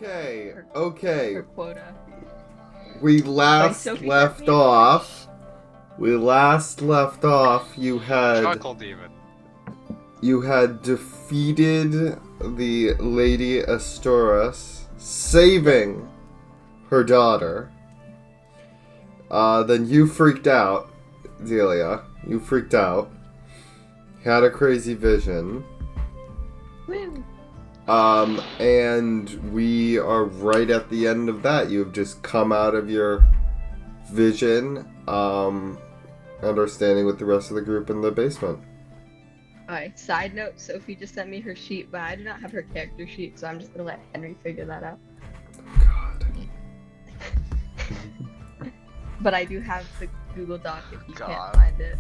Okay. Her quota. We last Sophie left sent me off. You had Charcoal demon. defeated the Lady Astoris, saving her daughter. Then you freaked out, Zelia. You freaked out. Had a crazy vision. Woo! And we are right at the end of that. You've just come out of your vision, understanding with the rest of the group in the basement. Alright, side note, Sophie just sent me her sheet, but I do not have her character sheet, so I'm just gonna let Henry figure that out. God. But I do have the Google Doc if you can't God. find it.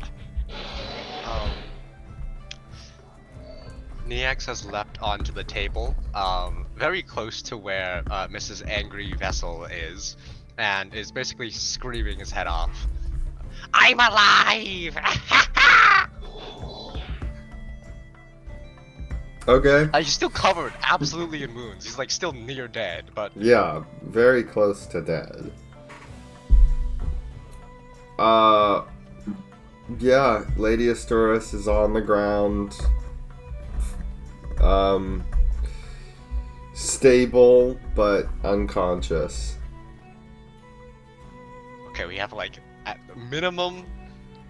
Neax has leapt onto the table, very close to where Mrs. Angry Vessel is, and is basically screaming his head off. I'm alive! Okay. He's still covered absolutely in wounds. He's like still near dead, but Yeah, very close to dead. Yeah, Lady Astoris is on the ground. Stable, but unconscious. okay, we have like at minimum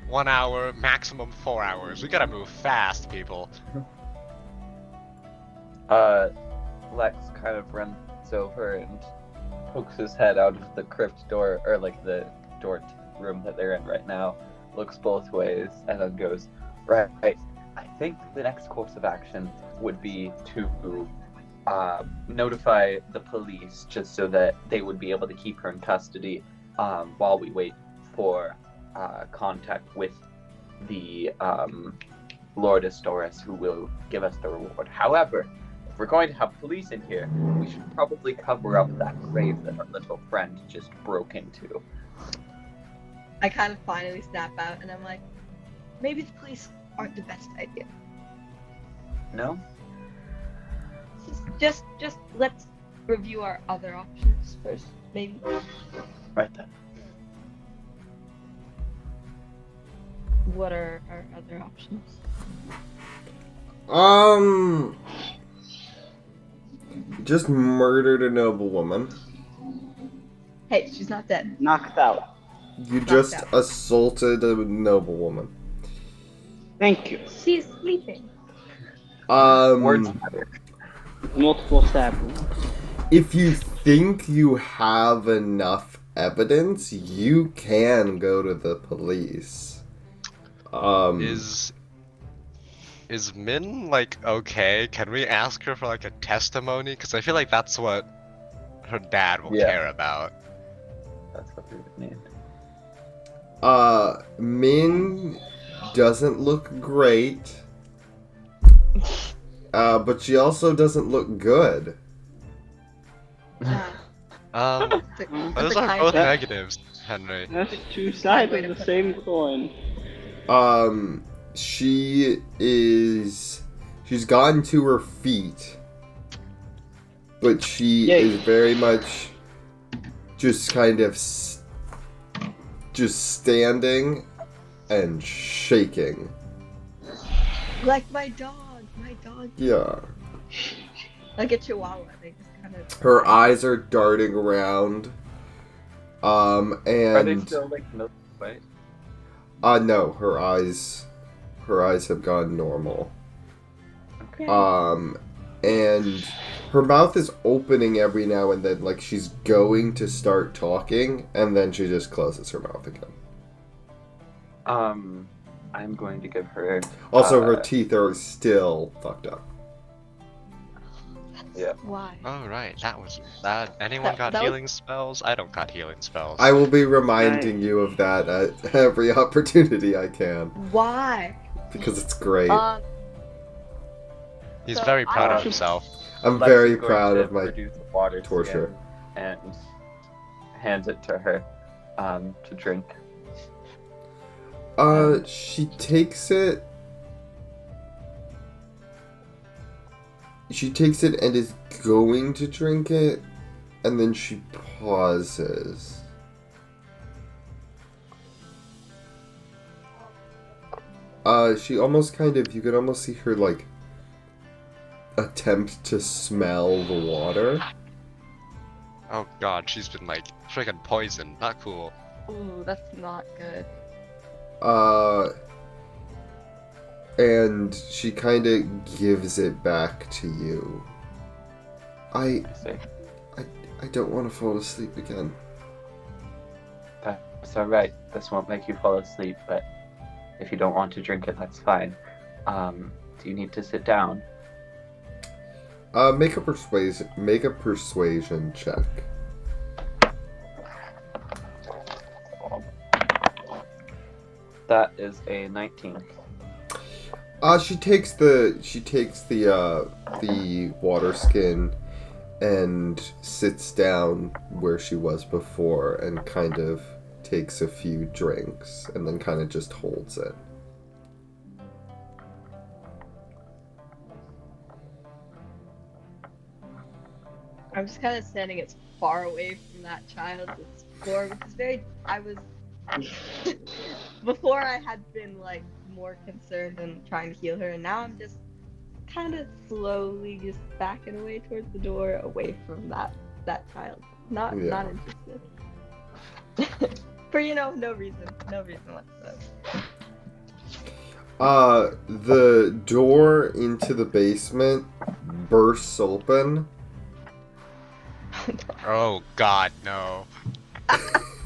1 hour, maximum 4 hours. We gotta move fast, people. Lex kind of runs over and pokes his head out of the crypt door, or like the door to the room that they're in right now, looks both ways, and then goes, right, I think the next course of action would be to notify the police just so that they would be able to keep her in custody while we wait for contact with the Lord Astoris, who will give us the reward. However, if we're going to have police in here, we should probably cover up that grave that our little friend just broke into. I kind of finally snap out, and I'm like, maybe the police aren't the best idea. No? Just let's review our other options first, maybe. Right then. What are our other options? Just murdered a noblewoman. Hey, she's not dead. Knocked out. You just assaulted a noblewoman. Thank you. She's sleeping. Words matter. Multiple stab wounds. If you think you have enough evidence, you can go to the police. Is Min like okay? Can we ask her for like a testimony? Because I feel like that's what her dad will care about. That's what we would need. Min doesn't look great. But she also doesn't look good. Those are both negatives, Henry. That's two sides of the same coin. She's gotten to her feet, but she Yay. is very much just kind of just standing and shaking. Like my dog. Yeah. Like a chihuahua. They just kind of. Her eyes are darting around. And Are they still like milky white? no, her eyes have gone normal. Okay. And her mouth is opening every now and then, like she's going to start talking, and then she just closes her mouth again. I'm going to give her. Also, her teeth are still fucked up. Yeah. Why? Oh right, that was that. Anyone got that was- healing spells? I don't got healing spells. I will be reminding you of that at every opportunity I can, Why? because it's great. He's So very proud I- of himself. I'm Lex very is going proud to of my produce water torture. skin and hands it to her to drink. She takes it. She takes it and is going to drink it, And then she pauses. She almost you can almost see her, like, attempt to smell the water. Oh god, she's been like friggin' poisoned. Not cool. Ooh, that's not good. And she kind of gives it back to you. I see. I don't want to fall asleep again. That's alright. This won't make you fall asleep, but if you don't want to drink it, that's fine. Do you need to sit down? Make a persuasion check. That is a 19. She takes the water skin and sits down where she was before and kind of takes a few drinks and then kind of just holds it. I'm just kind of standing as far away from that child as before, which is very. Before I had been like more concerned and trying to heal her, and now I'm just kind of slowly just backing away towards the door, away from that child. Not interested. For no reason whatsoever. The door into the basement bursts open. Oh god, no.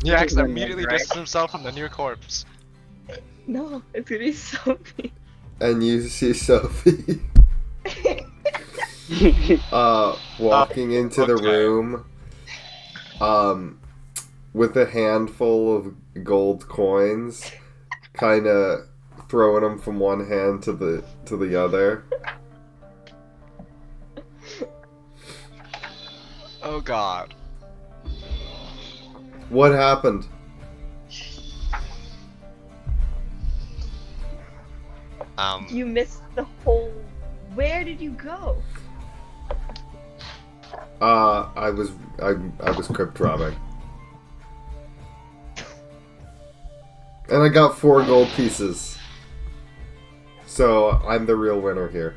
Yax immediately distances himself from the near corpse. No, it's gonna be Sophie. And you see Sophie walking into the room with a handful of gold coins, kind of throwing them from one hand to the other. Oh god. What happened? You missed the whole. Where did you go? I was crypt robbing. And I got 4 gold pieces. So I'm the real winner here.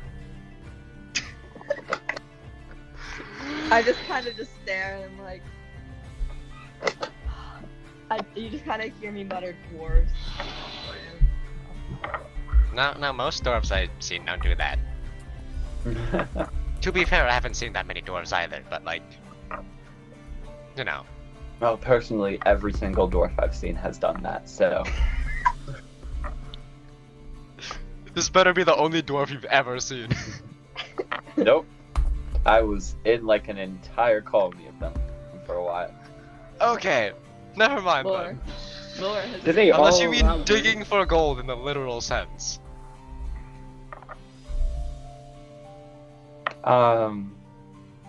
I just kind of just stare and I'm like. You just kind of hear me mutter dwarves. No, most dwarves I've seen don't do that. To be fair, I haven't seen that many dwarves either, but like, Well, personally, every single dwarf I've seen has done that, so... This better be the only dwarf you've ever seen. Nope. I was in like an entire colony of them for a while. Okay, never mind Lore. then. Lore has Did they Unless all you mean have- digging for gold in the literal sense.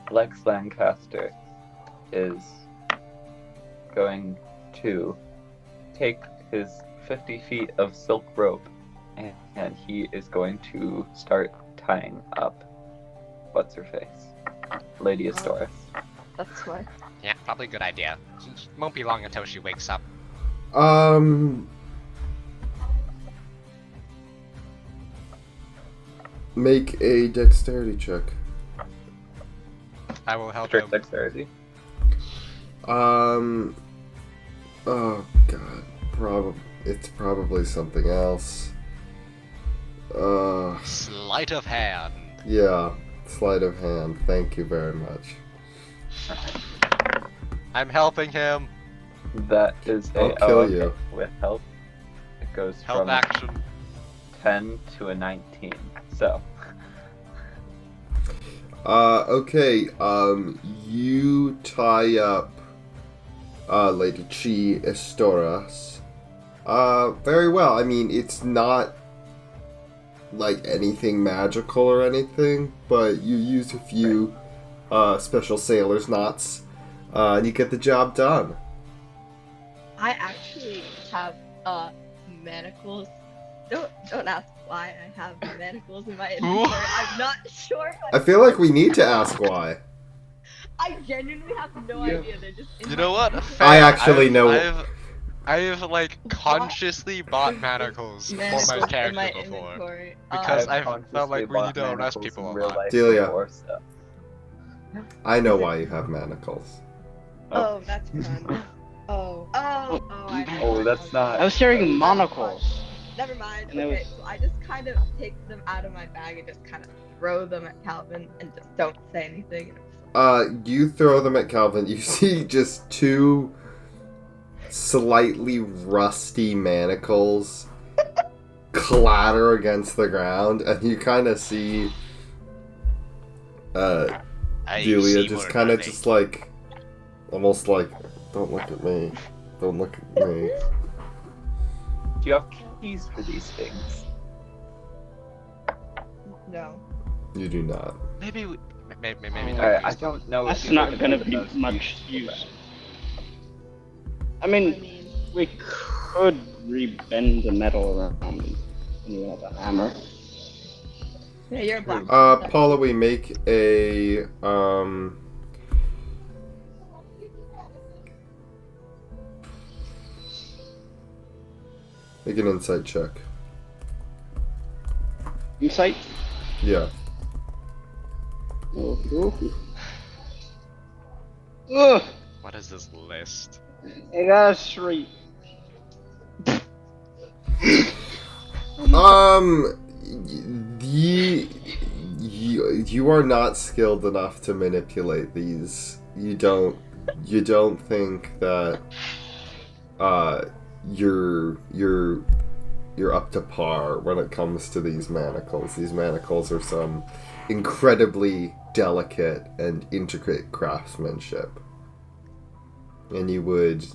Lex Lancaster is going to take his 50 feet of silk rope and he is going to start tying up what's her face, Lady Astoris. That's why. Yeah, probably a good idea. Won't be long until she wakes up. Make a dexterity check. I will help Strict him. dexterity. Oh god, it's probably something else. Sleight of hand. Yeah, sleight of hand. Thank you very much. I'm helping him. That is a I'll kill okay. you. With help. It goes Help from action. 10 to a 19. So Okay, you tie up, Lady Chi Estoras. Very well. I mean, it's not, like, anything magical or anything, but you use a few, special sailor's knots, and you get the job done. I actually have manacles. Don't ask why I have manacles in my inventory. I'm not sure. I feel like we need to ask why. I genuinely have no Yeah. idea. They're just. In You my know what? inventory. Fair. I actually know- I've like consciously bought manacles for my Manacles in character my before. inventory. Because I've I felt like consciously we bought need to arrest manacles people in a real lot. life Delia. before, so. I know why you have manacles. Oh, that's fun. Oh. I know. Oh, that's not. I was hearing monocles. Never mind. And it Okay, was- so I just kind of take them out of my bag and just kind of throw them at Calvin and just don't say anything. You throw them at Calvin. You see just two slightly rusty manacles clatter against the ground, and you kind of see Delia just kind of just like, almost like, don't look at me. Don't look at me. Do you have keys for these things? No. You do not. Maybe we, maybe I don't know. That's if you not would gonna have be those much keys. use. I mean, we could rebend the metal around when you have a hammer. Yeah, you're a black. Paula, we make a make an insight check. Insight? Yeah. Ugh! What is this list? I got a 3. You are not skilled enough to manipulate these. You don't think that you're up to par when it comes to these manacles. These manacles are some incredibly delicate and intricate craftsmanship, and you would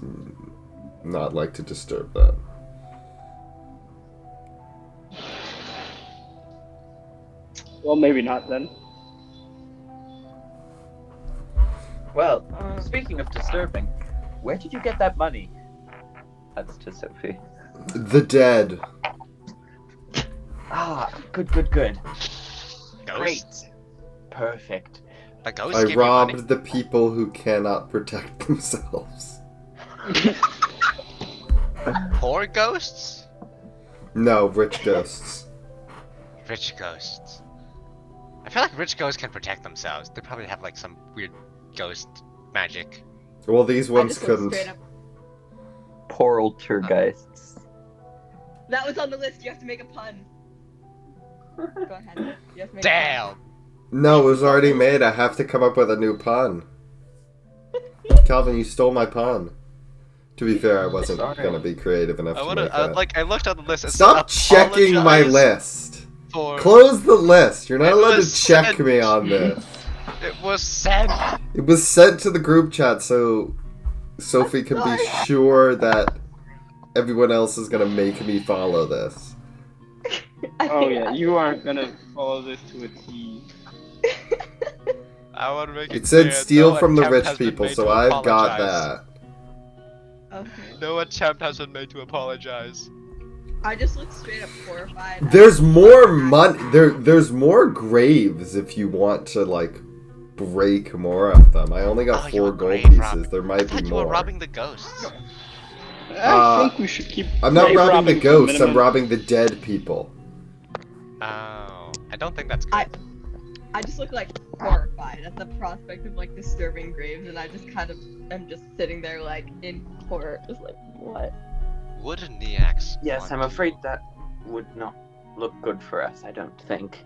not like to disturb that. Well, maybe not then. Well, speaking of disturbing, where did you get that money? That's to Sophie. The dead. Ah, good. Great. Ghosts? Perfect. The ghosts I give you money? robbed the people who cannot protect themselves. Poor ghosts? No, rich ghosts. Rich ghosts. I feel like rich ghosts can protect themselves. They probably have like some weird ghost magic. Well, these I ones just looked couldn't. straight up. Poor old Turgeists. That was on the list. You have to make a pun. Go ahead. You have to make A Damn! No, it was already made. I have to come up with a new pun. Calvin, you stole my pun. To be fair, I wasn't Sorry. gonna be creative enough to make that. I looked at the list and Stop said, checking my "Apologize list. For... Close the list. You're not It allowed to was check sent. me on this. It was sent. It was sent to the group chat so Sophie can be Sorry. sure that everyone else is gonna make me follow this. I Oh think yeah, I- you aren't gonna follow this to a T. I want to make it It said clear, steal no from the attempt rich has been people, made so to I've got apologize. that. Okay. No attempt has been made to apologize. I just looked straight up horrified. There's more money. There's more graves if you want to like break more of them. I only got Oh, you 4 were gold grave pieces. robbing. There I might thought be you were more. robbing the ghosts. I think we should keep. I'm not grave robbing the to a ghosts. I'm minimum. robbing the dead people. Oh, I don't think that's good. I just look like horrified at the prospect of like disturbing graves, and I just kind of am just sitting there like in horror, just like what? Would Neax Yes, want I'm to- afraid that would not look good for us, I don't think.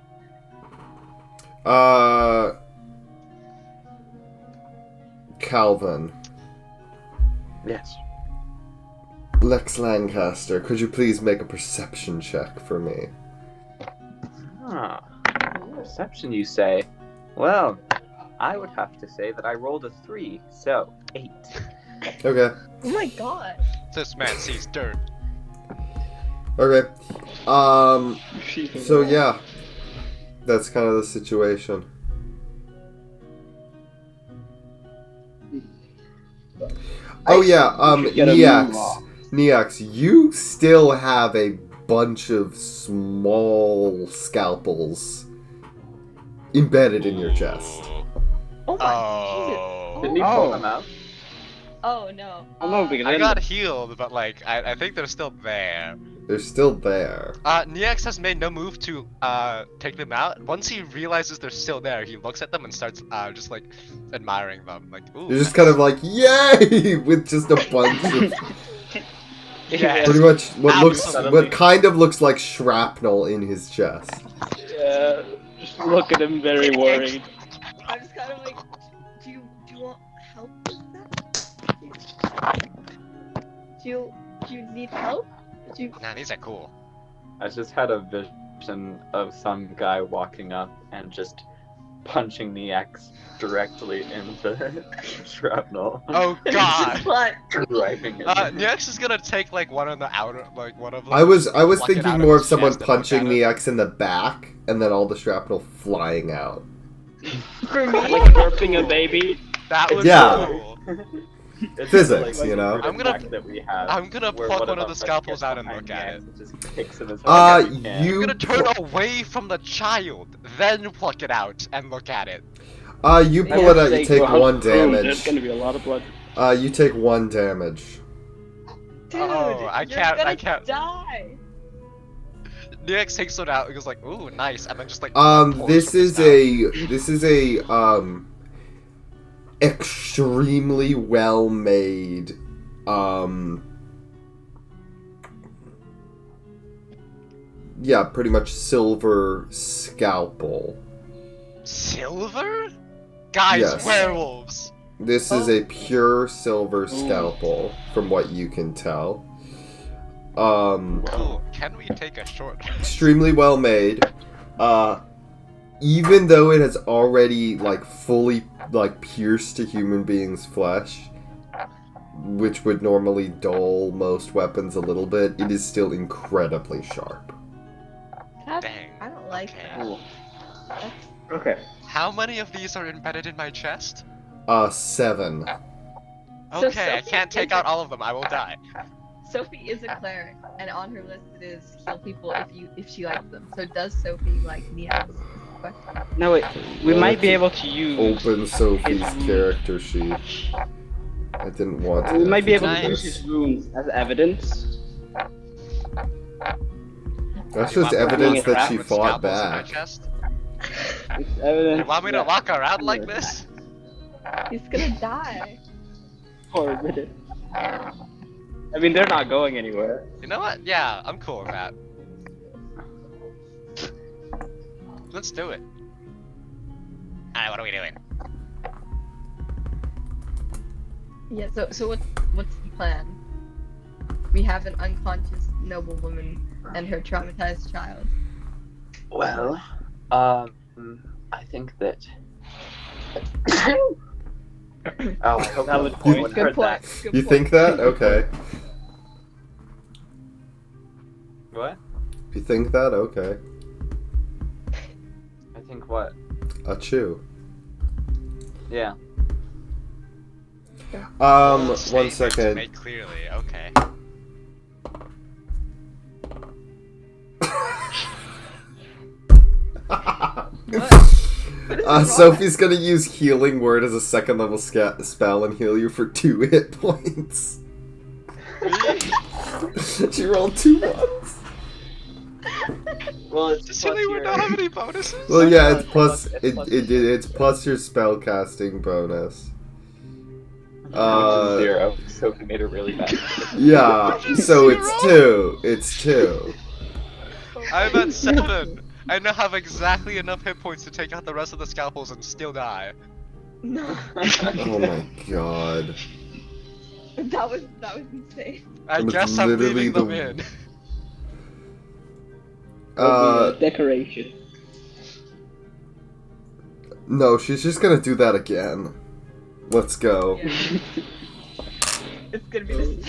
Calvin. Yes. Lex Lancaster, could you please make a perception check for me? Ah, perception, you say? Well, I would have to say that I rolled a 3, so 8. Okay. Oh my god! This man sees dirt. Okay. So yeah, that's kind of the situation. Oh yeah, we should get a move on. Neax, you still have a bunch of small scalpels embedded in your chest. Oh my Jesus. Oh. Didn't he Oh. pull them out? Oh no. Oh no, because I got healed, but like I think they're still there. They're still there. Neax has made no move to take them out. Once he realizes they're still there, he looks at them and starts just like admiring them. Like, ooh. You're just kind of like, yay! With just a bunch of Yeah. pretty much Absolutely. what kind of looks like shrapnel in his chest. Yeah, just look at him very worried. I'm just kind of like, do you want help with that? Do you need help? Do you... Nah, these are cool. I just had a vision of some guy walking up and just punching the X directly in the shrapnel. Oh god. Just like, Driving it. Neax is gonna take like one of the outer, like one of them. I was pluck it thinking out more of his someone chest and look punching at the it. X in the back and then all the shrapnel flying out. for me, Like burping a baby. That was Yeah. cool. It's Physics, like you know? I'm gonna- that we have, I'm gonna where pluck one one of them the just scalpels gets out and behind look at the it. X and just kicks him as hard as he can. I'm gonna turn away from the child, then pluck it out and look at it. You pull it out, you take one There's damage. gonna be a lot of blood. You take 1 damage. dude, Oh, I you're can't- gonna I can't. die. Neax takes it out and goes like, ooh, nice, and then just like pours This from his is a extremely well made yeah, pretty much silver scalpel. mouth. Silver? Guys, Yes. werewolves. This is a pure silver scalpel, from what you can tell. Ooh, can we take a short? Extremely well made. Even though it has already like fully like pierced a human being's flesh, which would normally dull most weapons a little bit, it is still incredibly sharp. Dang. I don't like Okay. that. Cool. Okay. How many of these are embedded in my chest? 7. So Okay, I Sophie can't take is out a- all of them. I will die. Sophie is a cleric, and on her list it is heal people if she likes them. So does Sophie like Neax? Question. No wait, we Well, might be let's able to use. Open Sophie's character sheet. I didn't want to. We might be able Nice. to use his wounds as evidence. That's You just want me to evidence walk that she around with fought scalpels in my back. chest? It's evidence. You want me to that- walk around like this? He's gonna die. For a minute. I mean, they're not going anywhere. You know what? Yeah, I'm cool with that. Let's do it. Alright, what are we doing? Yeah. So what's the plan? We have an unconscious noble woman and her traumatized child. Well, I think that. Oh, I hope Valid no point. one Good heard point. that. Good You point. think that? Okay. What? If you think that, okay. I think what? Achoo. Yeah. One Statement to second. make clearly, okay. What is wrong? Sophie's gonna use Healing Word as a 2nd level spell and heal you for 2 hit points. She rolled 2 ones. Well, it's Does plus Healing Word your- not have any bonuses? Well, No, yeah, no, it's plus it's plus it's plus your spellcasting bonus. Which is 0, so we made it really bad. Yeah, Just so 0? it's 2. It's 2. I'm at 7. I now have exactly enough hit points to take out the rest of the scalpels and still die. No, Oh my god. that was insane. I It was guess I'm literally leaving them the- in. Decoration. No, she's just gonna do that again. Let's go. Yeah. It's gonna be this.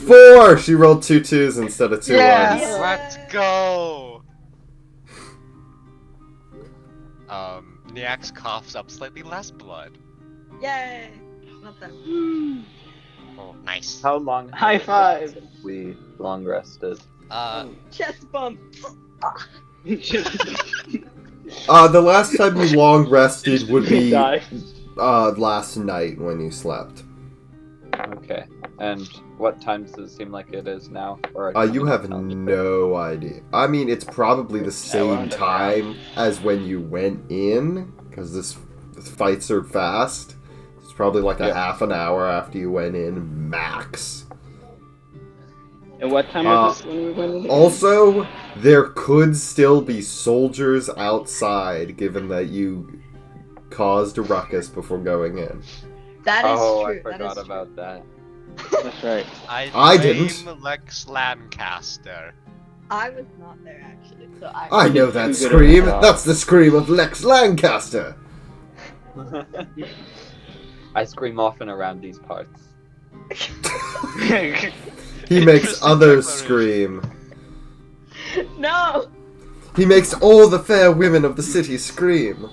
4! She rolled 2 2s instead of 2 Yeah. 1s. Yeah. Let's go! Neax coughs up slightly less blood. Yay! Love that. Oh, nice. How long? High five. Since we long rested. Chest bump. Just The last time you long rested would be Die. last night when you slept. Okay. And what time does it seem like it is now? Or You have no idea. I mean, it's probably the we're same underground. time as when you went in, because this fights are fast. It's probably like a Yeah. half an hour after you went in, max. And what time was this when we went in? Also, there could still be soldiers outside, given that you caused a ruckus before going in. That is Oh, true. I forgot that is about that. That's right. I didn't. blame Lex Lancaster. I was not there actually, so I know Too that good of a scream. job. That's the scream of Lex Lancaster. I scream often around these parts. He makes Interesting others declaration. scream. No. He makes all the fair women of the city scream.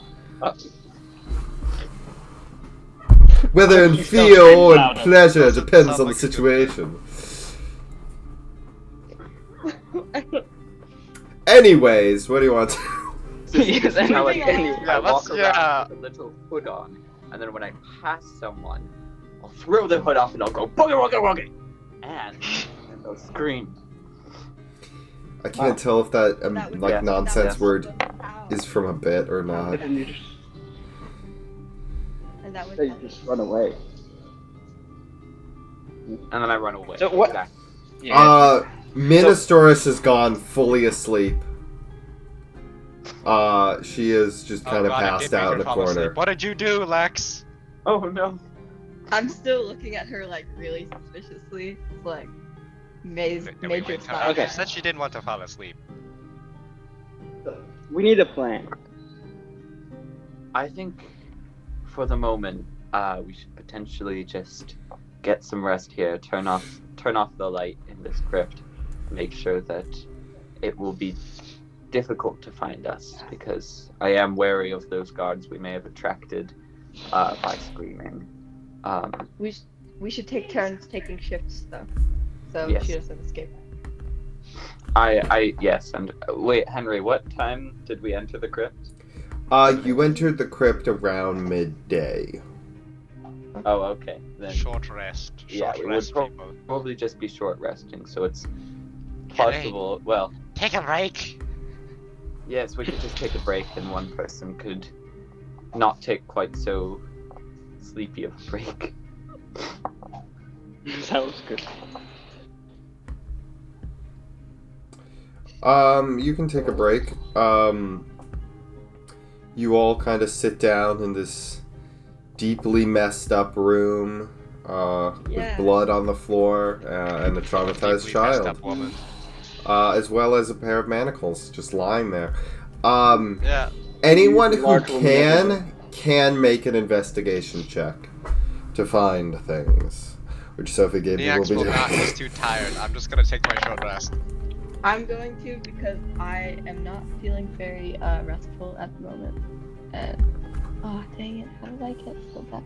Whether in You still fear scream or in louder. pleasure Doesn't depends sound on the like a good situation. Anyways, what do you want to Yes, I, like, moving anyway, on. Yeah, I walk let's- around yeah. with a little hood on, and then when I pass someone, I'll throw the hood off and I'll go boogie woogie woogie, and they'll scream. I can't tell if that, That was- like, yeah, nonsense yeah. word Ow. is from a bit or not. And you just, And that was you just run away. And then I run away. So what- Exactly. Ministoris has gone fully asleep. She is just kind of God, I passed did make out her in the fall corner. asleep. What did you do, Lex? Oh no. I'm still looking at her like really suspiciously. It's like major Wait, sign. Okay. You said she didn't want to fall asleep. We need a plan. I think for the moment, we should potentially just get some rest here. Turn off the light in this crypt. Make sure that it will be difficult to find us, because I am wary of those guards we may have attracted by screaming. We should take turns taking shifts though, so Yes. she doesn't escape. Yes, and wait, Henry, what time did we enter the crypt? You entered the crypt around midday. Oh, okay. Then Short rest. Yeah, Short it would rest, pro- people. probably just be short resting, so it's possible. Well, Take a break. yes, we could just take a break, and one person could not take quite so sleepy of a break. Sounds good. You can take a break. You all kind of sit down in this deeply messed up room, Yeah. with blood on the floor, and a traumatized Deeply messed child. up woman. As well as a pair of manacles just lying there. Yeah. Anyone who Large woman can make an investigation check to find things, which Sophie gave me will Neax be will doing. not. He's too tired. I'm just gonna take my short rest. I'm going to because I am not feeling very restful at the moment. And oh dang it, how did I get so bad?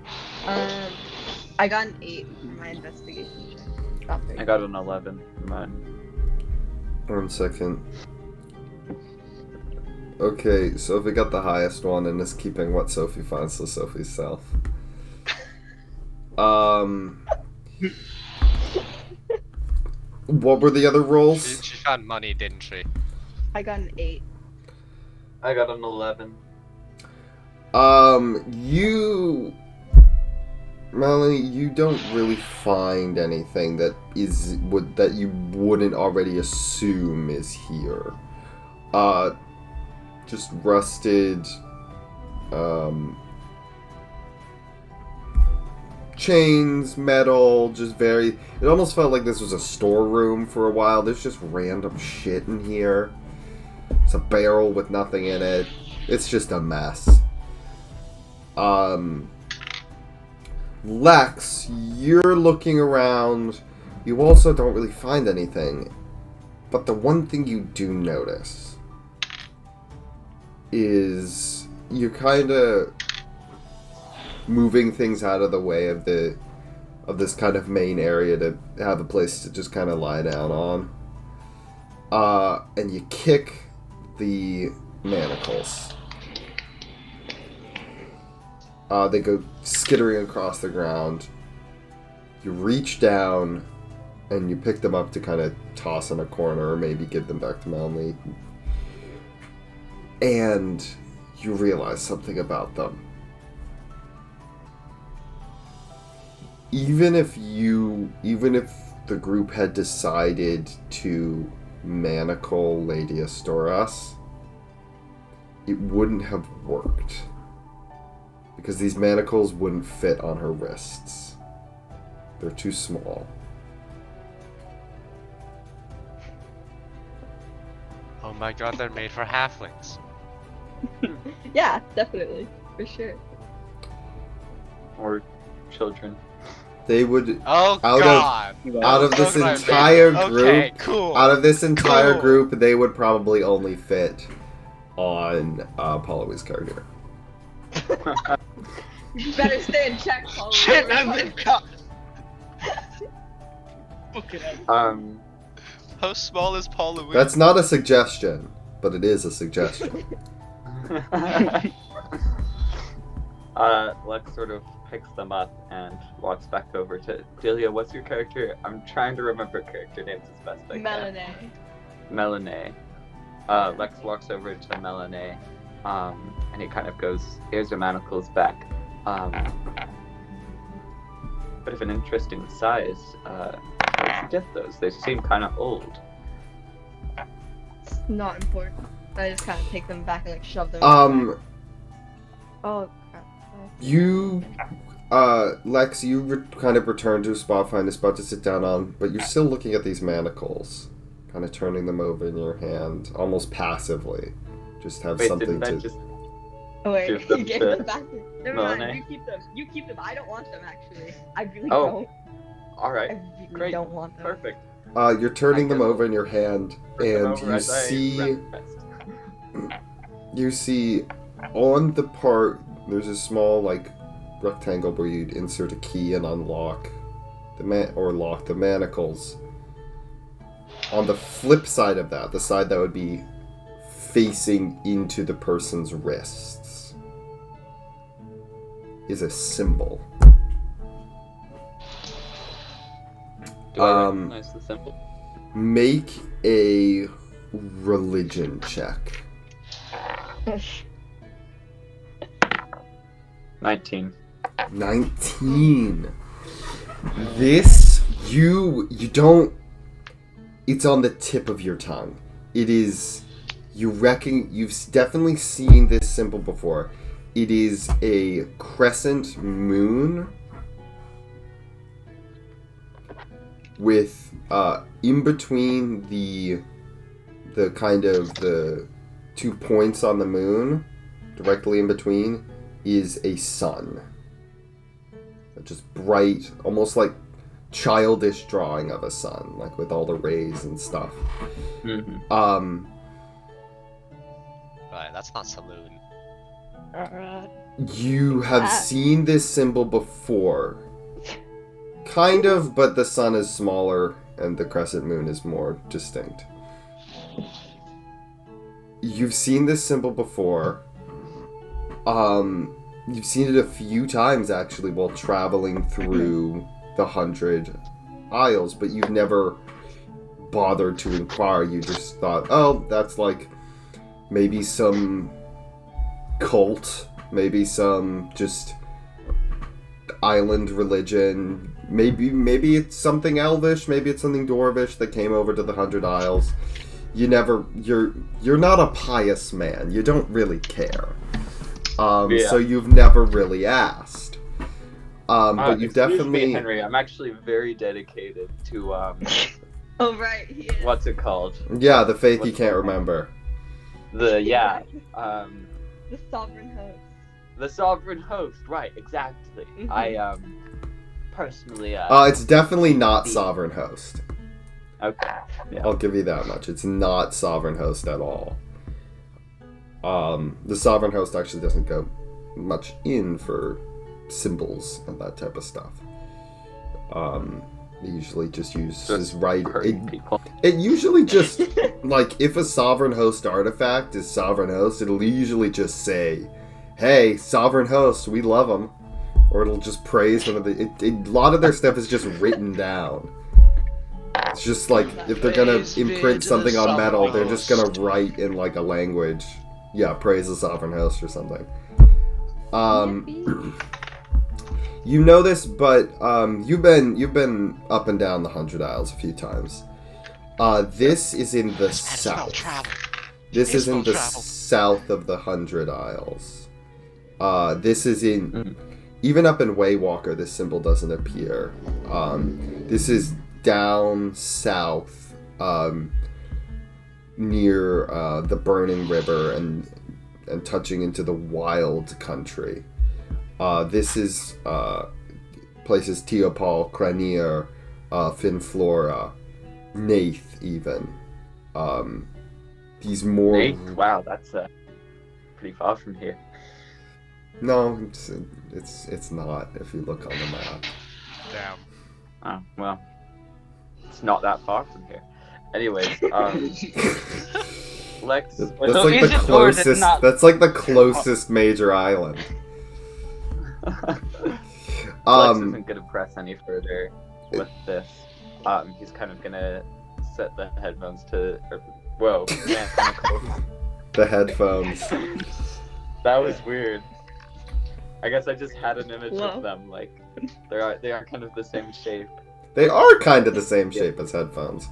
I got an 8 for my investigation check. Not very I got an 11 for mine. 1 second. Okay, Sophie got the highest one and is keeping what Sophie finds to Sophie's self. What were the other rolls? She found money, didn't she? I got an 8. I got an 11. Melanie, you don't really find anything that that you wouldn't already assume is here. Just rusted, chains, metal, just very... It almost felt like this was a storeroom for a while. There's just random shit in here. It's a barrel with nothing in it. It's just a mess. Lex, you're looking around. You also don't really find anything. But the one thing you do notice is you're kind of moving things out of the way of this kind of main area to have a place to just kind of lie down on. And you kick the manacles. They go skittering across the ground. You reach down, and you pick them up to kind of toss in a corner, or maybe give them back to Melanie. And you realize something about them. Even if the group had decided to manacle Lady Astoras, it wouldn't have worked. Because these manacles wouldn't fit on her wrists. They're too small. Oh my god, they're made for halflings. Yeah, definitely, for sure. Or children. They would Oh Out of- god! out of this Okay, entire okay, group, cool. out of this entire Cool. group, they would probably only fit on Paula's character. You better stay in check, Paul. Shit, man! How small is Paul Louise? That's not a suggestion, but it is a suggestion. Lex sort of picks them up and walks back over to Delia. What's your character? I'm trying to remember character names as best I can. Melanie. Melanie. Lex walks over to Melanie, and he kind of goes, "Here's your manacles back. Bit of an interesting size. Where'd you get those? They seem kind of old." It's not important. I just kind of take them back and like shove them. Oh crap. You, Lex, you kind of return to a spot, find a spot to sit down on, but you're still looking at these manacles, kind of turning them over in your hand, almost passively. Just have Wait, something didn't I to. just... Oh wait, Give you them gave to them back. Never mind. Melanie? You keep them. You keep them. I don't want them actually. I really Oh, don't. Alright, I really great. don't want them. Perfect. You're turning I them guess- over in your hand, Flip them and over you as I see. rest. You see, on the part, there's a small, like, rectangle where you'd insert a key and unlock lock the manacles. On the flip side of that, the side that would be facing into the person's wrists, is a symbol. Do I Um, recognize the symbol? Make a religion check. 19. 19. This, you don't, it's on the tip of your tongue. It is, you've definitely seen this symbol before. It is a crescent moon with, in between the kind of the 2 points on the moon, directly in between, is a sun. Just bright, almost like childish drawing of a sun, like with all the rays and stuff. Mm-hmm. Right, that's not saloon. You have seen this symbol before. Kind of, but the sun is smaller and the crescent moon is more distinct. You've seen this symbol before. You've seen it a few times, actually, while traveling through the 100 Isles, but you've never bothered to inquire. You just thought, oh, that's like maybe some cult, maybe some just island religion, maybe it's something elvish, maybe it's something dwarvish that came over to the 100 Isles. You're not a pious man. You don't really care. Yeah. So you've never really asked. But you've excuse definitely... me, Henry, I'm actually very dedicated to, Oh right, he is. what's it called? Yeah, the faith you can't remember. The sovereign host. the sovereign host, right, exactly. Mhm. I, personally, It's definitely not Sovereign Host. okay. Yeah. I'll give you that much. It's not Sovereign Host at all. The Sovereign Host actually doesn't go much in for symbols and that type of stuff. They usually just use his right. Hurting people. It usually just, like, if a Sovereign Host artifact is Sovereign Host, it'll usually just say hey, sovereign host, we love them. Or it'll just praise one of the... a lot of their stuff is just written down. It's just like, if they're gonna Praise be imprint to something the on metal, they're sovereign just gonna host. write in like a language. Yeah, praise the sovereign host or something. Yippee. You know this, but you've been up and down the 100 Isles a few times. This is in the south. This is in the south of the 100 Isles. This is in... Even up in Waywalker, this symbol doesn't appear. This is down south, near the Burning River and touching into the Wild Country. This is places Teopal, Cranier, Finflora, Nath, even. These more... Nate, wow, that's pretty far from here. No, it's not, if you look on the map. Damn. Oh, well, it's not that far from here. Anyways, Lex, That's So like is the it or is it closest. not? That's like the closest major island. Lex Um, isn't gonna press any further with this. He's kind of gonna set the headphones to. Whoa, man, the headphones. that was weird. I guess I just had an image Whoa. of them, like they are kind of the same shape. They are kind of the same shape as headphones.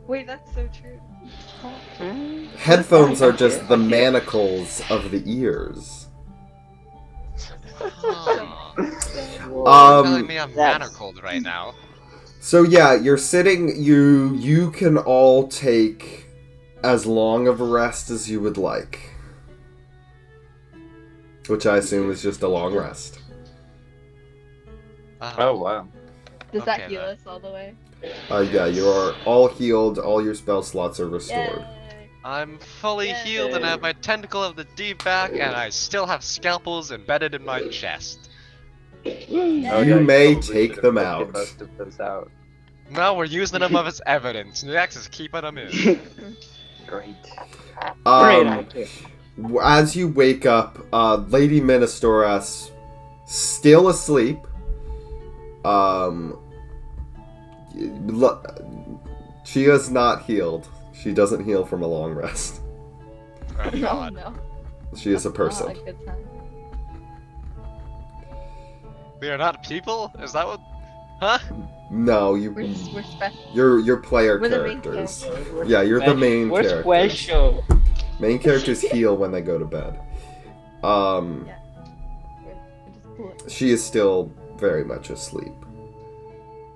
Wait, that's so true. Headphones are just the manacles of the ears. You're telling me I'm that's- manacled right now. So yeah, you're sitting. You can all take as long of a rest as you would like, which I assume is just a long rest. Oh wow. Does Okay, that heal then. us all the way? Yeah, you are all healed. All your spell slots are restored. Yay. I'm fully Yay. healed and I have my tentacle of the deep back and I still have scalpels embedded in my chest. Oh, You yeah, may probably take should've them taken out. Most of those out. No, we're using them as evidence. Nex is keeping them in. Great. Great Um, idea. as you wake up, Lady Ministoras still asleep. She is not healed. She doesn't heal from a long rest. Oh Oh god. no. She is a Not person. a good time. We are not people? Is that what? Huh? No, We're special. you're player We're the main characters. characters. Yeah, you're the main We're characters. special. Main characters heal when they go to bed. We're just cool. She is still very much asleep.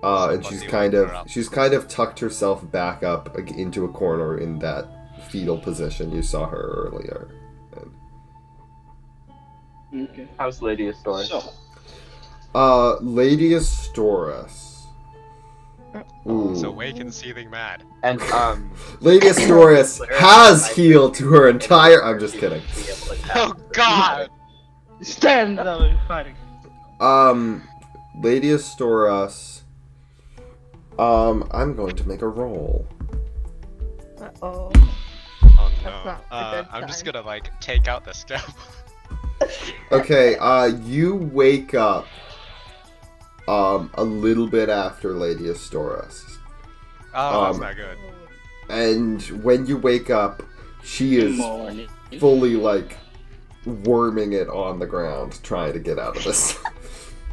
And she's Somebody kind wake of her up. she's kind of tucked herself back up into a corner in that fetal position you saw her earlier. Okay. How's Lady Astoris? So, Lady Astoris. Ooh. So awake and seething mad. And Lady Astoris has healed to her entire. I'm just kidding. Oh god! stand up and fighting. Lady Astoris. I'm going to make a roll. Oh. Oh That's no. not a good I'm just sign. gonna like take out the scalpel. Okay, you wake up a little bit after Lady Astoris. Oh, that's Um, not good. And when you wake up, she is Morning. fully like worming it on the ground, trying to get out of this.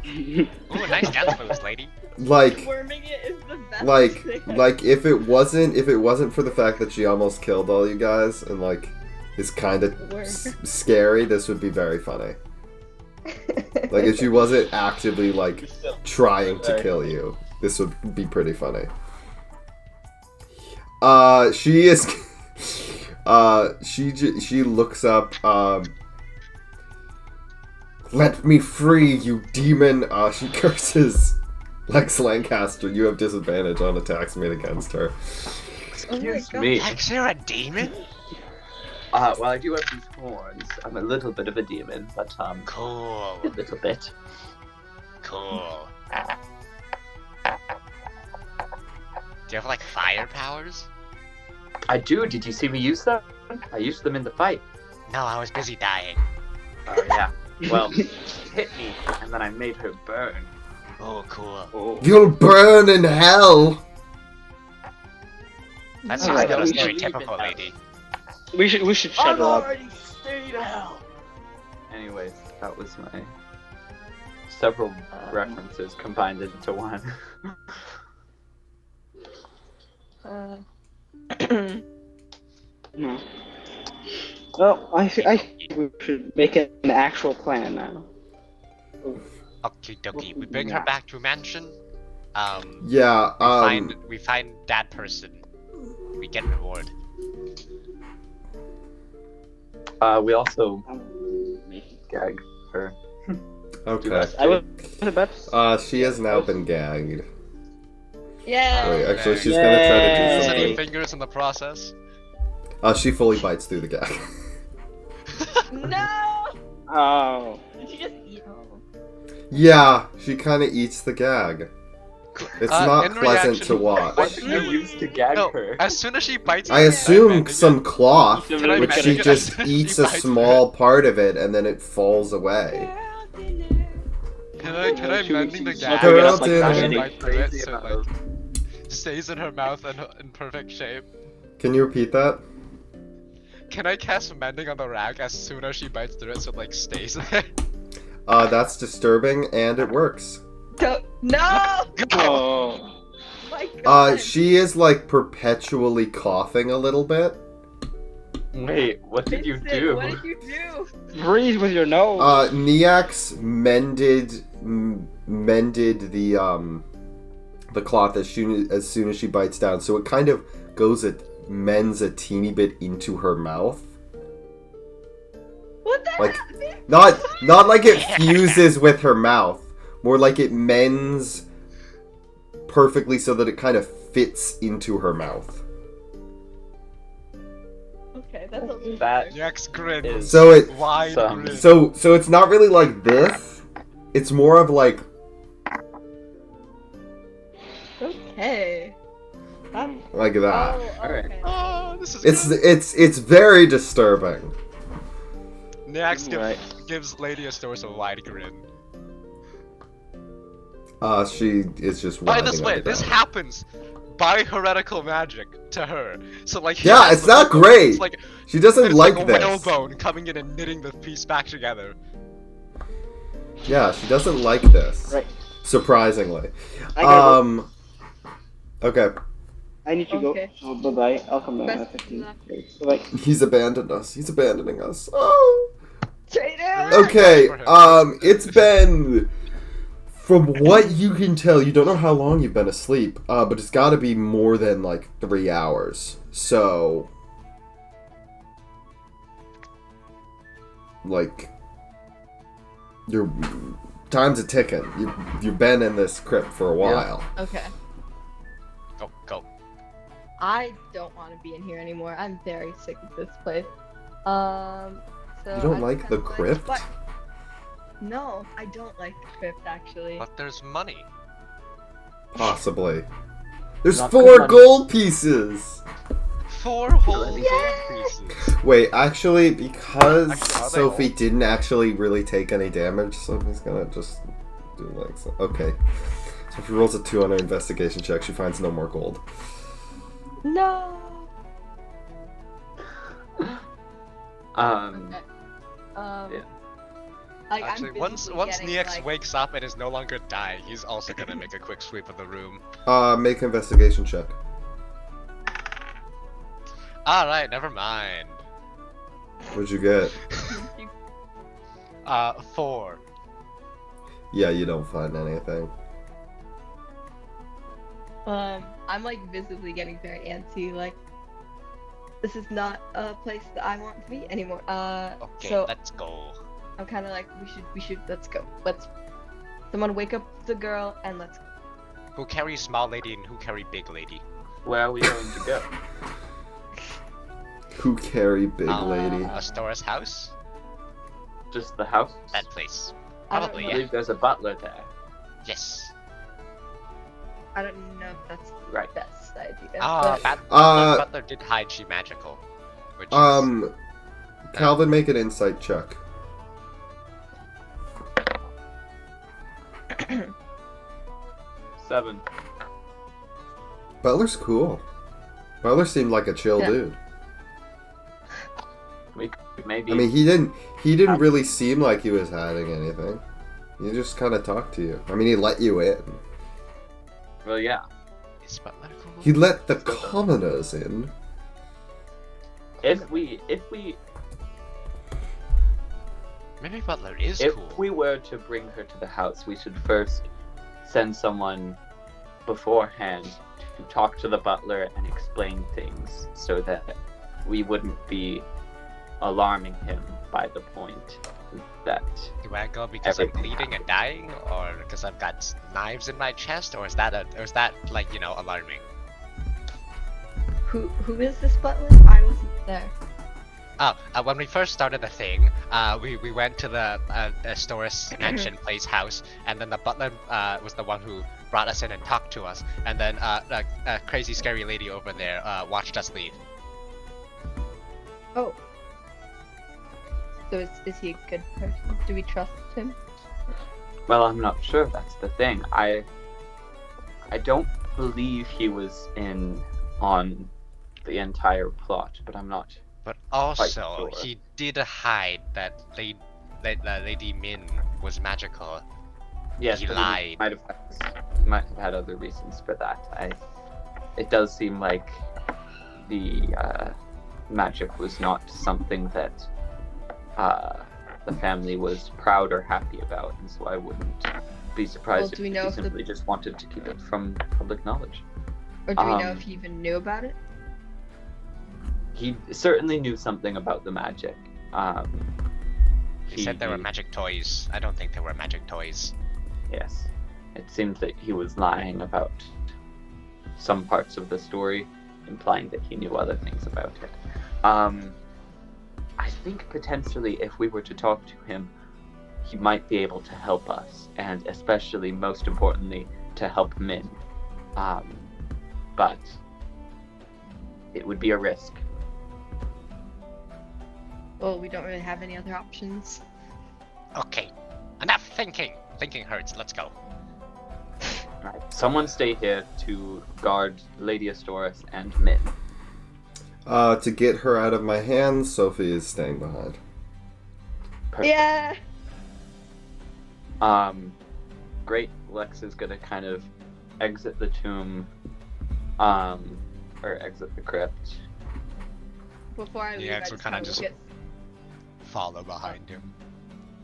Ooh, nice death moves, lady. like Worming it is the best thing. like if it wasn't for the fact that she almost killed all you guys and like is kind of Worm. scary, this would be very funny. Like if she wasn't actively like trying to kill you, this would be pretty funny. She is she looks up, let me free, you demon. She curses Lex Lancaster. You have disadvantage on attacks made against her. Oh my Excuse God. me. Lex, you're a demon? Well, I do have these horns. I'm a little bit of a demon, but Cool. a little bit. Cool. Do you have like fire powers? I do. Did you see me use them? I used them in the fight. No, I was busy dying. Oh yeah. Well, she hit me, and then I made her burn. Oh, cool. Oh. You'll burn in hell. That All seems right, like a we very should- typical lady. We should shut it up. stayed out. Anyways, that was my several references combined into one. No. Well, I think we should make an actual plan now. Okie dokie. We bring her back to mansion. Yeah. We find that person. We get reward. We also Maybe. gag her. Okay. I was about to She has now been gagged. Yeah. Wait, actually, she's gonna try to do Yay. Any something. fingers in the process? She fully bites through the gag. No! Oh. Did she just eat all? Yeah, she kind of eats the gag. It's not in pleasant reaction- to watch. What did you use to gag No, her? as soon as she bites I it, assume mending some it. cloth, Can I which mending she it? just She eats a bites small part of it and then it falls away. Can I Two mending the weeks. gag? Girl and, dinner. like, Fashioning bite through it crazy so it, amount like, stays in her mouth and in perfect shape. Can you repeat that? Can I cast mending on the rag as soon as she bites through it so it like stays there? That's disturbing and it works. No! Oh. My God. She is like perpetually coughing a little bit. Wait, what did you Vincent, do? What did you do? Breathe with your nose. Neax mended the cloth as soon as she bites down, so it kind of mends a teeny bit into her mouth. What the Like, hell? not like it fuses with her mouth, more like it mends perfectly so that it kind of fits into her mouth. Okay, that's a That Next grin. is So it Wide some- grin. so it's not really like this. It's more of like Okay. That's... that. Oh, Alright. okay. Oh, this is It's very disturbing. Next Right. gives Lady Astoris a wide grin. She is just By writhing this on way, the this ground. happens by heretical magic to her. So like Yeah, here's it's the not whalebone. great. It's like She doesn't it's like like a this. whalebone coming in and knitting the piece back together. Yeah, she doesn't like this. Right. Surprisingly. I gotta go. Okay. I need to Okay. go. Oh, bye bye. I'll come down Best at 15. of luck. Bye. He's abandoned us. He's abandoning us. Oh. Traitor! Okay. for him. It's been, from what you can tell, you don't know how long you've been asleep, but it's got to be more than like 3 hours. So, like, your time's a ticking. You've been in this crypt for a while. Okay. Go. I don't want to be in here anymore. I'm very sick of this place. So You don't I like kinda the crypt? but- No, I don't like the crypt actually. But there's money. Possibly. There's Not 4 good money. gold pieces. 4 whole Yay! gold pieces. Wait, actually, because Actually, are they Sophie all? didn't actually really take any damage, Sophie's gonna just do like so. Okay. So if she rolls a 2 on her investigation check, she finds no more gold. No. Um, Okay. Yeah. Like, Actually, I'm once physically Nex getting, like, wakes up and is no longer dying, he's also gonna make a quick sweep of the room. Make an investigation check. Alright, never mind. What'd you get? 4. Yeah, you don't find anything. I'm like visibly getting very antsy. Like, this is not a place that I want to be anymore. Okay, So let's go. I'm kind of like, we should, let's go. Someone wake up the girl and let's go. Who carries small lady and who carry big lady? where are we going to go? Who carry big lady? Astora's house? Just the house? That place. I don't Probably, I know. yeah. believe there's a butler there. Yes. I don't know if that's Right. the best idea. Ah, but Butler did hide she magical. Which is... Calvin, make an insight check. 7. Butler's cool. Butler seemed like a chill Yeah. dude. We could maybe. I mean, he didn't really seem like he was hiding anything. He just kind of talked to you. I mean, he let you in. Well, yeah. Is Butler cool? He let the commoners in. If we Maybe Butler is if cool. we were to bring her to the house, we should first send someone beforehand to talk to the butler and explain things so that we wouldn't be alarming him by the point that Do I go because I'm everything bleeding and dying, or because I've got knives in my chest, or is that like, you know, alarming? Who is this butler? I wasn't there. Oh, when we first started the thing, we went to the Astoris mansion place house, and then the butler was the one who brought us in and talked to us, and then the crazy scary lady over there watched us leave. Oh. So is he a good person? Do we trust him? well, I'm not sure. That's the thing. I don't believe he was in on the entire plot, but I'm not. But also, sure. he did hide that Lady Min was magical. Yes, He but lied. He might have had other reasons for that. It does seem like the magic was not something that the family was proud or happy about, and so I wouldn't be surprised Well, do we if know he if the- simply just wanted to keep it from public knowledge. Or do we know Um, if he even knew about it? He certainly knew something about the magic. He said there were magic toys. I don't think there were magic toys. Yes. It seems that he was lying about some parts of the story, implying that he knew other things about it. I think potentially if we were to talk to him, he might be able to help us, and especially, most importantly, to help Min. But it would be a risk. Well, we don't really have any other options. Okay, enough thinking. Thinking hurts. Let's go. Right. Someone stay here to guard Lady Astoris and Min. To get her out of my hands, Sophie is staying behind. Perfect. Yeah. Great. Lex is gonna kind of exit the tomb, or exit the crypt. Before I leave, Yeah, I so just kinda kind of just- look at. Follow behind him.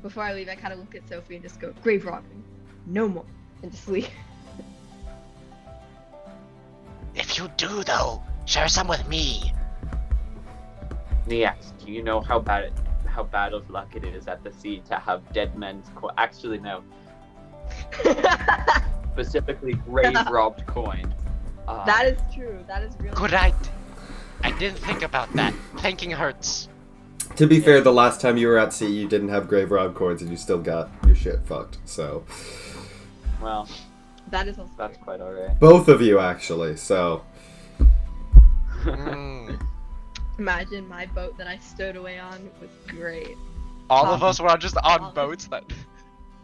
Before I leave, I kind of look at Sophie and just go, grave robbing, no more, and just leave. If you do, though, share some with me. Neax, do you know how bad of luck it is at the sea to have dead men's actually no, specifically grave robbed coins. That is true. That is really. Good idea. I didn't think about that. Thinking hurts. To be fair, the last time you were at sea, you didn't have grave rob coins and you still got your shit fucked, so. Well, That is also. that's quite alright. Both of you, actually, so. Mm. Imagine my boat that I stowed away on was great. All of us were just on boats that.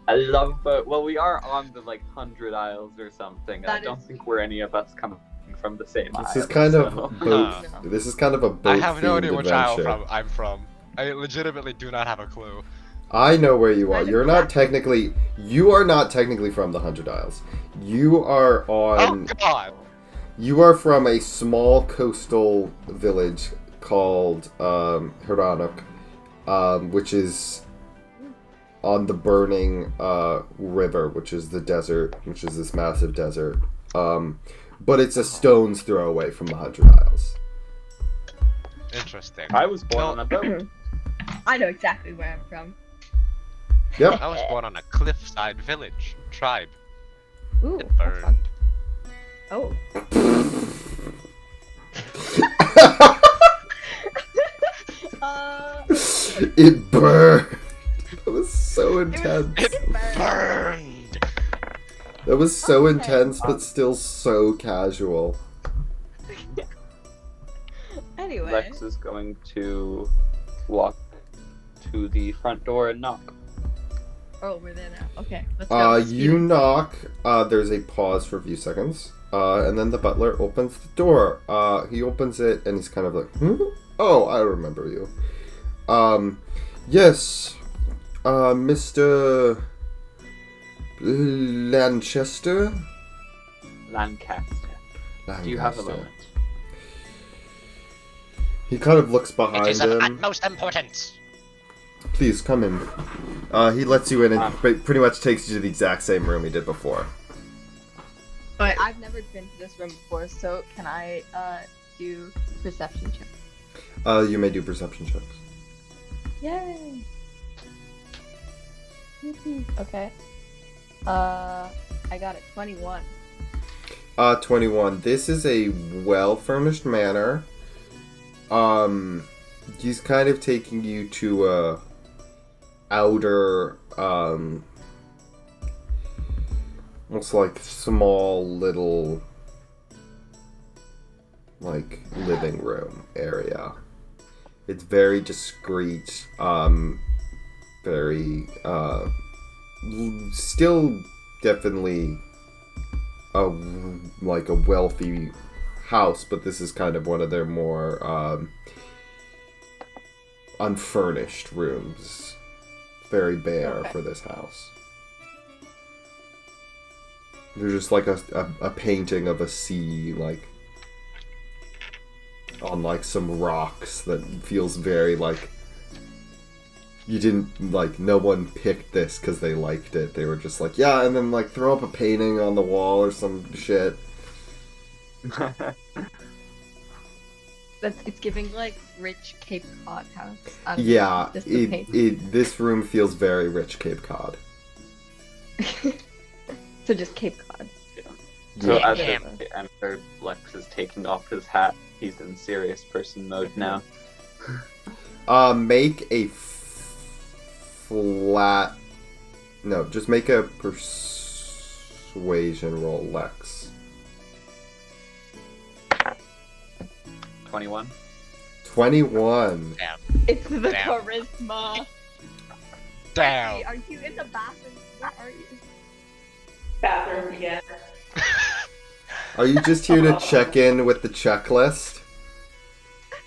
I love boat. Well, we are on the 100 Isles or something. I That don't is- think we're any of us coming from the same This isle. is kind of so- boat. This is kind of a boat. I have no idea which isle adventure. I'm from. I legitimately do not have a clue. I know where you are. I know You're not exactly. You are not technically from the 100 Isles. You are Oh on. god! You are from a small coastal village called Hiranok, which is on the burning river, which is the desert, which is this massive desert. But it's a stone's throw away from the 100 Isles. Interesting. I was born No. on a boat. I know exactly where I'm from. Yep. I was born on a cliffside village tribe. Ooh, It that's fun. burned. Oh. It burned. That was so intense. It burned! That was so Okay. intense, but still so casual. Anyway. Lex is going to walk to the front door and knock. Oh, we're there now. Okay, let's go. You knock. There's a pause for a few seconds. And then the butler opens the door. He opens it and he's kind of like, Oh, I remember you. Yes. Mr. Lanchester? Lancaster. Do you have a moment? He kind of looks It behind is of him. utmost importance. Please, come in. He lets you in and pretty much takes you to the exact same room he did before. But I've never been to this room before, so can I do perception check? You may do perception checks. Yay! Okay. I got it. 21. 21. This is a well-furnished manor. He's kind of taking you to a outer, looks like small little, like, living room area. It's very discreet, very, still definitely like a wealthy house, but this is kind of one of their more, unfurnished rooms. Very bare for this house. There's just like a painting of a sea, like, on like some rocks that feels very like you didn't, like, no one picked this because they liked it. They were just like, yeah, and then like throw up a painting on the wall or some shit. It's giving like rich Cape Cod house. Yeah, Just the paint. this room feels very rich Cape Cod. So just Cape Cod. So Yeah. as Yeah. they enter, Lex is taking off his hat. He's in serious person mode now. Make a flat. No, just make a persuasion roll, Lex. 21. 21. It's the Damn. charisma. Damn. Hey, are you in the bathroom? Where are you? Bathroom again. Are you just here to check in with the checklist?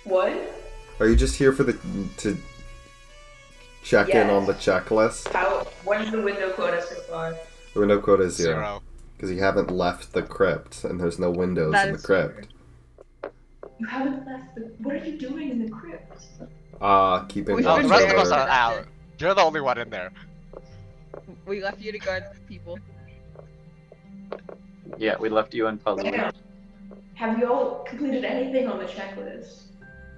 What? Are you just here for to check in on the checklist? What is the window quota so far? The window quota is 0. 0. Because you haven't left the crypt, and there's no windows That in the is crypt. You haven't left the. What are you doing in the crypt? Keeping We Oh, should the watch rest of us over. are out. You're the only one in there. We left you to guard people. Yeah, we left you in puzzle. Yeah. Have you all completed anything on the checklist?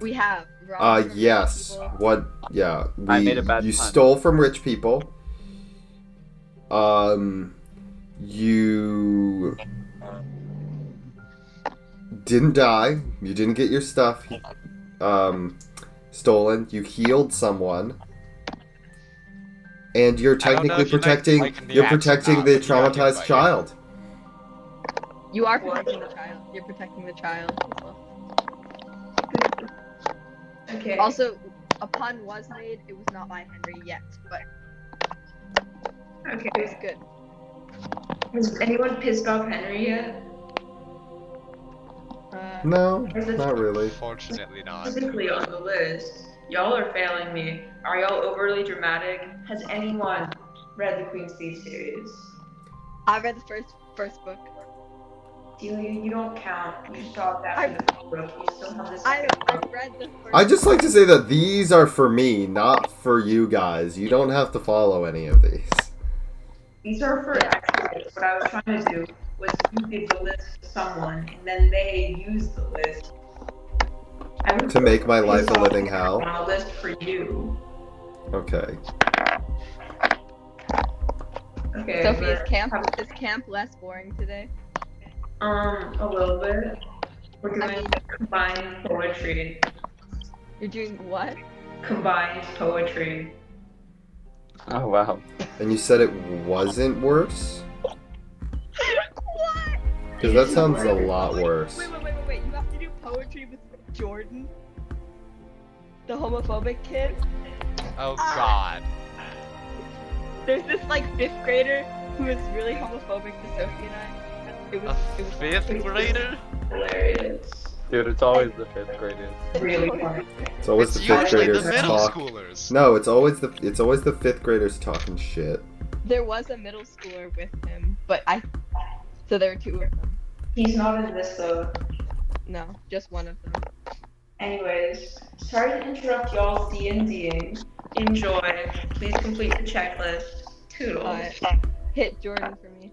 We have. robbed from Yes. people. What? Yeah. I made a bad You pun. stole from rich people. You didn't die. You didn't get your stuff stolen. You healed someone. And you're I don't know technically if you protecting. like the You're axe or protecting not, the but you got hit traumatized by it. child. You are protecting the child. You're protecting the child as well. Okay. Also, a pun was made. It was not by Henry yet, but Okay. it was good. Has anyone pissed off Henry yet? No, Or is it not really. Fortunately not. specifically on the list? Y'all are failing me. Are y'all overly dramatic? Has anyone read the Queen's Thief series? I read the first book. Delia, you don't count. You stopped after the first book. You still have this. I second book. read the first. I just like to say that these are for me, not for you guys. You don't have to follow any of these. These are for extras. What I was trying to do was you give the list to someone, and then they use the list. I would To make my life a piss off living hell? On a list for you. Okay. Okay. Sophie, but is camp less boring today? a little bit. We're doing I mean- combined poetry. You're doing what? Combined poetry. Oh wow. And you said it wasn't worse? What? Because that sounds a lot worse. Wait. You have to do poetry with Jordan? The homophobic kid? Oh god. There's this like 5th grader who is really homophobic to Sophie and I. It was Fifth grader? Hilarious. Dude, it's always the 5th graders. Really funny. It's always It's the 5th usually graders the middle talk. schoolers. No, it's always the 5th graders talking shit. There was a middle schooler with him, so there were 2 of them. He's not in this though. No, just one of them. Anyways, sorry to interrupt y'all's D&Ding. Enjoy. Please complete the checklist. Toodles. Hit Jordan for me.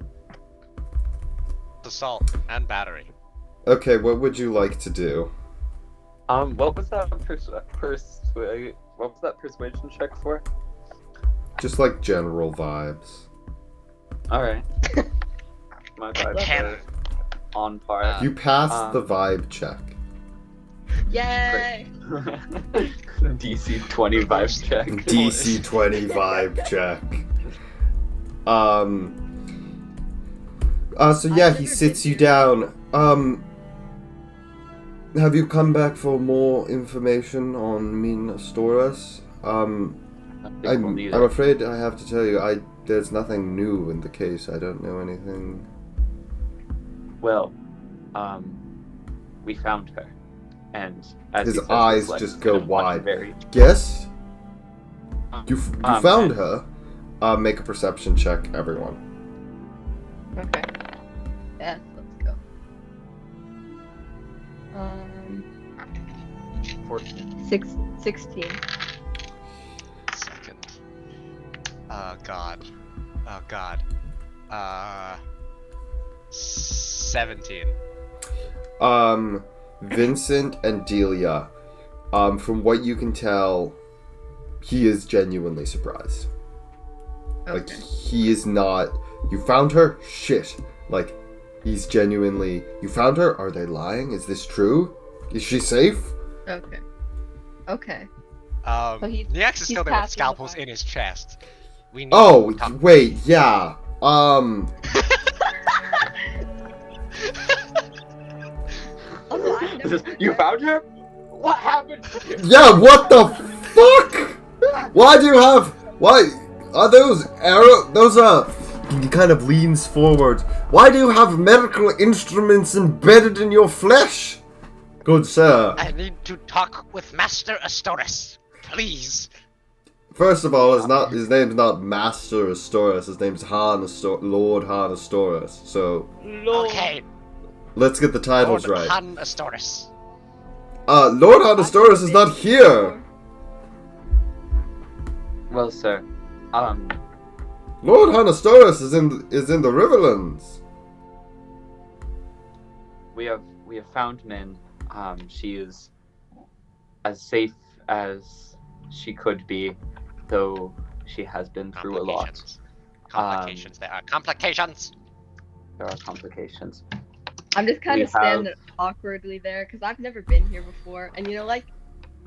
Assault and battery. Okay, what would you like to do? What was that what was that persuasion check for? Just like general vibes. Alright. My vibes are on par. You passed the vibe check. Yay! DC 20 vibes check. DC 20 vibe check. So yeah, he sits you down. Have you come back for more information on Minastoras? I'm afraid I have to tell you, there's nothing new in the case. I don't know anything. Well, we found her, and as His he says, eyes this just lens go is gonna wide. Very... Yes? You found and- her? Make a perception check, everyone. Okay. Yes, let's go. 14. 16. Second. Oh god. 17. Vincent and Delia, from what you can tell, he is genuinely surprised. Like, he is not, you found her? Shit. Like, he's genuinely, you found her? Are they lying? Is this true? Is she safe? Okay. Okay. Niax is still there with passing the scalpels vibe. in his chest. We need Oh, to talk. wait, yeah. Also, I've never been You there. found her? What happened to you? Yeah, what the fuck? Why do you have, why, are those he kind of leans forward. Why do you have medical instruments embedded in your flesh? Good sir. I need to talk with Master Astoris, please. First of all, his name's not Master Astoris, his name's Lord Han Astoris. So, Okay, let's get the titles Lord right. Han Astoris. Lord Han Astoris is not here! Well, sir, Lord Han Astoris is in the Riverlands. we have found Min. She is as safe as she could be, though she has been through a lot. Complications. There are complications. There are complications. I'm just kind We of standing awkwardly there because I've never been here before, and you know,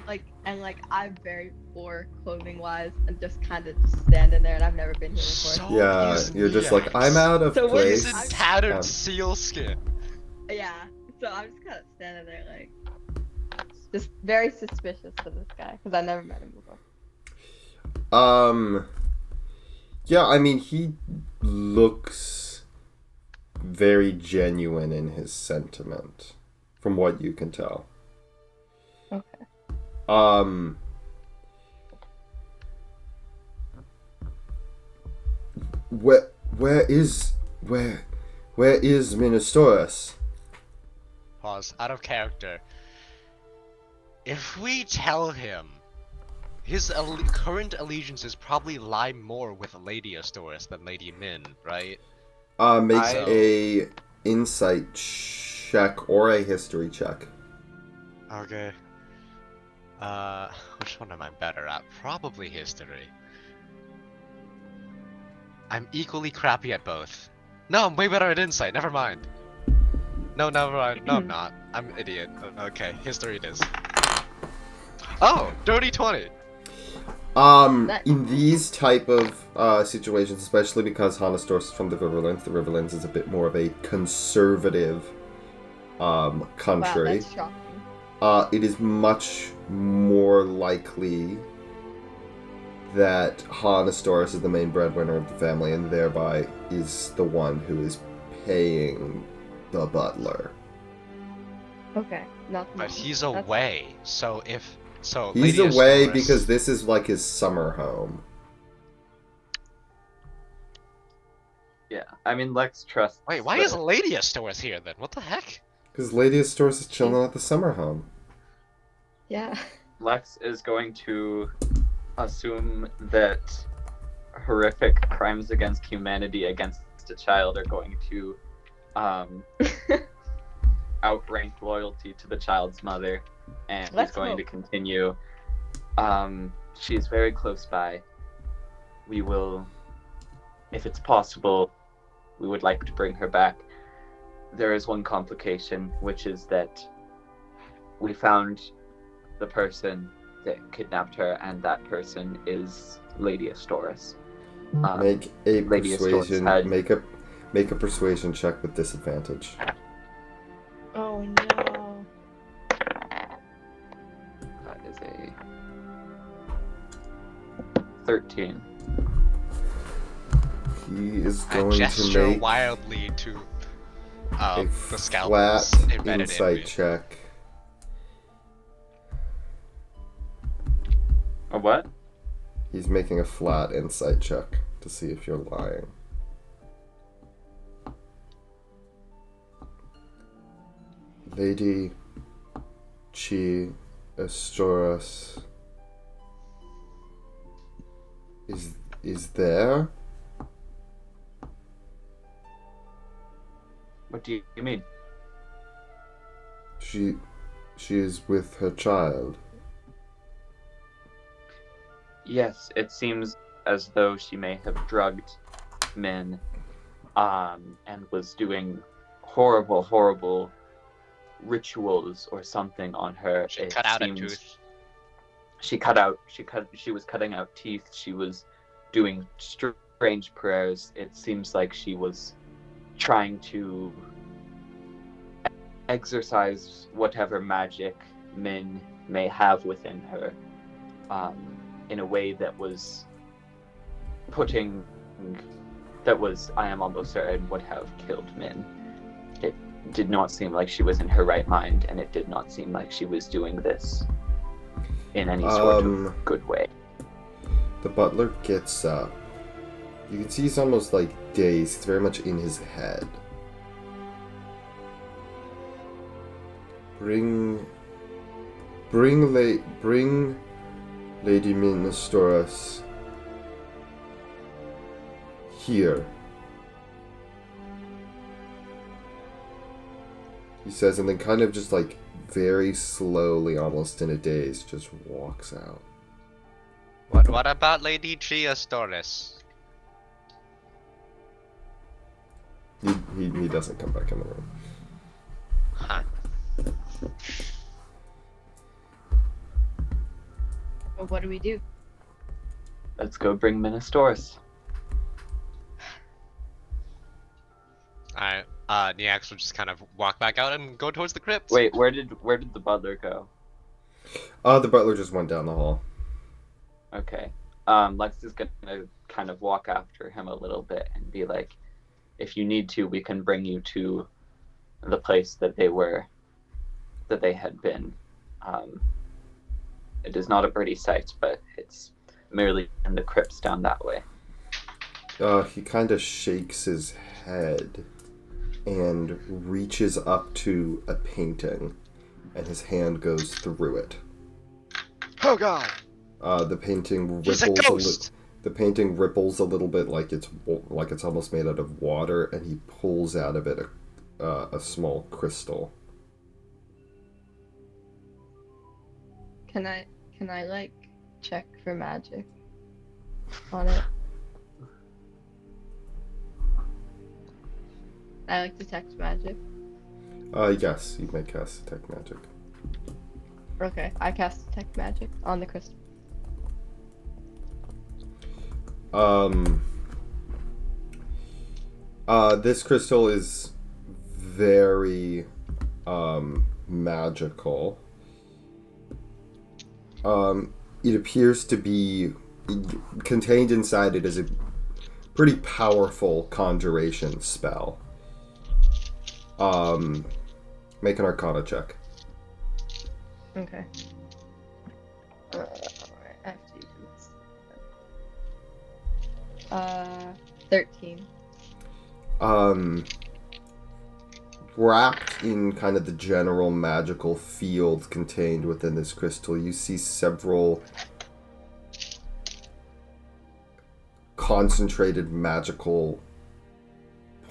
I'm very poor clothing wise, and just kind of standing there, and I've never been here before. So Yeah, is you're just like, Niax. I'm out of So what is He's place. in tattered Um, seal skin. Yeah, so I'm just kind of standing there, like, just very suspicious of this guy because I never met him before. Yeah, I mean, he looks very genuine in his sentiment, from what you can tell. Okay. Where is Minastoras? Pause. Out of character. If we tell him, his current allegiances probably lie more with Lady Astoris than Lady Min, right? Make I- a insight check or a history check. Okay. Which one am I better at? Probably history. I'm equally crappy at both. No, I'm way better at insight. Never mind. No, never mind. No, I'm not. I'm an idiot. Okay, history it is. Oh, dirty 20. In these type of situations, especially because Hanastor is from the Riverlands is a bit more of a conservative Wow, country. that's shocking. It is much more likely that Honestoris is the main breadwinner of the family and thereby is the one who is paying the butler. Okay, not the But mom. he's That's- away, so He's Lady away Astoris- because this is like his summer home. Yeah, I mean Lex trusts. Wait, why the- is Lady Astoris here then? What the heck? Because Lady Astoris is chilling at the summer home. Yeah. Lex is going to assume that horrific crimes against humanity against a child are going to outrank loyalty to the child's mother, and Let's he's going hope. to continue. She's very close by. We will, if it's possible, we would like to bring her back. There is one complication, which is that we found the person that kidnapped her, and that person is Lady Astoris. Make a Lady Astoris persuasion. had- Make a persuasion check with disadvantage. Oh no. That is a 13. He is I going to gesture make wildly to a the flat scalpels embedded in insight me. check. A what? He's making a flat insight check to see if you're lying. Lady Chi Astoris is there? What do you mean? She is with her child. Yes, it seems as though she may have drugged Min, and was doing horrible rituals or something on her. She It cut out a seems- tooth. She was cutting out teeth. She was doing strange prayers. It seems like she was trying to exercise whatever magic Min may have within her, in a way that was I am almost certain, would have killed Min. It did not seem like she was in her right mind, and it did not seem like she was doing this in any sort of good way. The butler gets up. You can see he's almost like dazed. He's very much in his head. Bring Lady Minastoras here. He says, and then kind of just like very slowly, almost in a daze, just walks out. What about Lady Chi Astoris? He doesn't come back in the room. Huh. Well, what do we do? Let's go bring Minastoris. Alright, Neax will just kind of walk back out and go towards the crypt. Wait, where did the butler go? The butler just went down the hall. Okay. Lex is gonna kind of walk after him a little bit and be like, if you need to, we can bring you to the place that they had been. It is not a pretty sight, but it's merely in the crypts down that way. He kind of shakes his head and reaches up to a painting, and his hand goes through it. Oh god! The painting He's a ripples ghost! The painting ripples a little bit, like it's almost made out of water, and he pulls out of it a small crystal. Can I like check for magic on it? I like detect magic. Yes, you may cast detect magic. Okay, I cast detect magic on the crystal. This crystal is very magical. It appears to be contained inside it is a pretty powerful conjuration spell. Make an Arcana check. Okay. I have to use this. 13. Wrapped in kind of the general magical field contained within this crystal, you see several concentrated magical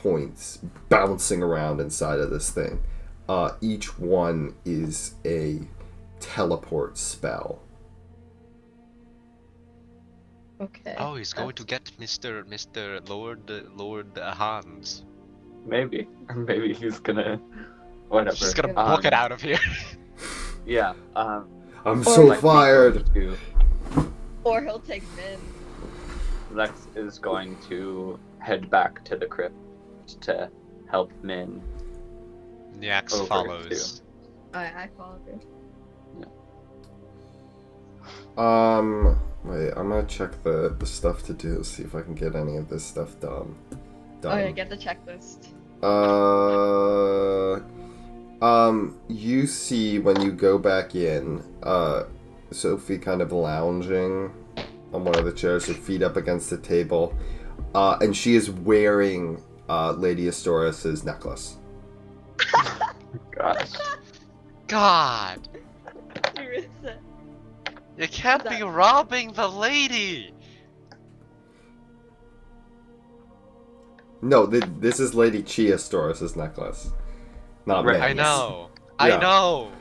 points bouncing around inside of this thing. Each one is a teleport spell. Okay. Oh, he's going to get Mr. Lord Hans. Maybe. Or maybe he's gonna... Whatever. He's gonna book it out of here. Yeah, I'm so Lex is fired! going Or he'll take Min. Lex is going to head back to the crypt to help Min. Nyax Over follows. I follow you. Wait, I'm gonna check the stuff to do, see if I can get any of this stuff done. Oh yeah, get the checklist. You see when you go back in, Sophie kind of lounging on one of the chairs, her feet up against the table, and she is wearing Lady Astoris's necklace. Gosh. God! Marissa. You can't be robbing the lady! No, this is Lady Chia Astoris's necklace, not Right. Meg's. I know. Yeah. I know.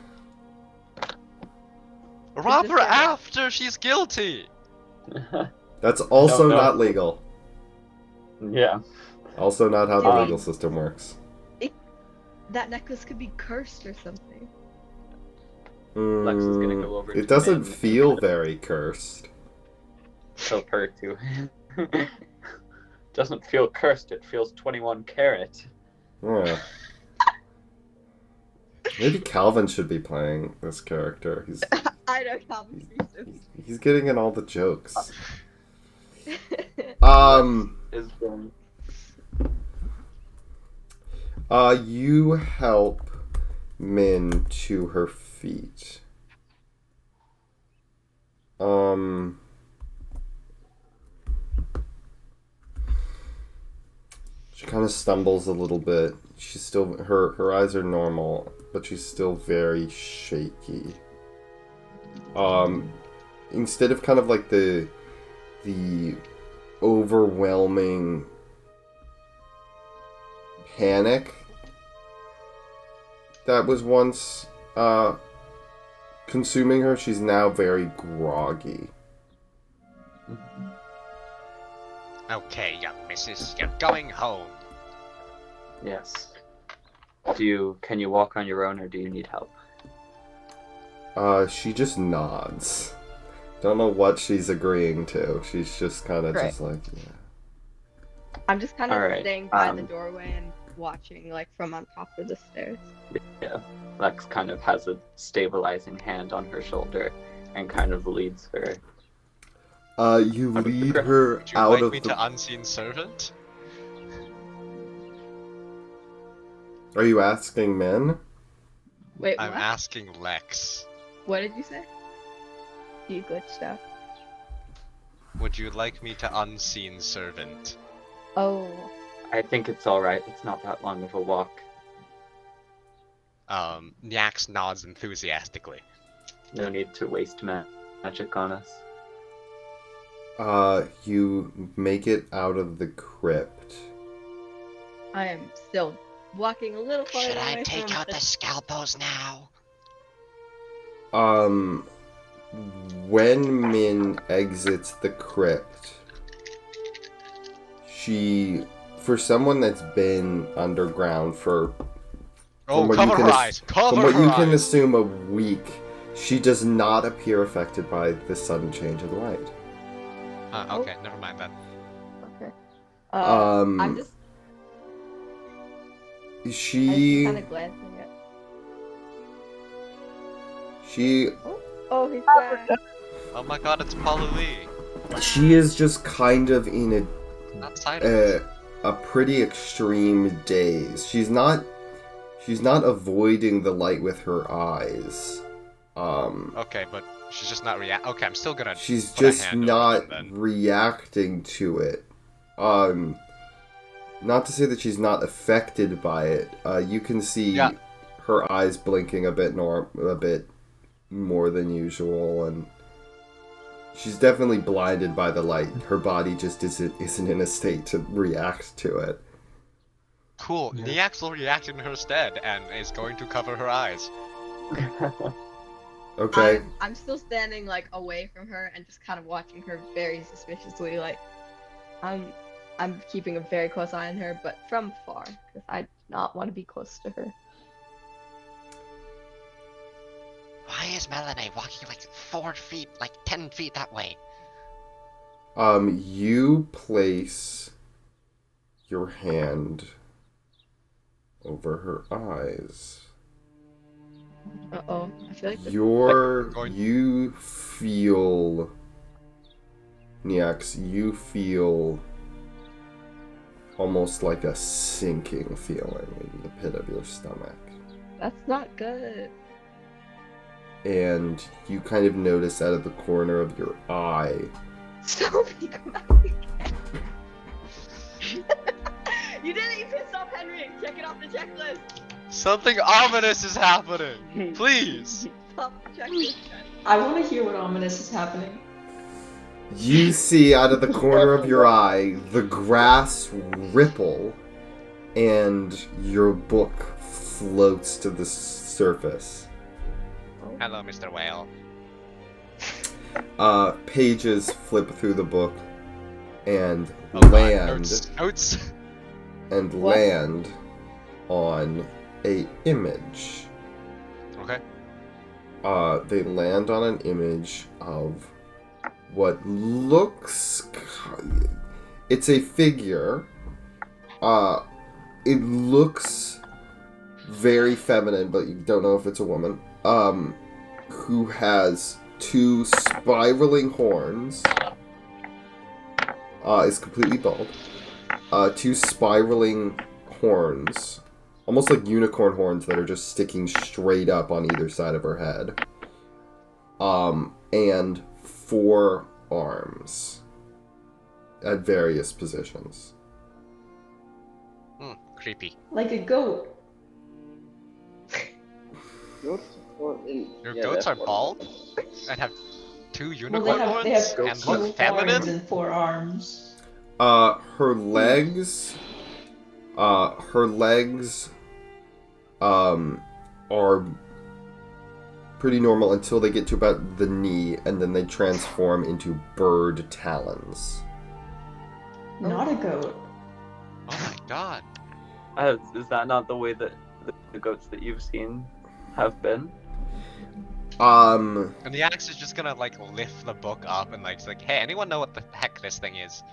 Rob just her get that. after she's guilty. That's also No. not legal. Yeah. Also not how the Um, legal system works. That necklace could be cursed or something. Lex is gonna go over It to doesn't Min. feel very cursed. Help her to. Doesn't feel cursed, it feels 21 karat. Yeah. Maybe Calvin should be playing this character. I know Calvin's reason. He's getting in all the jokes. Is You help Min to her feet. She kind of stumbles a little bit. She's still her eyes are normal, but she's still very shaky. Instead of kind of like the overwhelming panic that was once consuming her, she's now very groggy. Okay, young missus, you're going home. Yes. Can you walk on your own or do you need help? She just nods. Don't know what she's agreeing to. She's just kind of Right. just like, yeah. I'm just kind of Alright, staying by the doorway and watching, like, from on top of the stairs. Yeah. Lex kind of has a stabilizing hand on her shoulder and kind of leads her. You Out of the lead crypt. her Would you out like of me the... to unseen servant? Are you asking Min? Wait, I'm what? asking Lex. What did you say? You glitched out. Would you like me to unseen servant? Oh. I think it's alright, it's not that long of a walk. Nyax nods enthusiastically. No need to waste magic on us. You make it out of the crypt. I am still walking a little farther Should I away take from out the scalpels now? When Min exits the crypt, for someone that's been underground for Oh, what cover you her can eyes! Cover from what her you can eyes! assume a week, she does not appear affected by the sudden change of the light. Okay, never mind then. Okay. Um, I'm just She kind of glancing at. she Oh, he's back. Oh my god, it's Paula Lee. She is just kind of in Outside of us. a pretty extreme daze. She's not avoiding the light with her eyes. Okay, but she's just not react. Okay, I'm still gonna. She's put a just hand over not them then. reacting to it. Not to say that she's not affected by it. You can see Yeah. her eyes blinking a bit more than usual, and she's definitely blinded by the light. Her body just isn't in a state to react to it. Cool. Neax will react in her stead and is going to cover her eyes. Okay. I'm still standing like away from her and just kind of watching her very suspiciously. Like, I'm keeping a very close eye on her, but from far because I do not want to be close to her. Why is Melanie walking like 4 feet, like 10 feet that way? You place your hand over her eyes. Uh-oh. I feel like this You feel... Neax, you feel almost like a sinking feeling in the pit of your stomach. that's not good. And you kind of notice out of the corner of your eye... Sophie, come back again. You didn't even stop Henry. Check it off the checklist. Something ominous is happening. Please. Stop the checklist. I want to hear what ominous is happening. You see out of the corner of your eye the grass ripple and your book floats to the surface. Hello, Mr. Whale. Pages flip through the book and Oh, God, land notes. and What? land on a image. Okay. They land on an image of what looks... It's a figure. It looks very feminine, but you don't know if it's a woman. Who has 2 spiraling horns. Is completely bald. 2 spiraling horns. Almost like unicorn horns that are just sticking straight up on either side of her head. And 4 arms. At various positions. Creepy. Like a goat. Goats or Your yeah, goats that's are what- bald and have 2 Well, unicorn they horns have and two look horns feminine. and 4 arms. Her legs are pretty normal until they get to about the knee, and then they transform into bird talons. Not a goat. Oh my god. Is that not the way that the goats that you've seen have been? And the axe is just gonna like lift the book up and like, it's like, hey, anyone know what the heck this thing is?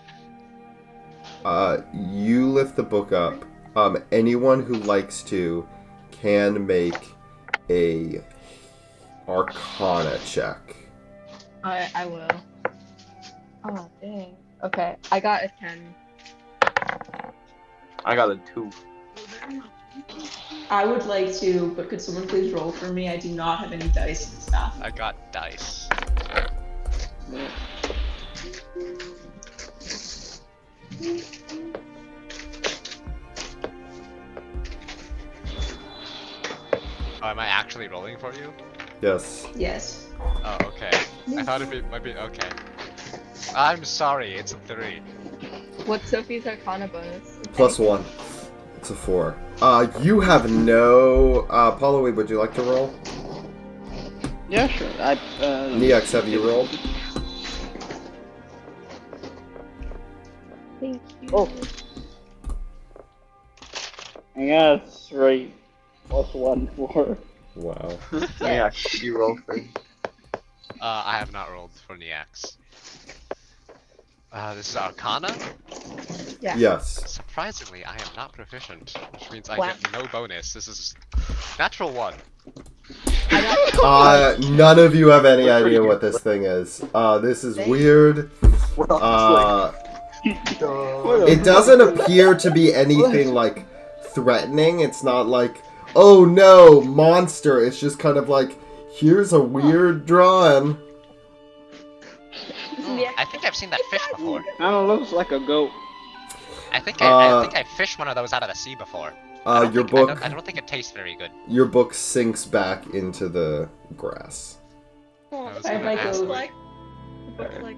You lift the book up. Anyone who likes to can make a Arcana check. I will. Oh, dang. Okay, I got a 10. I got a 2. I would like to, but could someone please roll for me? I do not have any dice and stuff. I got dice. Oh, am I actually rolling for you? Yes. Yes. Oh, okay. I thought it might be okay. I'm sorry, it's a 3. What's Sophie's Arcana bonus? +1. It's a 4. You have no... Paula, would you like to roll? Yeah, sure. Neax, have you rolled? Thank you. Oh. I got a 3 +1 4. Wow. Yeah, you roll first. I have not rolled for Neax. This is Arcana? Yeah. Yes. Surprisingly, I am not proficient, which means I Wow. get no bonus. This is natural 1. I got None of you have any idea what this thing is. This is weird. We're all Uh, just it doesn't appear to be anything like threatening. It's not like, oh no, monster. It's just kind of like, here's a weird drawing. I think I've seen that fish before. Kind of looks like a goat. I think I fished one of those out of the sea before. I Your don't think- book, I don't think it tastes very good. your book sinks back into the grass. Oh, I was the gonna book's ask. like, the book's like,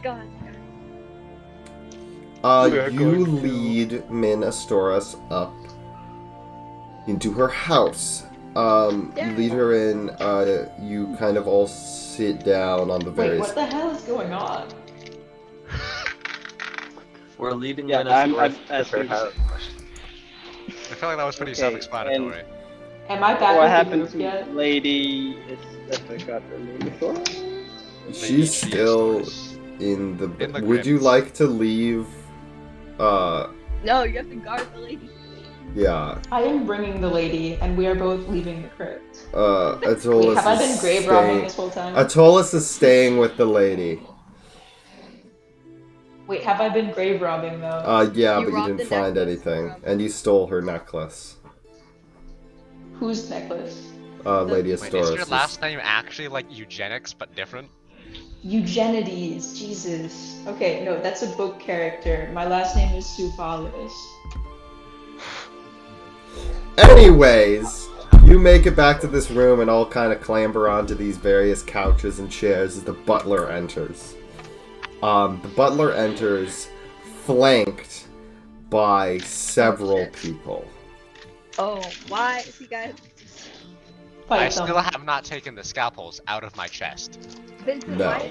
God. You lead Min Astoras up into her house. You lead her in, you kind of all sit down on the Wait, various... what the hell is going on? we're leading Yeah, in I'm a to her asking- house. I feel like that was pretty Okay, self-explanatory. Am I back What with the happened group to yet? Lady? I forgot her name before. She's still in the... In the Would you crypt. like to leave? No, you have to guard the lady. Yeah. I am bringing the lady, and we are both leaving the crypt. Atolus Wait, have I is been grave robbing staying... this whole time? Atolus is staying with the lady. Wait, have I been grave robbing though? Yeah, You but you robbed didn't the find necklace anything. from- And you stole her necklace. Whose necklace? Lady Wait, is your Astoris. last name actually like eugenics but different? Eugenides, Jesus. Okay, no, that's a book character. My last name is Supalis. Anyways, you make it back to this room and all kind of clamber onto these various couches and chairs as the butler enters. The butler enters flanked by several people. Oh, why is he guys? I Fight them. still have not taken the scalpels out of my chest. Vincent, No.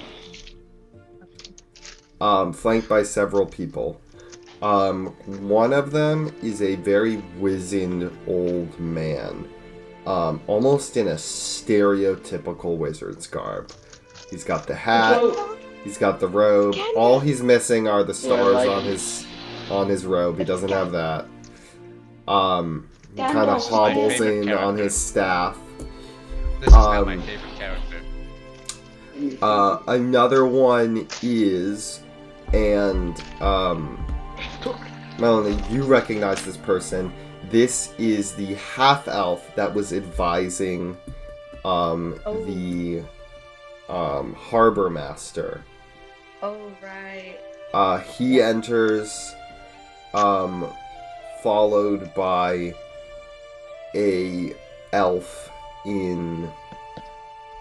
why? Flanked by several people. One of them is a very wizened old man. Almost in a stereotypical wizard's garb. He's got the hat, Whoa. he's got the robe. All he's missing are the stars like- on his robe. He doesn't have that. He kind of Gandalf. hobbles My favorite in on character. his staff. This is now my Um, favorite character. Another one is, and Melanie, you recognize this person. This is the half-elf that was advising the harbor master. Oh, right. He enters, followed by a elf in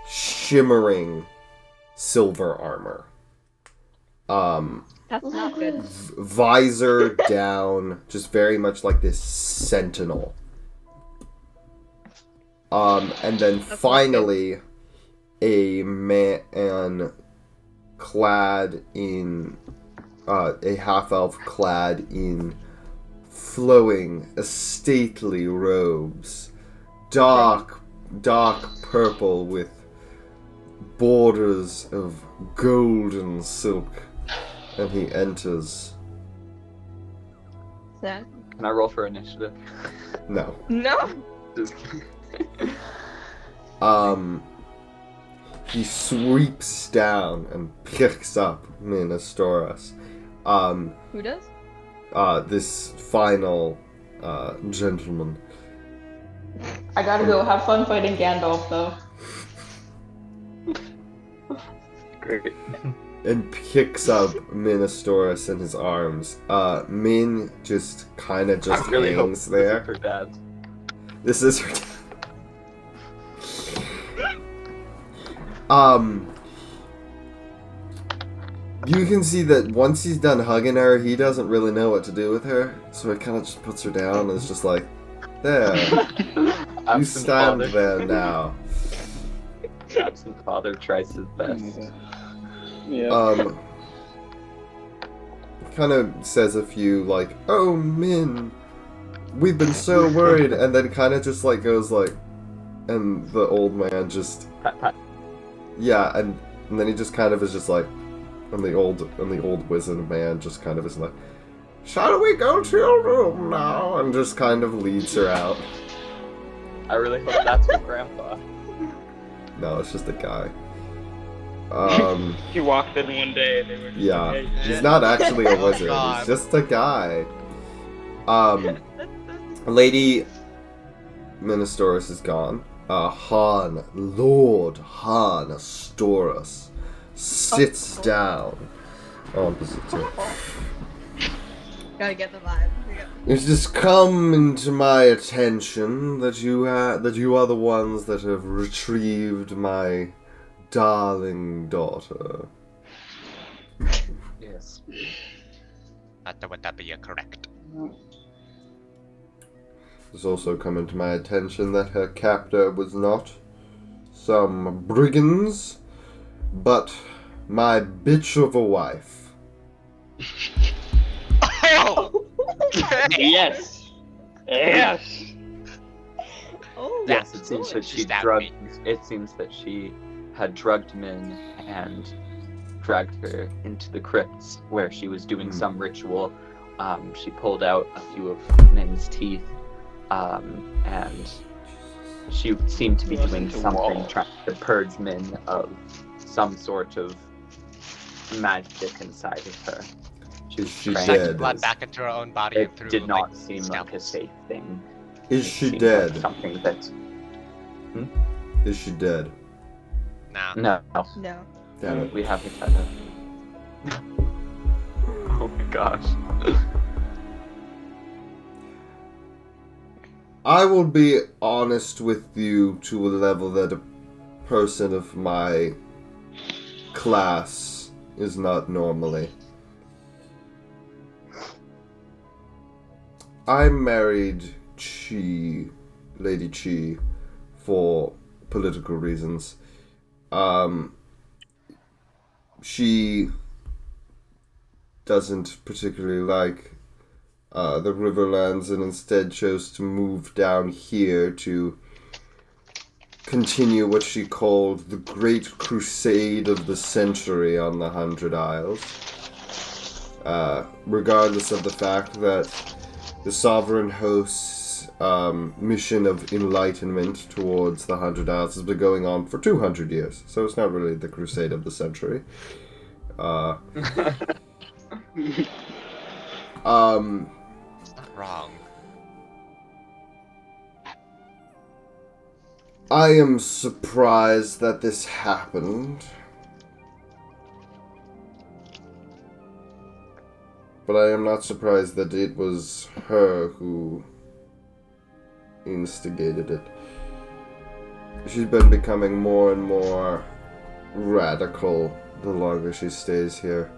shimmering silver armor. That's not good. Visor down, just very much like this sentinel. And then not finally, a man clad in, a half-elf clad in flowing, stately robes, dark purple with borders of golden silk, and he enters. Sad. Can I roll for initiative? No. No. Just kidding. He sweeps down and picks up Min Astoras. Who does? This final gentleman. I gotta go. Have fun fighting Gandalf though. Great. And picks up Min Astoras in his arms. Min just kind of just I really hope hangs this there. is her dad. This is her. You can see that once he's done hugging her, he doesn't really know what to do with her, so he kind of just puts her down and is just like, there, you Absent stand father. there now. Absent father tries his best. Yeah. Kind of says a few like, oh Min, we've been so worried, and then kind of just like goes like, and the old man just, Pat, pat. yeah, and then he just kind of is just like, and the old wizened man just kind of is like, shall we go to your room now? And just kind of leads her out. I really hope that's your grandpa. No, it's just a guy. He walked in one day and they were just Yeah, like, hey, he's not actually a Oh, wizard. God. He's just a guy. That's Lady Ministorus is gone. Lord Han Astoris sits down opposite to her. Gotta get the vibe. It's just come into my attention that you are the ones that have retrieved my darling daughter. Yes. Would that be correct? It's also come into my attention that her captor was not some brigands, but my bitch of a wife. Oh! yes! Yes! Oh, Yes, it seems that she Stabbed drugged. me. It seems that she had drugged Min and dragged her into the crypts where she was doing some ritual. She pulled out a few of Min's teeth, and she seemed to be Goes doing into something, walls. trying to purge Min of some sort of magic inside of her. She was She trained. dead? Sucked blood back into her own body It and through did not like, seem like a scalpels. safe thing. Is It she seemed dead? Like something that Is she dead? Nah. no, no. Damn it. we haven't had it. Oh my gosh. I will be honest with you to a level that a person of my class is not normally. I married Lady Chi, for political reasons. She doesn't particularly like the Riverlands and instead chose to move down here to continue what she called the Great Crusade of the Century on the 100 Isles. Regardless of the fact that the Sovereign Host's mission of enlightenment towards the 100 Isles has been going on for 200 years, so it's not really the Crusade of the Century. It's not wrong. I am surprised that this happened. But I am not surprised that it was her who instigated it. She's been becoming more and more radical the longer she stays here.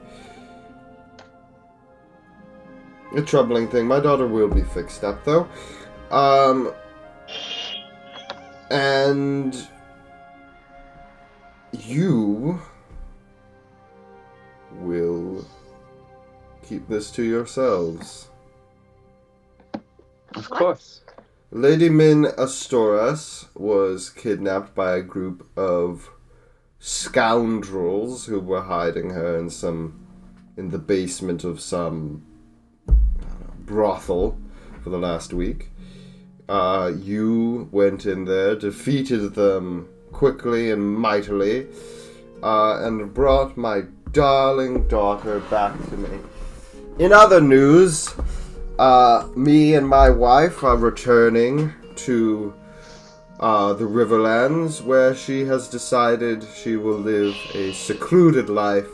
A troubling thing. My daughter will be fixed up, though. And you will keep this to yourselves. Of course. Lady Min Astoras was kidnapped by a group of scoundrels who were hiding her in the basement of some brothel for the last week. You went in there, defeated them quickly and mightily, and brought my darling daughter back to me. In other news, me and my wife are returning to the Riverlands, where she has decided she will live a secluded life,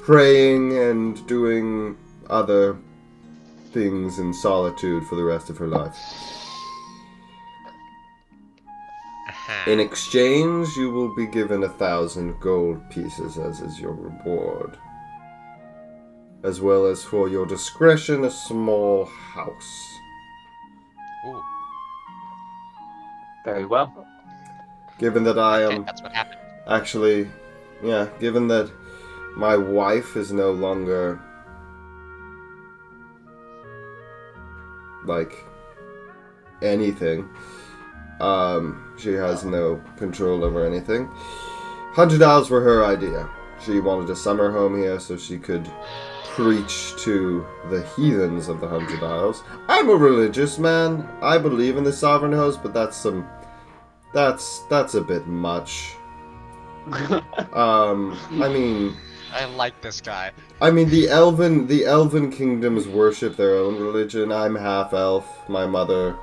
praying and doing other things in solitude for the rest of her life. In exchange, you will be given 1,000 gold pieces as is your reward, as well as for your discretion a small house. Ooh, Very well. Given that I okay, am that's what happened. actually, given that my wife is no longer like anything, she has no control over anything. $100 were her idea. She wanted a summer home here so she could preach to the heathens of the 100 Isles. I'm a religious man. I believe in the Sovereign Host, but that's a bit much. I mean, I like this guy. the elven kingdoms worship their own religion. I'm half elf. My mother,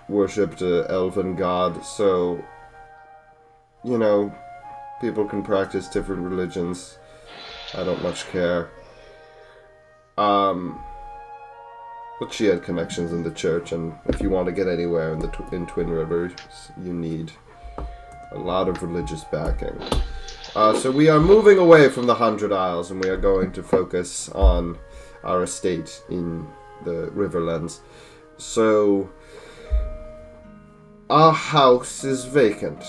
worshipped a elven god, so people can practice different religions. I don't much care. But she had connections in the church, and if you want to get anywhere in Twin Rivers, you need a lot of religious backing. So we are moving away from the 100 Isles, and we are going to focus on our estate in the Riverlands. So our house is vacant.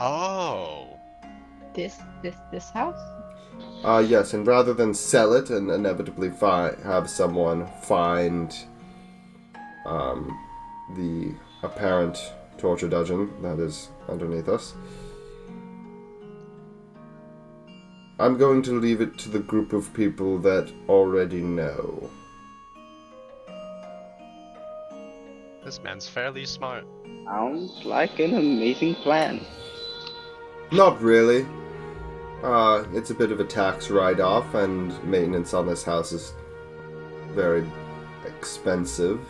Oh. This house? Yes, and rather than sell it and inevitably have someone find the apparent torture dungeon that is underneath us, I'm going to leave it to the group of people that already know. This man's fairly smart. Sounds like an amazing plan. Not really. It's a bit of a tax write-off, and maintenance on this house is very expensive.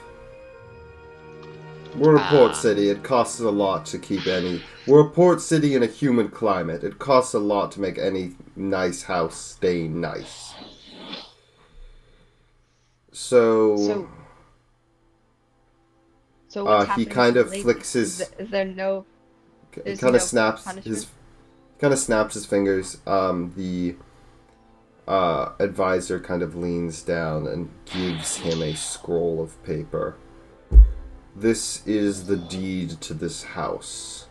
We're a port city. It costs a lot to keep any... We're a port city in a humid climate. It costs a lot to make any nice house stay nice. So what's he happening kind to of the lady? flicks his... Is there no... He There's kind of no snaps punishment? his fingers. The advisor kind of leans down and gives him a scroll of paper. This is the deed to this house.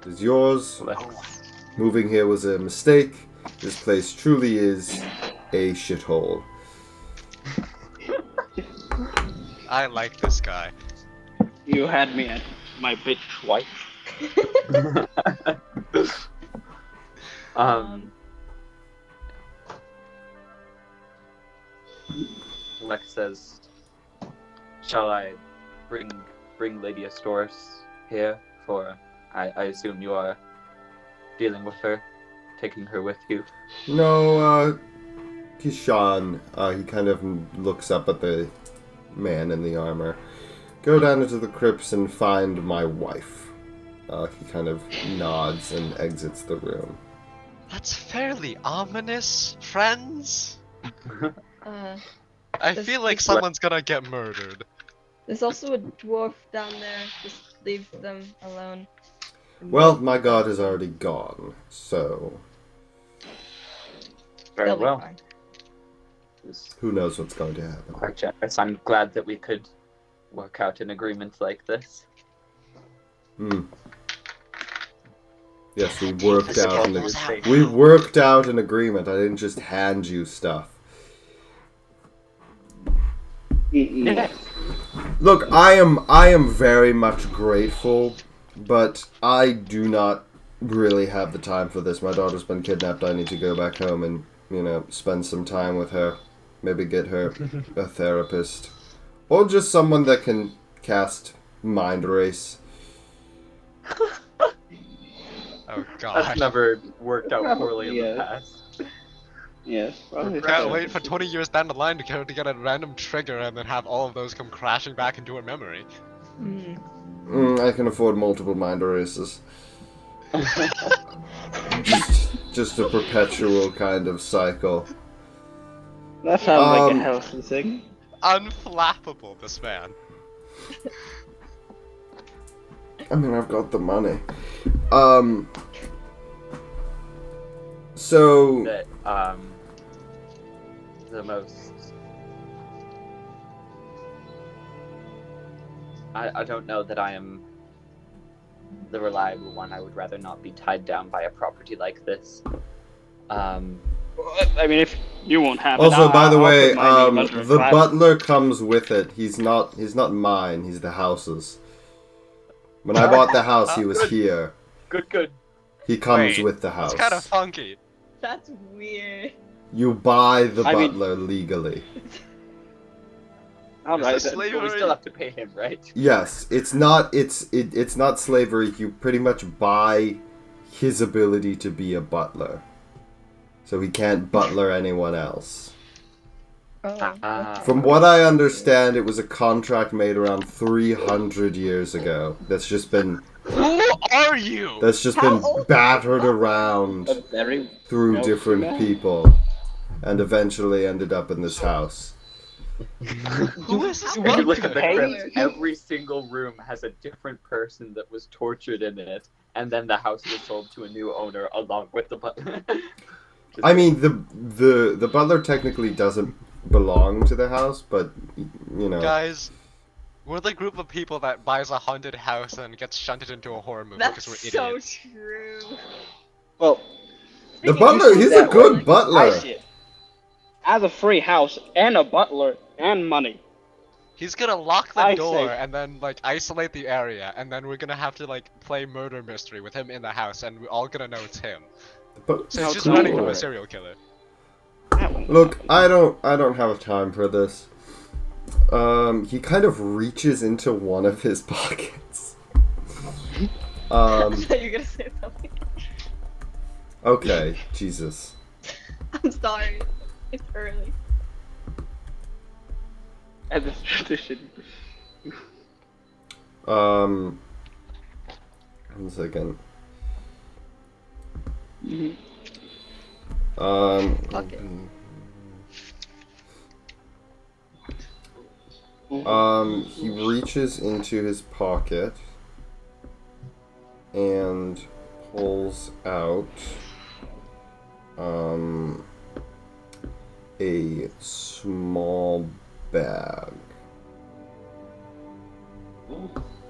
It is yours. Moving here was a mistake. This place truly is a shithole. I like this guy. You had me at my bitch wife. Lex says, "Shall I bring Lady Astoris here? For I assume you are dealing with her, taking her with you." No, Kishan, he kind of looks up at the man in the armor. Go down into the crypts and find my wife. He kind of nods and exits the room. That's fairly ominous, friends. I This- feel like someone's gonna get murdered. There's also a dwarf down there. Just leave them alone. Well, my god is already gone, so Very They'll be well. fine. It's who knows what's going to happen. quite generous. I'm glad that we could work out an agreement like this. Yes, we worked out an Goes out. we worked out an agreement. I didn't just hand you stuff. Yeah. Look, I am very much grateful, but I do not really have the time for this. My daughter's been kidnapped. I need to go back home and, spend some time with her. Maybe get her a therapist. Or just someone that can cast Mind Erase. Oh That's god. never worked out poorly in the Yeah. past. Yes, probably. Can't wait for 20 years down the line to get a random trigger and then have all of those come crashing back into her memory. I can afford multiple Mind Erases. just a perpetual kind of cycle. That sounds like a Um, healthy thing. Unflappable, this man. I mean, I've got the money. So... That the most. I don't know that I am the reliable one. I would rather not be tied down by a property like this. I mean, if you won't have it, Also, by the I'll way, put my name under a the flag. butler comes with it. He's not mine. He's the house's. When I bought the house, he was here. Good. He comes Wait, with the house. It's kind of funky. That's weird. You buy the I mean- butler legally. All Is right. this then. slavery? But we still have to pay him, right? Yes, it's not slavery. You pretty much buy his ability to be a butler, so he can't butler anyone else. Oh, Ah. okay. From what I understand, it was a contract made around 300 years ago. That's just been Who are you? How old is battered the around A very through wealthy different man. people, and eventually ended up in this house. Who is this If you look butler? at the Hey. crypt, every single room has a different person that was tortured in it, and then the house was sold to a new owner along with the butler. I mean, the butler technically doesn't belong to the house, but you know. Guys, we're the group of people that buys a haunted house and gets shunted into a horror movie because That's we're so idiots. true. Well, The Speaking butler, of he's that a good like- I butler. see it. As a free house and a butler and money. He's gonna lock the I door say- and then like isolate the area, and then we're gonna have to like play murder mystery with him in the house, and we're all gonna know it's him. But So How he's just cool. running from a serial killer. That one. look, I don't have time for this. He kind of reaches into one of his pockets. I thought you were gonna say something. Okay, Jesus. I'm sorry. It's early. And this tradition. One second. Mhm. Okay. He reaches into his pocket and pulls out a small bag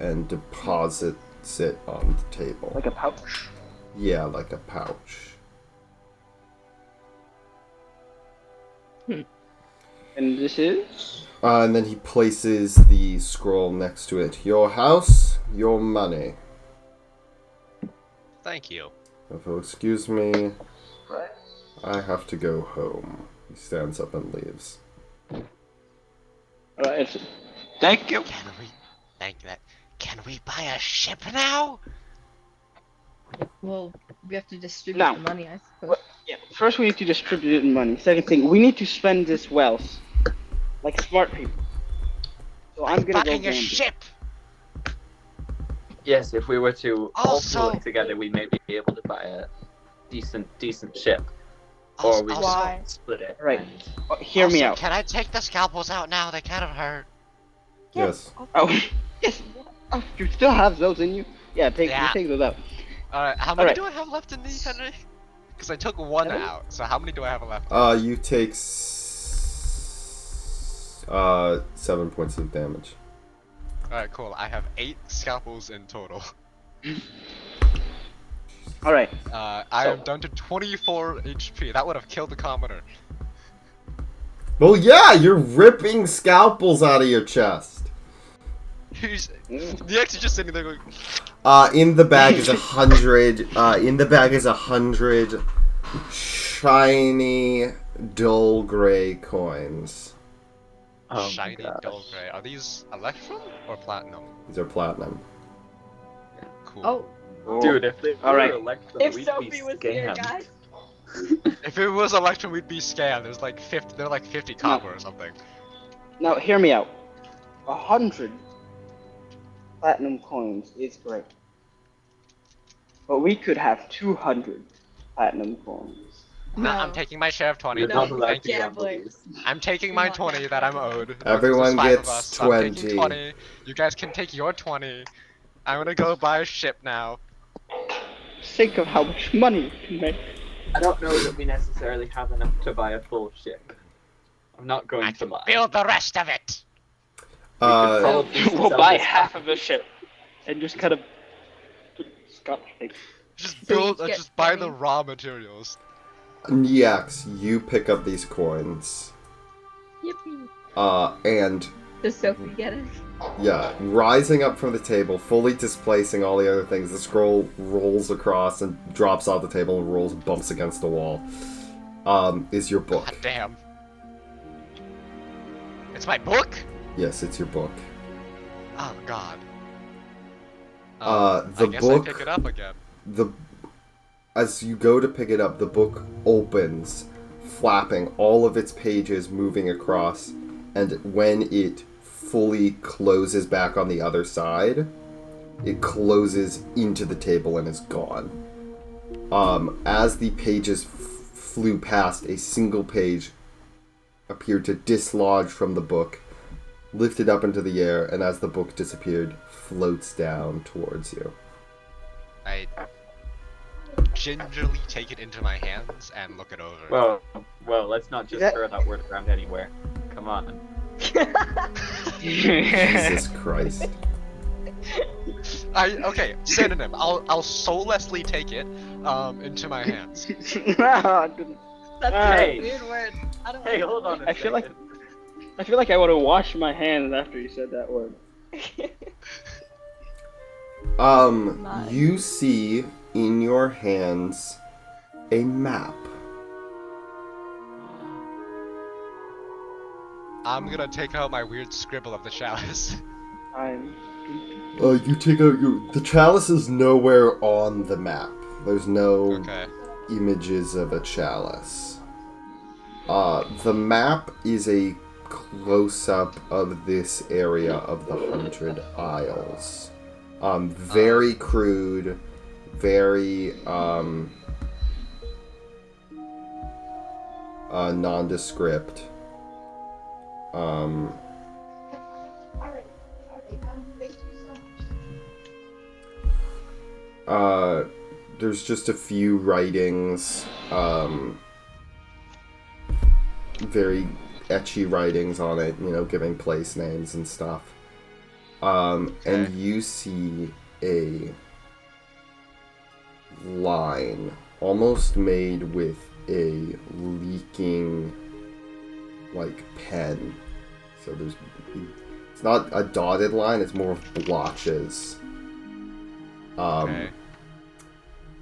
and deposits it on the table. Like a pouch. Yeah, like a pouch. And this is? And then he places the scroll next to it. Your house, your money. Thank you. If you'll excuse me, I have to go home. He stands up and leaves. Alright. Thank you. Can we buy a ship now? Well, we have to distribute Now. the money, I suppose. What- Yeah, first we need to distribute the money. Second thing, we need to spend this wealth. Like smart people. So I'm gonna go Buying a gamble. ship. Yes, if we were to all Also- pull it together, we may be able to buy a decent ship, or we Also- Why? just split it. Right. and- Oh, hear me also, out. Can I take the scalpels out now? They kind of hurt. Yes. Oh, yes. Oh, you still have those in you? Yeah, take Yeah. take those out. Alright, how many Alright. do I have left in me, Henry? Because I took one Seven? out, so how many do I have left? You take 7 points of damage. Alright, cool. I have 8 scalpels in total. All right. I am down to 24 HP. That would have killed the commoner. Well, yeah, you're ripping scalpels out of your chest. He's the X is just sitting there going, In the bag is 100. In the bag is 100 shiny, dull gray coins. Oh my shiny gosh. dull gray. Are these electrum or platinum? These are platinum. Cool. Oh, Dude, if they All were right. Electrum, if we'd Sophie be was here, scammed. guys. If it was electrum, we'd be scammed. There's like 50. They're like 50 copper or something. Now hear me out. 100 platinum coins is great, but we could have 200 platinum coins. No, I'm taking my share of 20. You're No, not he's allowed a to gamble gambler. these. I'm taking You're my not 20 that that I'm gambler. owed. Everyone There's 5 of gets us, so I'm taking 20. 20. You guys can take your 20. I'm gonna go buy a ship now. Think of how much money you can make. I don't know that we necessarily have enough to buy a full ship. I'm not going I to can lie. build the rest of it. Probably We'll sell buy this half of the ship and just kind of scotch tape. Just So you build. get Just buy the 20. raw materials. Neax, you pick up these coins. Yippee. And Does Sophie get it? yeah, rising up from the table, fully displacing all the other things, the scroll rolls across and drops off the table and rolls, bumps against the wall. Is your book. God damn. It's my book. Yes, it's your book. Oh God. The I guess book. I pick it up again. As you go to pick it up, the book opens, flapping, all of its pages moving across, and when it fully closes back on the other side, it closes into the table and is gone. As the pages flew past, a single page appeared to dislodge from the book, lifted up into the air, and as the book disappeared, floats down towards you. I gingerly take it into my hands and look it over. Well, let's not just throw that word around anywhere. Come on. Jesus Christ. Okay, synonym. I'll soullessly take it into my hands. That's Hey. a weird word. I don't Hey, like hold on a I feel like second. I feel like I would have washed my hands after you said that word. Nice. You see in your hands a map. I'm gonna take out my weird scribble of the chalice. You take out the chalice is nowhere on the map. There's no Okay. images of a chalice. The map is a close-up of this area of the 100 Isles. Very crude, very nondescript. There's just a few writings, very etchy writings on it, giving place names and stuff. And you see a line almost made with a leaking, pen. So it's not a dotted line, it's more of blotches. Okay.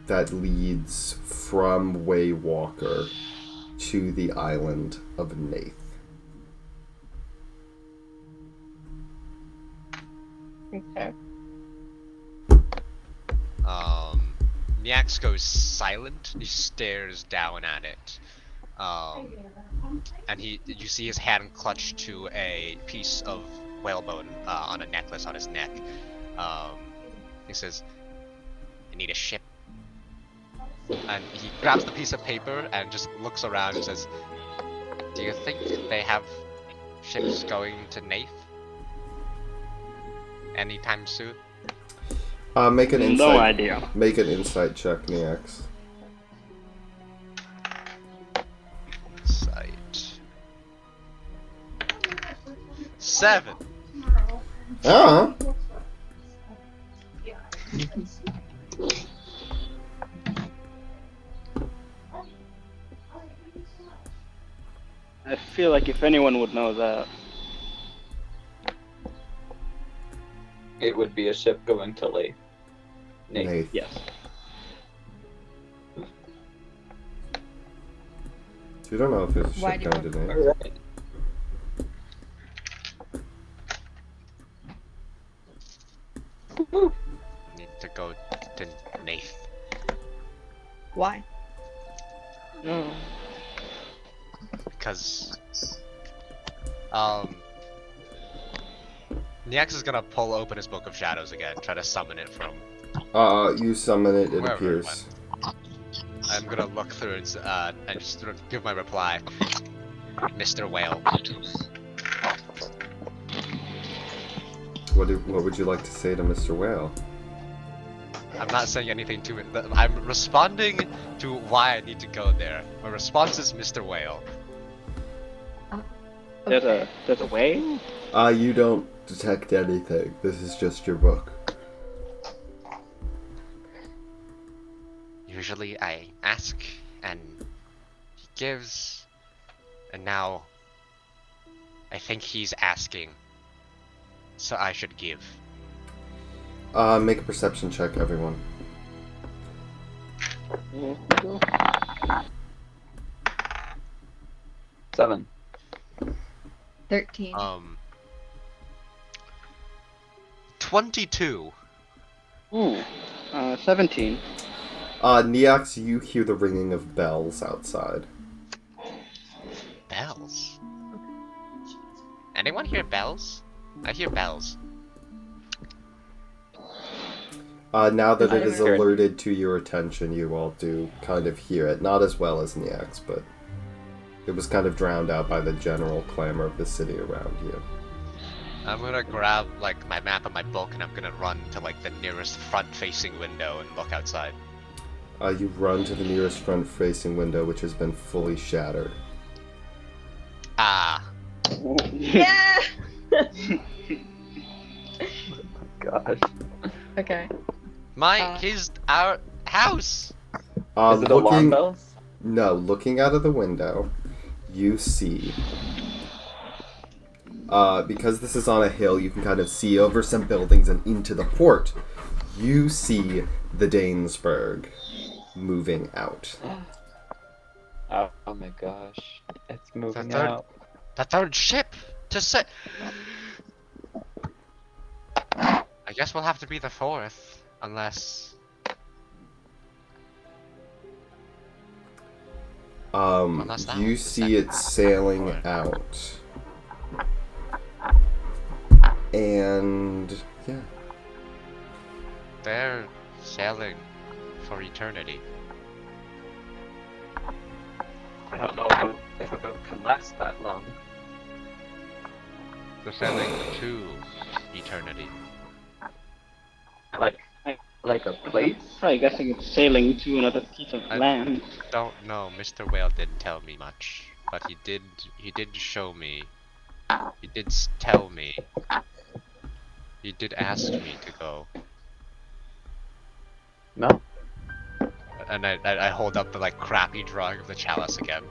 That leads from Waywalker to the island of Nath. Okay. Nyax goes silent. He stares down at it. And you see his hand clutched to a piece of whalebone on a necklace on his neck. He says, "I need a ship." And he grabs the piece of paper and just looks around and says, "Do you think they have ships going to Nath anytime soon?" Make an insight. No idea. Make an insight check, Nyax. Insight. 7. Ah. I feel like if anyone would know that. It would be a ship going to Nath. Nath. Yes. You don't know if there's a Why ship do you going to Nath. Alright. Need to go to Nath. Why? No. Because Nyax is gonna pull open his Book of Shadows again, try to summon it from You summon it, it wherever appears. I'm gonna look through it and just sort of give my reply. Mr. Whale. What would you like to say to Mr. Whale? I'm not saying anything to it. I'm responding to why I need to go there. My response is Mr. Whale. There's a whale? You don't detect anything. This is just your book. Usually I ask and he gives, and now I think he's asking, so I should give. Make a perception check, everyone. Yeah. 7. 13. 22. Ooh. 17. Neox, you hear the ringing of bells outside. Bells? Anyone hear bells? I hear bells. Now that I it is don't hear it. alerted to your attention, you all do kind of hear it. Not as well as Neox, but it was kind of drowned out by the general clamor of the city around you. I'm gonna grab like my map and my book and I'm gonna run to like the nearest front-facing window and look outside. You run to the nearest front-facing window, which has been fully shattered. Ah. Yeah. Gosh. Okay. Mike, is our house! Is it alarm bells? No, looking out of the window, you see. Because this is on a hill, you can kind of see over some buildings and into the port. You see the Danesburg moving out. Oh my gosh. It's moving third- out. The third ship! To set. I guess we'll have to be the fourth, unless. Unless that You one's the see it second. sailing out. And yeah. They're sailing for eternity. I don't know if a boat can last that long. They're sailing to eternity. Like a place? Probably guessing it's sailing to another piece of I- land. Don't know. Mr. Whale didn't tell me much, but he did show me. He did tell me. He did ask me to go, No. and I hold up the like crappy drawing of the chalice again.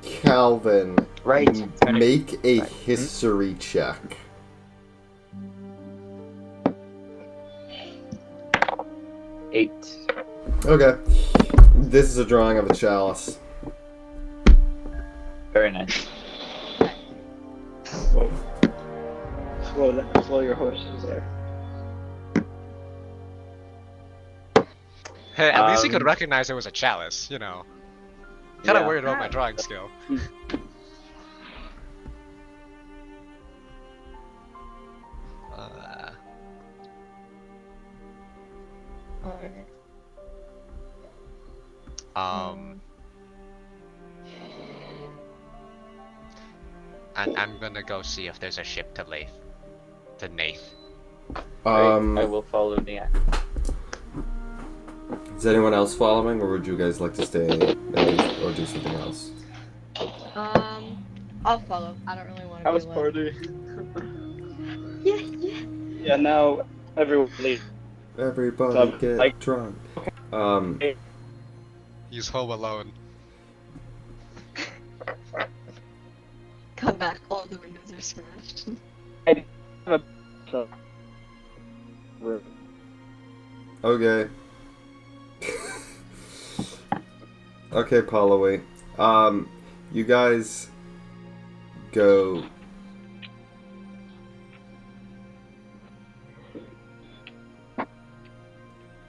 Calvin, Right. make a Right. history check. 8. Okay. This is a drawing of a chalice. Very nice. Whoa. Slow your horses there. Hey, at least he could Um, recognize it was a chalice, you know. Kind of Yeah. worried about my drawing skill. Uh, Alright. and I'm gonna go see if there's a ship to Lath. To Nath. I will follow Nia. Is anyone else following, or would you guys like to stay or do something else? I'll follow. I don't really want to House be party. Yeah. Yeah, now everyone leave. Everybody get like- drunk. He's home alone. Come back. All the windows are smashed. So, Okay. Okay, Pauloway. You guys go.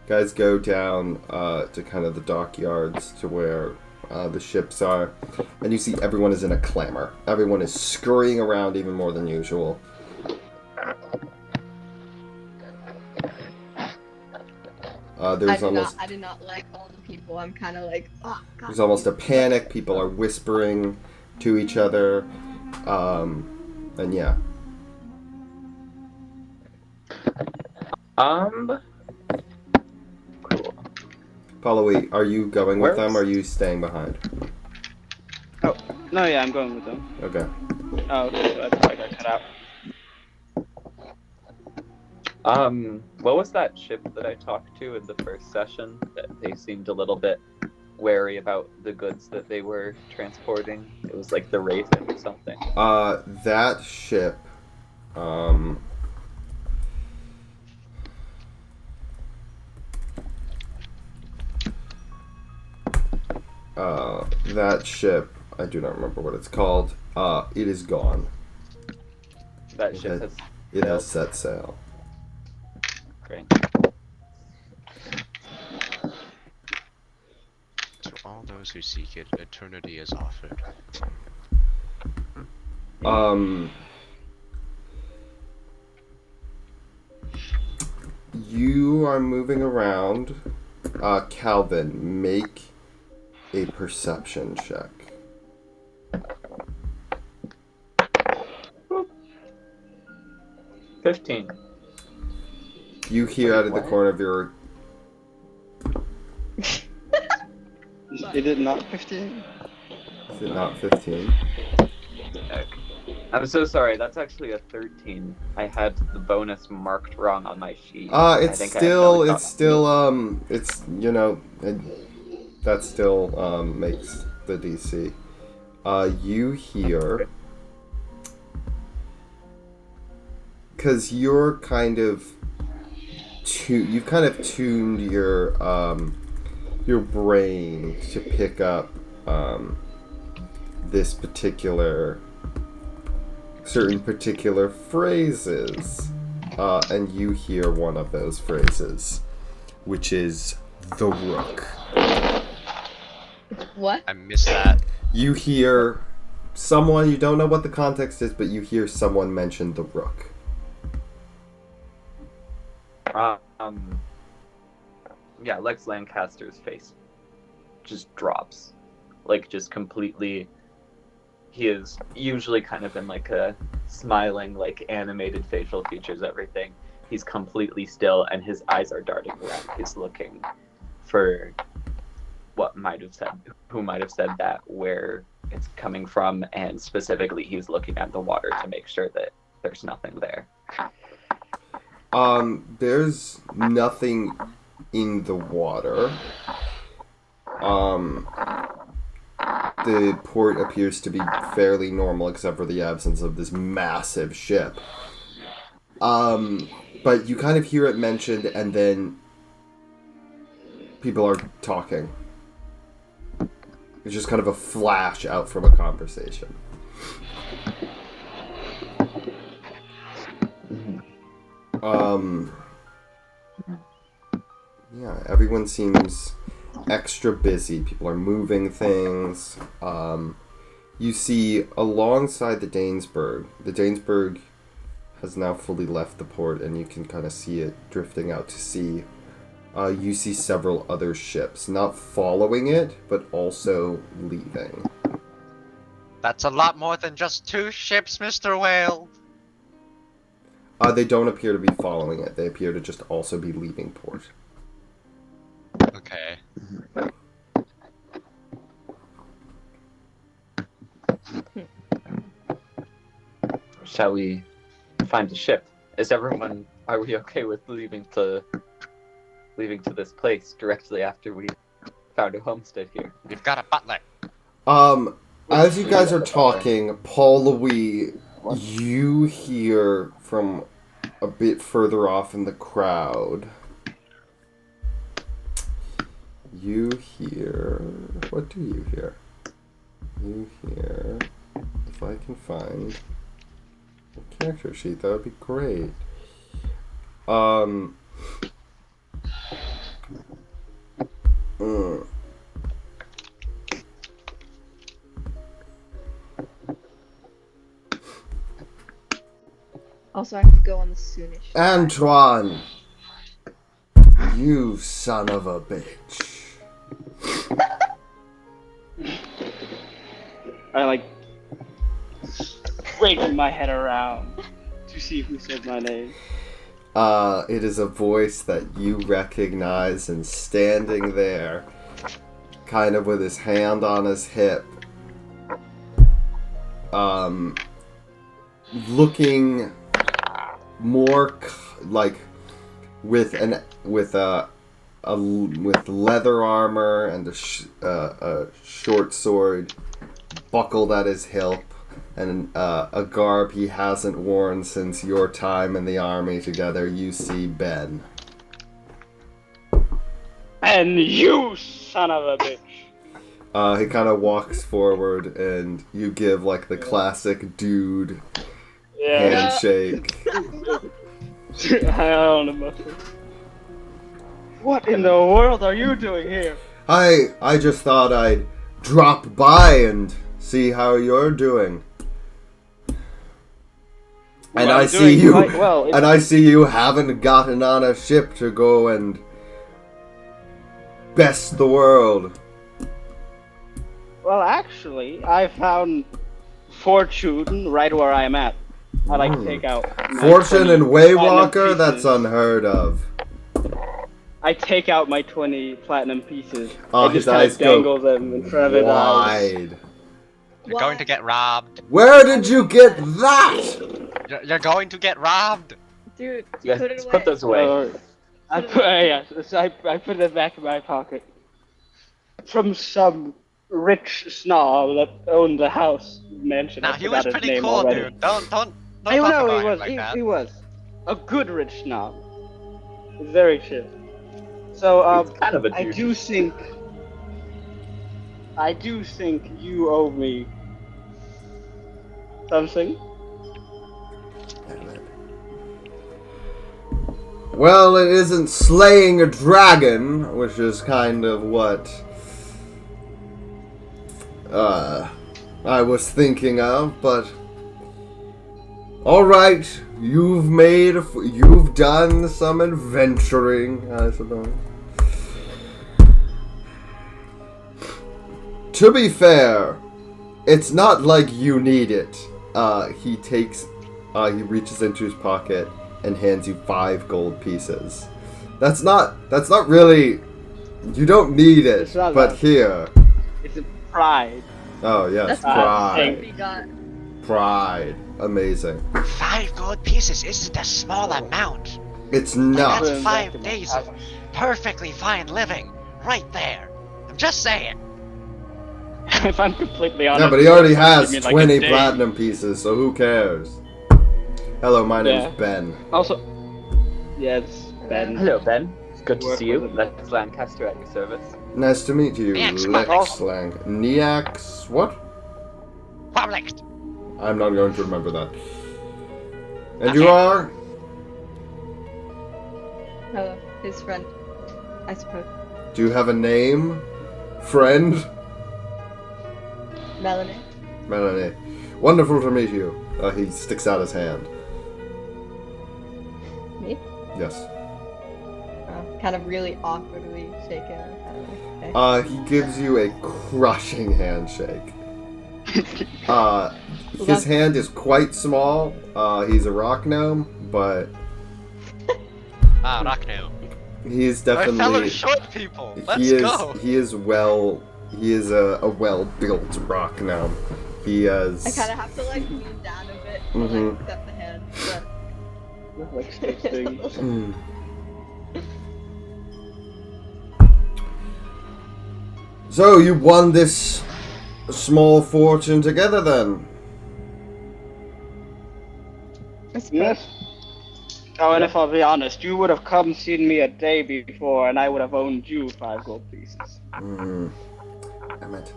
Guys go down to kind of the dockyards to where the ships are, and you see everyone is in a clamor. Everyone is scurrying around even more than usual. There's almost I did not like all the people. I'm kind of like, oh god. There's almost a panic. People are whispering to each other. And yeah. Cool. Pauloway, are you going with them or are Where's- you staying behind? no, yeah, I'm going with them. Okay. Oh, okay, so that's why I got cut out. What was that ship that I talked to in the first session that they seemed a little bit wary about the goods that they were transporting? It was like the Raven or something. That ship, that ship, I do not remember what it's called. It is gone. That ship Okay. has It has set sail. Great. To all those who seek it, eternity is offered. You are moving around. Calvin, make a perception check. 15. You hear out of the corner of your... Is it not 15? Is it not 15? I'm so sorry. That's actually a 13. I had the bonus marked wrong on my sheet. It's still, that still, makes the DC. You hear... Because you're kind of... You've kind of tuned your brain to pick up, this certain particular phrases, and you hear one of those phrases, which is the Rook. What? I missed that. You hear someone, you don't know what the context is, but you hear someone mention the Rook. Yeah, Lex Lancaster's face just drops. Like, just completely... He is usually kind of in, like, a smiling, like, animated facial features, everything. He's completely still, and his eyes are darting around. He's looking for who might have said that, where it's coming from, and specifically he's looking at the water to make sure that there's nothing there. There's nothing in the water. The port appears to be fairly normal except for the absence of this massive ship. But you kind of hear it mentioned and then people are talking. It's just kind of a flash out from a conversation. Yeah, everyone seems extra busy. People are moving things. You see alongside the Danesburg has now fully left the port and you can kind of see it drifting out to sea. You see several other ships, not following it, but also leaving. That's a lot more than just 2 ships, Mr. Whale. They don't appear to be following it. They appear to just also be leaving port. Okay. Shall we find a ship? Are we okay with leaving to this place directly after we found a homestead here? We've got a butler. As you guys are talking, Paul Louis, you hear from a bit further off in the crowd. What do you hear? You hear, if I can find a character sheet, that would be great. Also, I have to go on the soonish. Antoine! You son of a bitch. I breaking my head around to see who said my name. It is a voice that you recognize, and standing there, kind of with his hand on his hip, looking more with leather armor and a short sword buckled at his hilt, and a garb he hasn't worn since your time in the army together. You see Ben. And you son of a bitch. He kind of walks forward, and you give the classic dude Yeah. handshake. I don't know. What in the world are you doing here? I just thought I'd drop by and see how you're doing. And Well, I I'm see doing you quite well. and I see you haven't gotten on a ship to go and best the world. Well, actually, I found fortune right where I'm at. I like to take out my Fortune 20 and Waywalker? platinum That's pieces. unheard of. I take out my 20 platinum pieces. Oh, I his just kind eyes of go dangle them in front of his eyes. wide. You're going to get robbed. Where did you get that? You're going to get robbed. Dude, You put it guys away. put those away. I put, yeah, so I put it back in my pocket. From some rich snob that owned the house mansion. Now I he forgot was his pretty name cool, already. dude. Don't I talk know about he him was. like that. He was a good rich snob. He's very chill. So He's kind of a I douche. do think you owe me something. Well, it isn't slaying a dragon, which is kind of what I was thinking of, but all right, you've done some adventuring, I suppose. To be fair, it's not like you need it. He reaches into his pocket and hands you 5 gold pieces. That's not really, you don't need it, It's not but that. here. It's a pride. Oh yes, That's pride. we got. Pride. Amazing. 5 gold pieces isn't a small amount. It's And not. that's 5 days of perfectly fine living, right there. I'm just saying. If I'm completely honest. Yeah, but he already has you mean like 20 a day. platinum pieces, so who cares? Hello, my name's Yeah. Ben. Also, yeah, it's Ben. Hello, Ben. It's good to Work see you. with it. Lex Lancaster at your service. Nice to meet you, Neax, Lex Lex. Lang. Neax, what? Public. I'm not going to remember that. And you Okay. are? His friend, I suppose. Do you have a name? Friend? Melanie. Melanie. Wonderful to meet you. He sticks out his hand. Me? Yes. Kind of really awkwardly shaken. I don't know. Okay. He gives you a crushing handshake. His hand is quite small. He's a rock gnome, but Ah, Raknu. he is My fellow definitely short people. Let's he is go. he is a well-built rock gnome. He has I kind of have to like lean down a bit to Mhm. like accept the hand. Like those things. Mm. So you won this small fortune together then? I suppose. Yes. Oh, and if I'll be honest, you would have come seen me a day before, and I would have owned you 5 gold pieces. Damn it.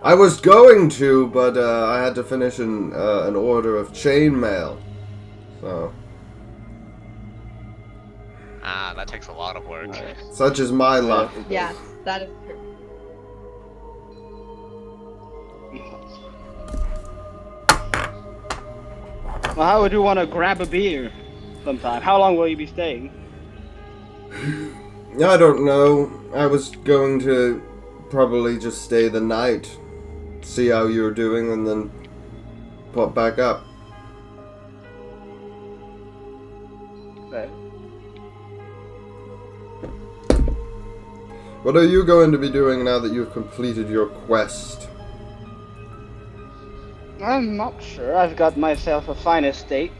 I was going to, but I had to finish an order of chainmail. So, Ah, that takes a lot of work. such is my luck. Yeah, that is true. Well, how would you want to grab a beer sometime? How long will you be staying? I don't know. I was going to probably just stay the night, see how you were doing, and then pop back up. Okay. What are you going to be doing now that you've completed your quest? I'm not sure. I've got myself a fine estate.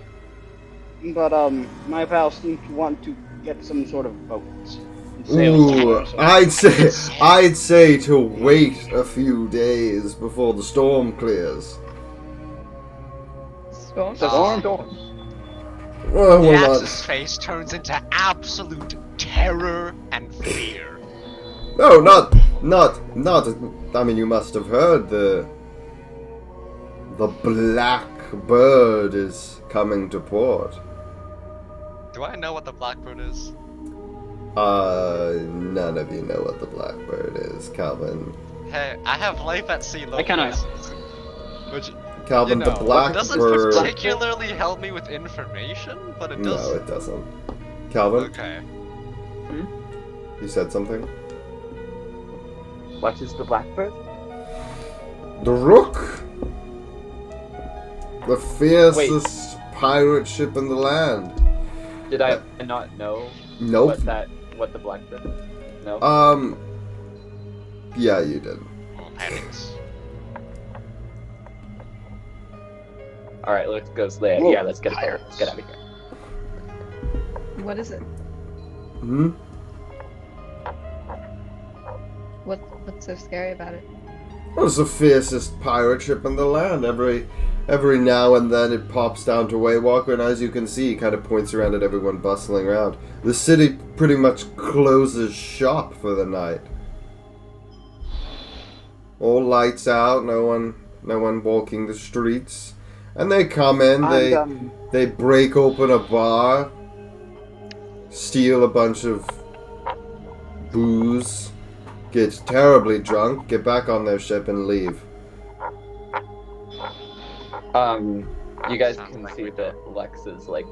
But, my pals seem to want to get some sort of boat. and sail somewhere Ooh, or something. I'd say to wait a few days before the storm clears. Storm? Storm? Well, we're Yax's not. face turns into absolute terror and fear. No, not. I mean, you must have heard the black Bird is coming to port. Do I know what the Blackbird is? None of you know what the Blackbird is, Calvin. Hey, I have life at sea I kinda- localizations. Which, Calvin, you know, the doesn't Blackbird. particularly help me with information, but it does. No, it doesn't. Calvin, Okay. you said something? What is the Blackbird? The Rook! The fiercest pirate ship in the land. Did I not know Nope. what the Blackbird? No. Yeah, you did. Well, panics. All right, let's go. Whoa. Yeah, let's get there. Let's get out of here. What is it? Hmm? What's so scary about it? Well, it's the fiercest pirate ship in the land. Every now and then it pops down to Waywalker, and as you can see, it kind of points around at everyone bustling around. The city pretty much closes shop for the night. All lights out, no one walking the streets. And they come in, they break open a bar, steal a bunch of booze, get terribly drunk, get back on their ship and leave. You guys Sounds can like see we that Lex is like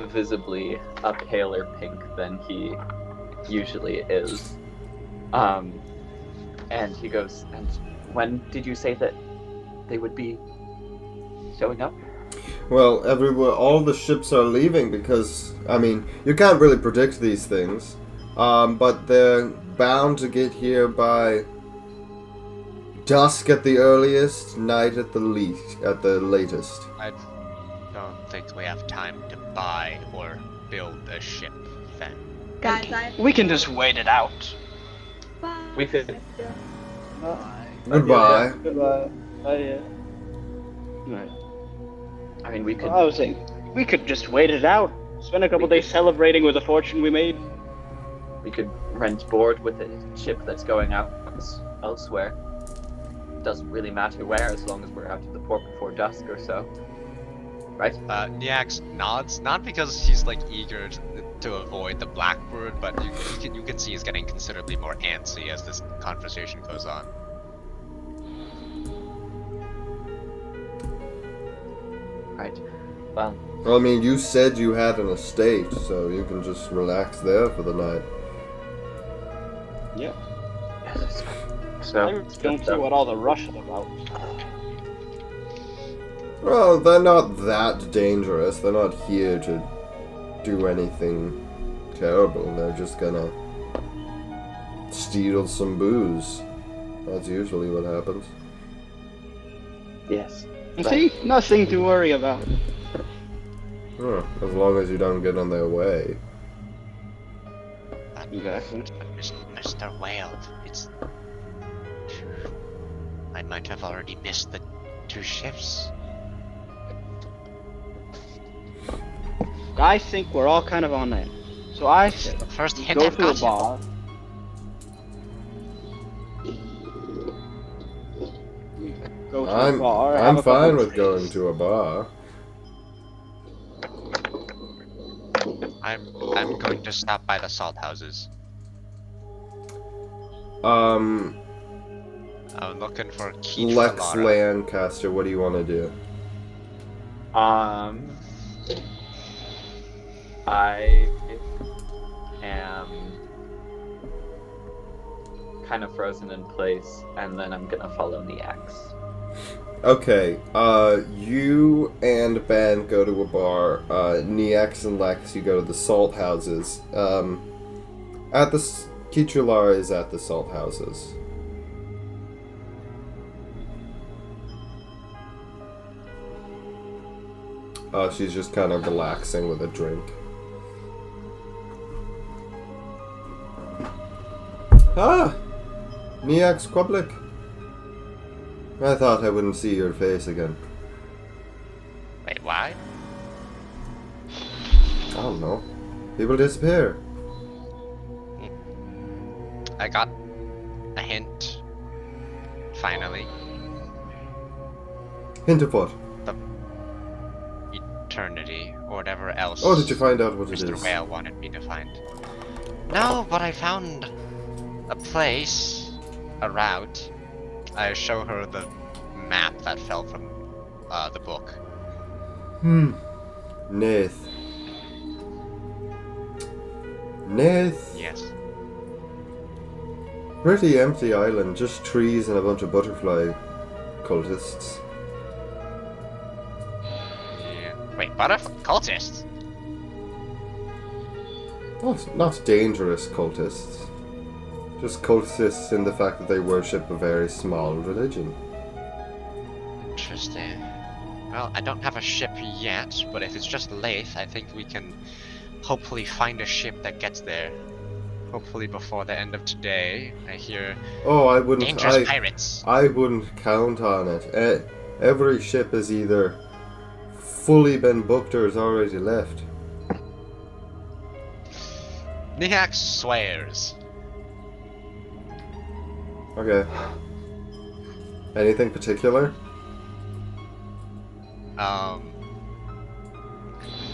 visibly a paler pink than he usually is. And he goes, and when did you say that they would be showing up? Well, all the ships are leaving because, I mean, you can't really predict these things, but they're bound to get here by dusk at the earliest, night at the latest. I don't think we have time to buy or build a ship then. Guys, We can just wait it out. Bye. We could- Goodbye. Goodbye. Yeah. Right. I mean, we could. I was saying, we could just wait it out. Spend a couple days celebrating with the fortune we made. We could rent board with a ship that's going out elsewhere. Doesn't really matter where, as long as we're out of the port before dusk or so. Right? Niax nods, not because he's like eager to avoid the Blackbird, but you can see he's getting considerably more antsy as this conversation goes on. Right. Well, Well, I mean, you said you had an estate, so you can just relax there for the night. Yeah. so I don't see what all the rush is about. Well, they're not that dangerous. They're not here to do anything terrible. They're just gonna steal some booze. That's usually what happens. yes. See? Nothing to worry about. As long as you don't get in their way. Exactly. Mr. Whale, it's... I might have already missed the 2 ships. I think we're all kind of on that. So I say, The first hint go I've to a got bar. Go to a bar. have I'm a couple fine with drinks. going to a bar. I'm going to stop by the salt houses. Um, I'm looking for Keith Lex Lara. Lancaster, what do you want to do? I am kind of frozen in place, and then I'm gonna follow Niax. Okay, you and Ben go to a bar. Niax and Lex, you go to the salt houses. Teacher Lara is at the salt houses. She's just kind of relaxing with a drink. Ah! Niax Quablik. I thought I wouldn't see your face again. Wait, why? I don't know. People disappear. I got a hint. Finally. Hint of what? eternity, or whatever else Oh, did you find out what it Mr. is? Whale wanted me to find. No, but I found a place, a route. I show her the map that fell from the book. Nath. Nath. Yes. Pretty empty island, just trees and a bunch of butterfly cultists. Yeah. Wait, butterfly cultists? Not dangerous cultists. Just cultists in the fact that they worship a very small religion. Interesting. Well, I don't have a ship yet, but if it's just Lathe, I think we can hopefully find a ship that gets there. Hopefully before the end of today. I hear Oh, I wouldn't. dangerous pirates. I wouldn't count on it. Every ship has either fully been booked or has already left. Nihak swears. Okay. Anything particular?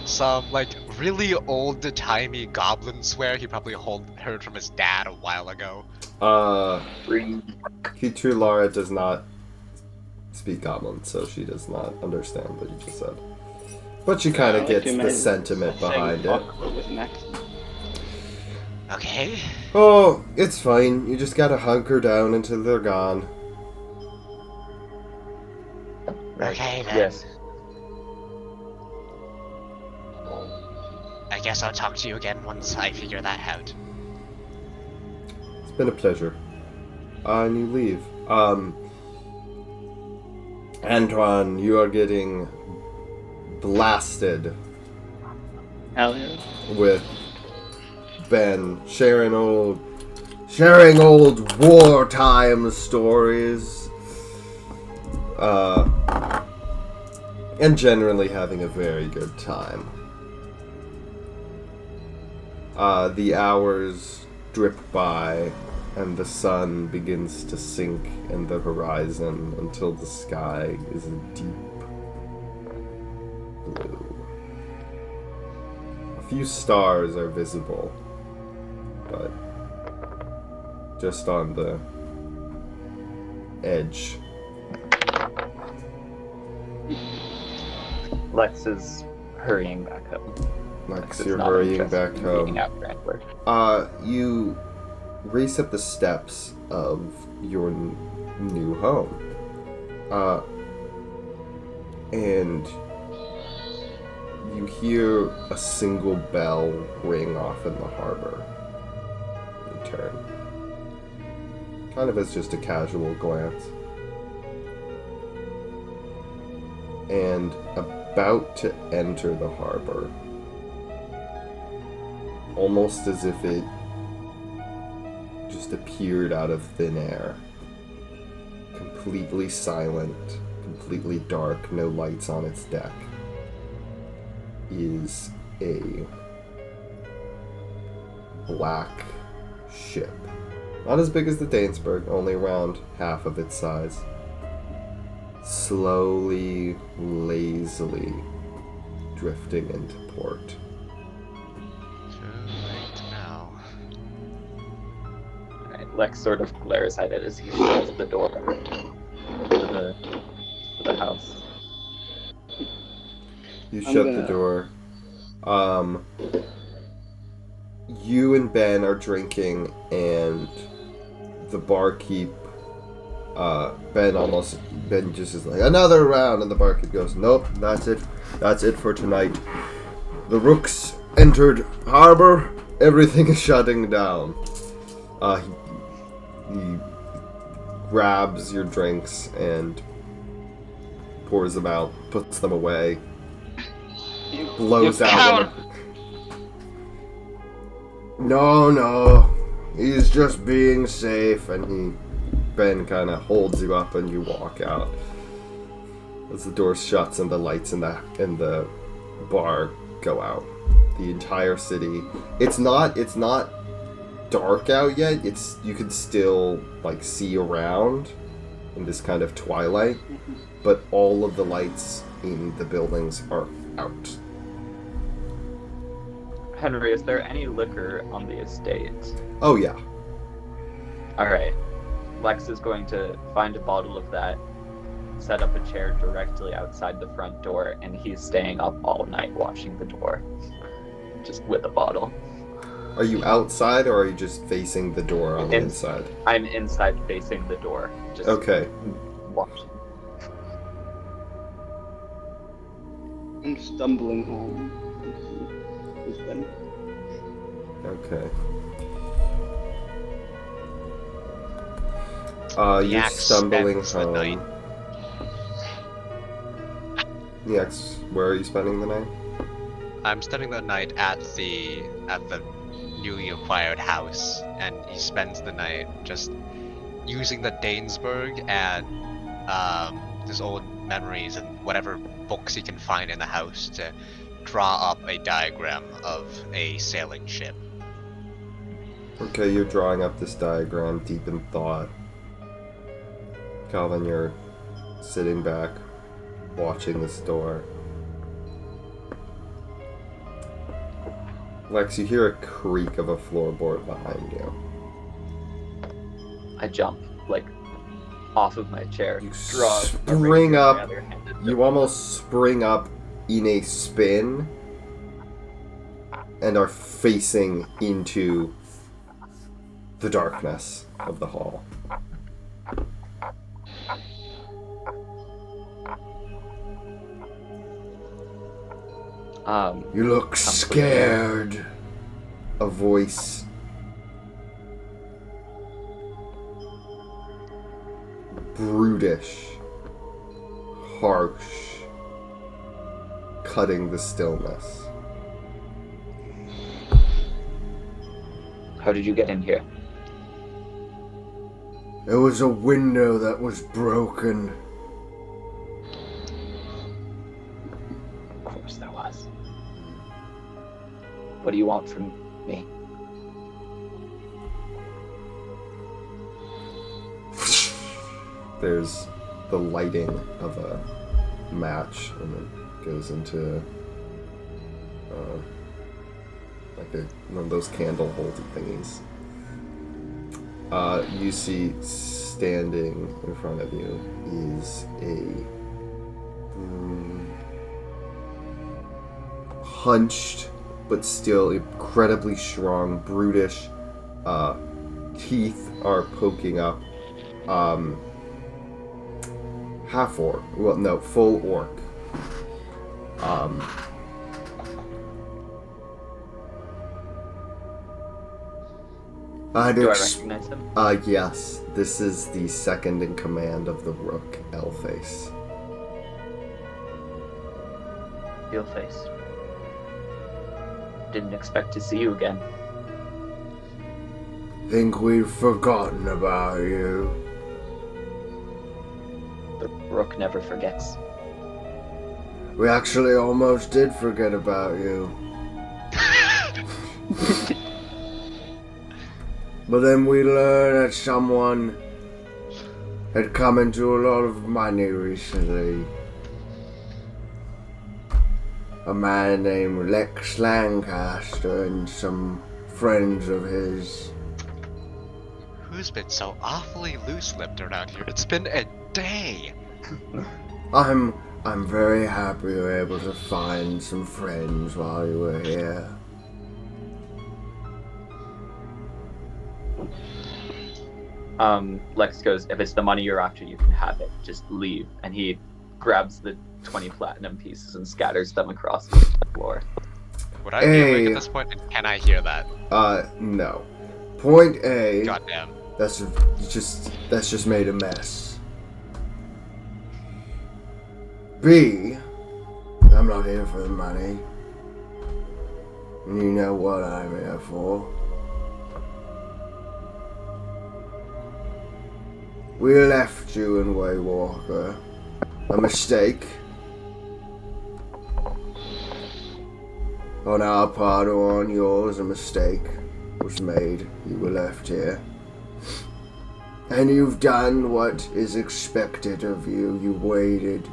Some like really old-timey goblin swear he probably heard from his dad a while ago. Kitru Lara does not speak Goblin, so she does not understand what you just said. But she kind of gets the sentiment behind it. Okay. Oh, it's fine. You just gotta hunker down until they're gone. Okay then. Yes. I guess I'll talk to you again once I figure that out. It's been a pleasure. And you leave. Antoine, you are getting blasted Hell yeah. with Ben sharing old wartime stories. And generally having a very good time. The hours drip by, and the sun begins to sink in the horizon until the sky is a deep blue. A few stars are visible, but just on the edge. Lex is hurrying back home. Lex, Is you're not hurrying interested back in home. meeting out Brentford. You race up the steps of your new home. And you hear a single bell ring off in the harbor. You turn. Kind of as just a casual glance. And about to enter the harbor, almost as if it just appeared out of thin air. Completely silent, completely dark, no lights on its deck, is a black ship. Not as big as the Danesburg, only around half of its size. Slowly, lazily drifting into port. Too late now. Alright, Lex sort of glares at it as he shuts the door to the house. You I'm shut the gonna- door. You and Ben are drinking, and the barkeep, Ben just is like, another round, and the barkeep goes, nope, that's it for tonight. The Rooks entered harbor, everything is shutting down. He grabs your drinks and pours them out, puts them away, blows You out coward! No, he's just being safe, and Ben kind of holds you up and you walk out. As the door shuts and the lights in the bar go out. The entire city. It's not dark out yet. You can still like see around in this kind of twilight, but all of the lights in the buildings are out. Henry, is there any liquor on the estate? Oh yeah. Alright. Lex is going to find a bottle of that, set up a chair directly outside the front door, and he's staying up all night watching the door. Just with a bottle. Are you outside or are you just facing the door on the In- inside? I'm inside facing the door. Just Okay. watching. I'm stumbling home. It's been- Okay. The You're axe stumbling spends the night. home. Yes, where are you spending the night? I'm spending the night at the newly acquired house, and he spends the night just using the Danesburg and his old memories and whatever books he can find in the house to draw up a diagram of a sailing ship. Okay, you're drawing up this diagram deep in thought. Calvin, you're sitting back, watching this door. Lex, you hear a creak of a floorboard behind you. I jump, like, off of my chair. You draw a spring razor in my up. other hand, and You almost spring up in a spin and are facing into the darkness of the hall. You look scared. A voice. Brutish. Harsh. Cutting the stillness. How did you get in here? It was a window that was broken. Of course there was. What do you want from me? There's the lighting of a match, and it goes into like one of those candle holder thingies. You see standing in front of you is a hunched but still incredibly strong, brutish. Teeth are poking up. Half orc. Well, no, full orc. Do I recognize him? Yes. This is the second in command of the Rook, Elface. Steelface. Didn't expect to see you again. Think we've forgotten about you. The Rook never forgets. We actually almost did forget about you. But then we learned that someone had come into a lot of money recently. A man named Lex Lancaster and some friends of his. Who's been so awfully loose-lipped around here? It's been a day! I'm very happy you were able to find some friends while you were here. Lex goes, if it's the money you're after, you can have it. Just leave. And he grabs the 20 platinum pieces and scatters them across the floor. Would I be awake at this point, and can I hear that? No. Point A. Goddamn. That's just made a mess. B. I'm not here for the money. And you know what I'm here for. We left you in Waywalker. A mistake. On our part or on yours, a mistake was made. You were left here. And you've done what is expected of you. You waited.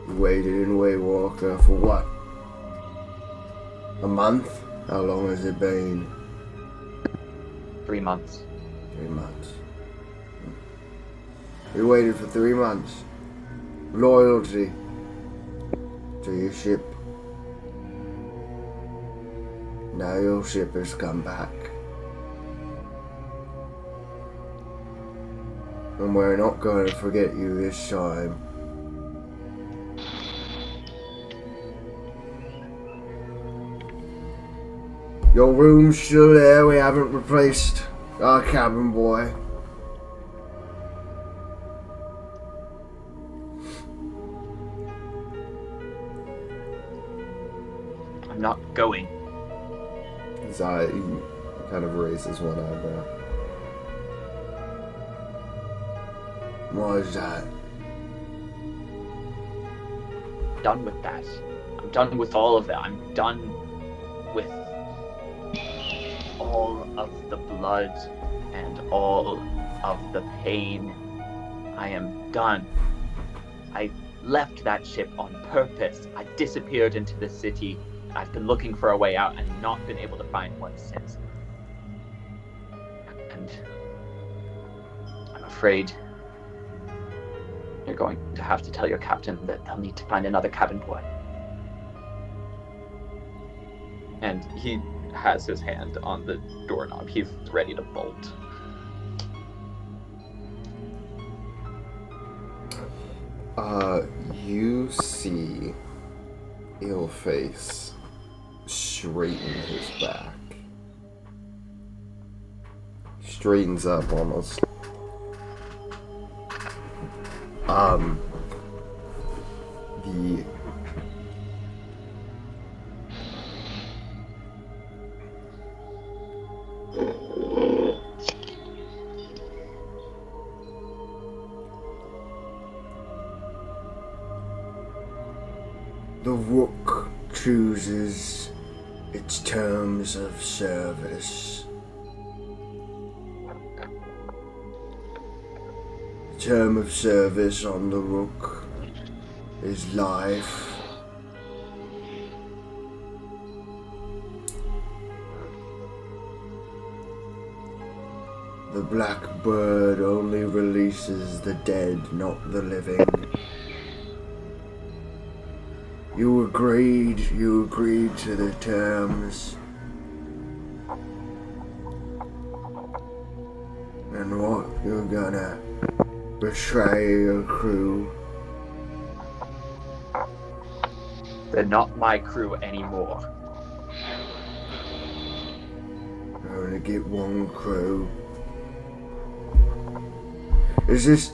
You waited in Waywalker for what? A month? How long has it been? 3 months. 3 months. You waited for 3 months. Loyalty to your ship. Now your ship has come back. And we're not going to forget you this time. Your room's still there. We haven't replaced our cabin boy. I'm not going. His eye he kind of raises one eyebrow. Why is that? Done with that. I'm done with all of that. I'm done with all of the blood and all of the pain. I am done. I left that ship on purpose. I disappeared into the city. I've been looking for a way out and not been able to find one since. And I'm afraid you're going to have to tell your captain that they'll need to find another cabin boy. And he has his hand on the doorknob. He's ready to bolt. You see Illface straighten his back. Straightens up almost. The Rook chooses its terms of service. The term of service on the Rook is life. The Blackbird only releases the dead, not the living. You agreed to the terms. And what, you're gonna betray your crew? They're not my crew anymore. You're gonna get one crew. Is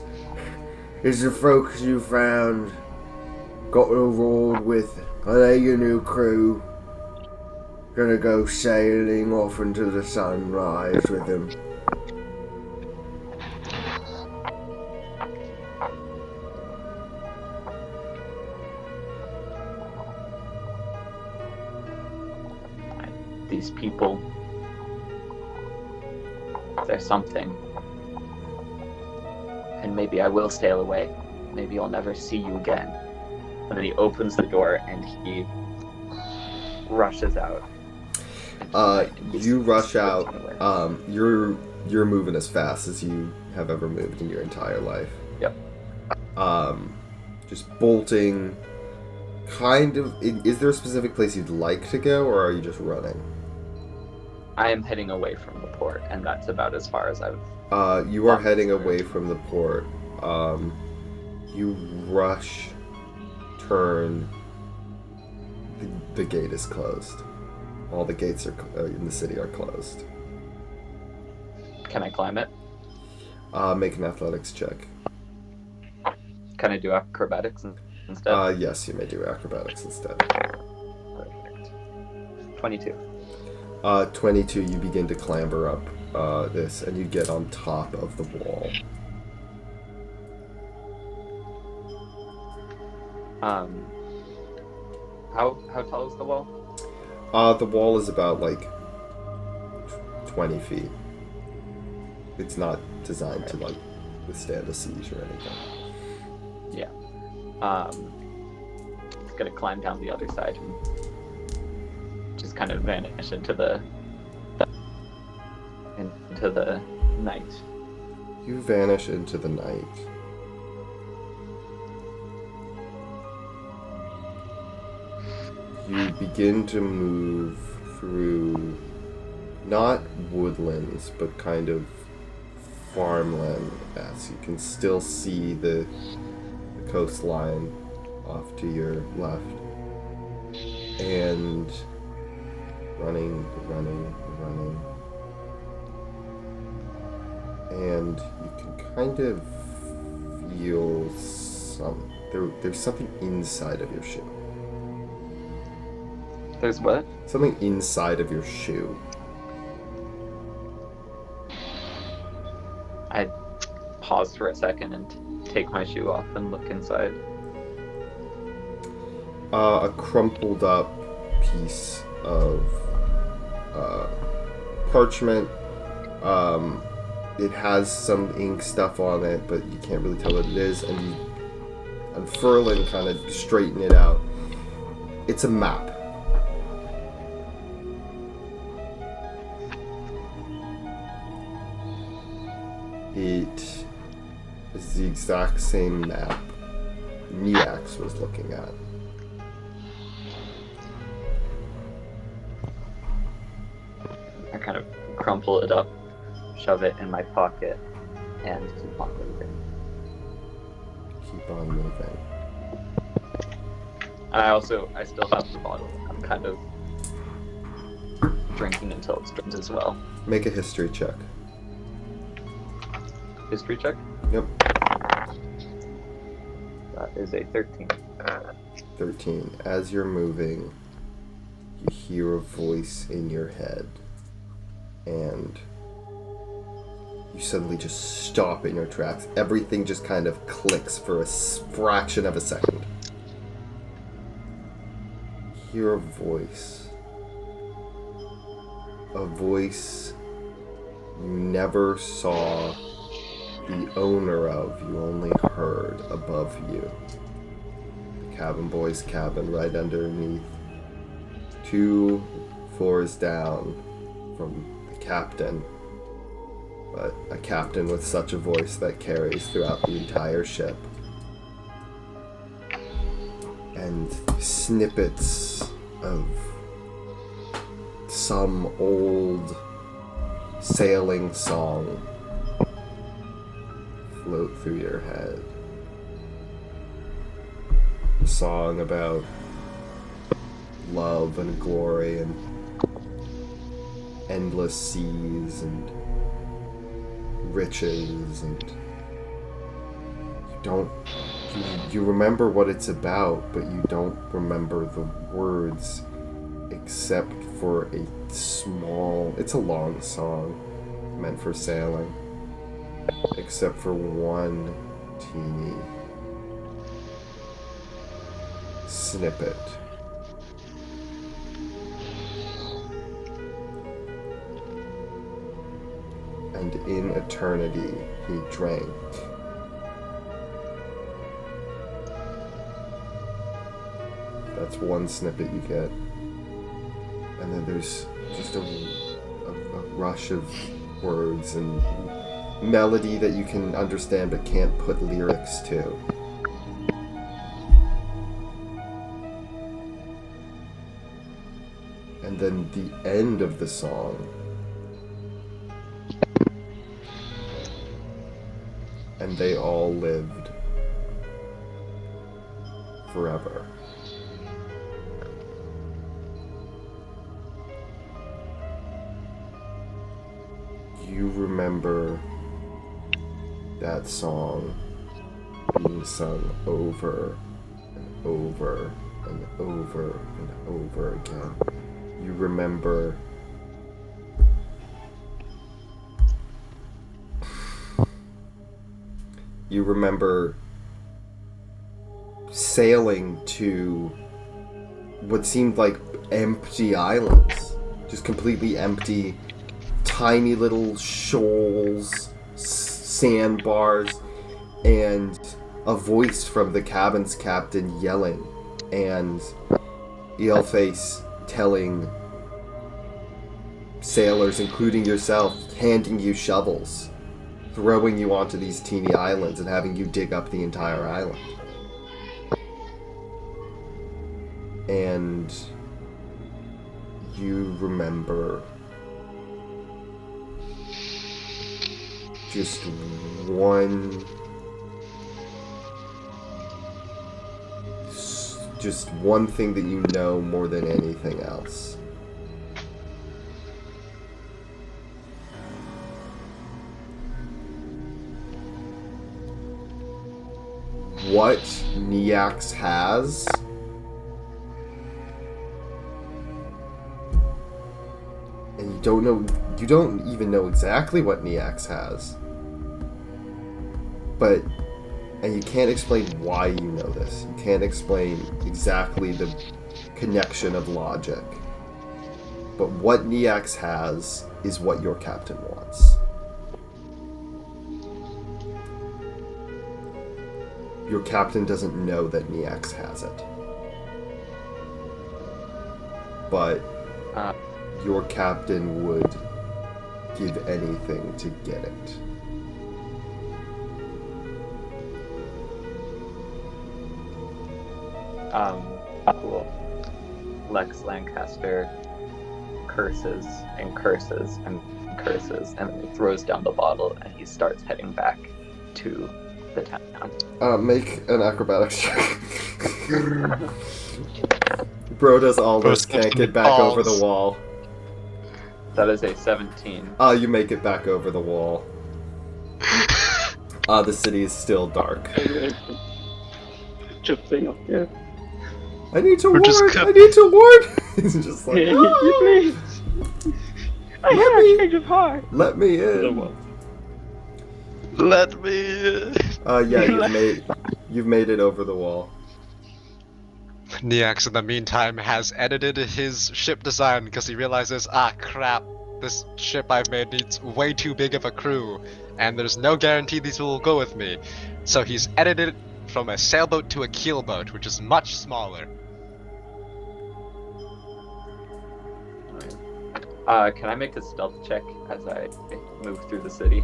the folks you found got aboard with, are they your new crew? Gonna go sailing off into the sunrise with them? These people, they're something. And maybe I will sail away. Maybe I'll never see you again. And then he opens the door and he rushes out. You rush out. You're moving as fast as you have ever moved in your entire life. Yep. Just bolting. Kind of. Is there a specific place you'd like to go, or are you just running? I am heading away from the port, and that's about as far as I've. You are heading away from the port. You rush. Turn. The gate is closed. All the gates are in the city are closed. Can I climb it? Make an athletics check. Can I do acrobatics instead? Yes, you may do acrobatics instead. Perfect. 22. 22, you begin to clamber up this, and you get on top of the wall. How tall is the wall? The wall is about, 20 feet. It's not designed to, withstand a siege or anything. Yeah. gonna climb down the other side and just kind of vanish into the night. You vanish into the night. You begin to move through not woodlands, but kind of farmland, as you can still see the coastline off to your left. And running. And you can kind of feel there's something inside of your shoe. There's what? Something inside of your shoe. I pause for a second and take my shoe off and look inside. A crumpled up piece of parchment. It has some ink stuff on it, but you can't really tell what it is, and you unfurl it and kind of straighten it out. It's a map. It is the exact same map Neax was looking at. I kind of crumple it up, shove it in my pocket, and keep on moving. Keep on moving. I still have the bottle. I'm kind of drinking until it's drained as well. Make a history check. History check? Yep. That is a 13. 13. As you're moving, you hear a voice in your head, and you suddenly just stop in your tracks. Everything just kind of clicks for a fraction of a second. You hear a voice. A voice you never saw the owner of, you only heard above you. The cabin boy's cabin right underneath. 2 floors down from the captain. But a captain with such a voice that carries throughout the entire ship. And snippets of some old sailing song float through your head. A song about love and glory and endless seas and riches, and you remember what it's about, but you don't remember the words except for it's a long song meant for sailing, except for one teeny snippet. And in eternity he drank. That's one snippet you get. And then there's just a rush of words and melody that you can understand but can't put lyrics to. And then the end of the song. And they all lived forever. You remember that song being sung over and over and over and over again. You remember sailing to what seemed like empty islands, just completely empty, tiny little shoals, sandbars, and a voice from the cabin's captain yelling, and Eelface telling sailors, including yourself, handing you shovels, throwing you onto these teeny islands and having you dig up the entire island. And you remember just one thing that you know more than anything else. What Neax has and you don't even know exactly what Neax has. But and you can't explain why you know this. You can't explain exactly the connection of logic. But what Neax has is what your captain wants. Your captain doesn't know that Neax has it. But your captain would give anything to get it. Cool. Lex Lancaster curses and curses and curses, and then he throws down the bottle and he starts heading back to the town. Make an acrobatics check. Bro does all this, can't get back over the wall. That is a 17. You make it back over the wall. The city is still dark. Jumping up, yeah. I need to We're just warn! cut- I need to warn! He's just like, "Ah, Please. I Let have me- a change of heart. let me in. Let me. Yeah, you've made it over the wall. Neax, in the meantime, has edited his ship design because he realizes, crap, this ship I've made needs way too big of a crew, and there's no guarantee these will go with me. So he's edited it from a sailboat to a keelboat, which is much smaller. Can I make a stealth check as I move through the city?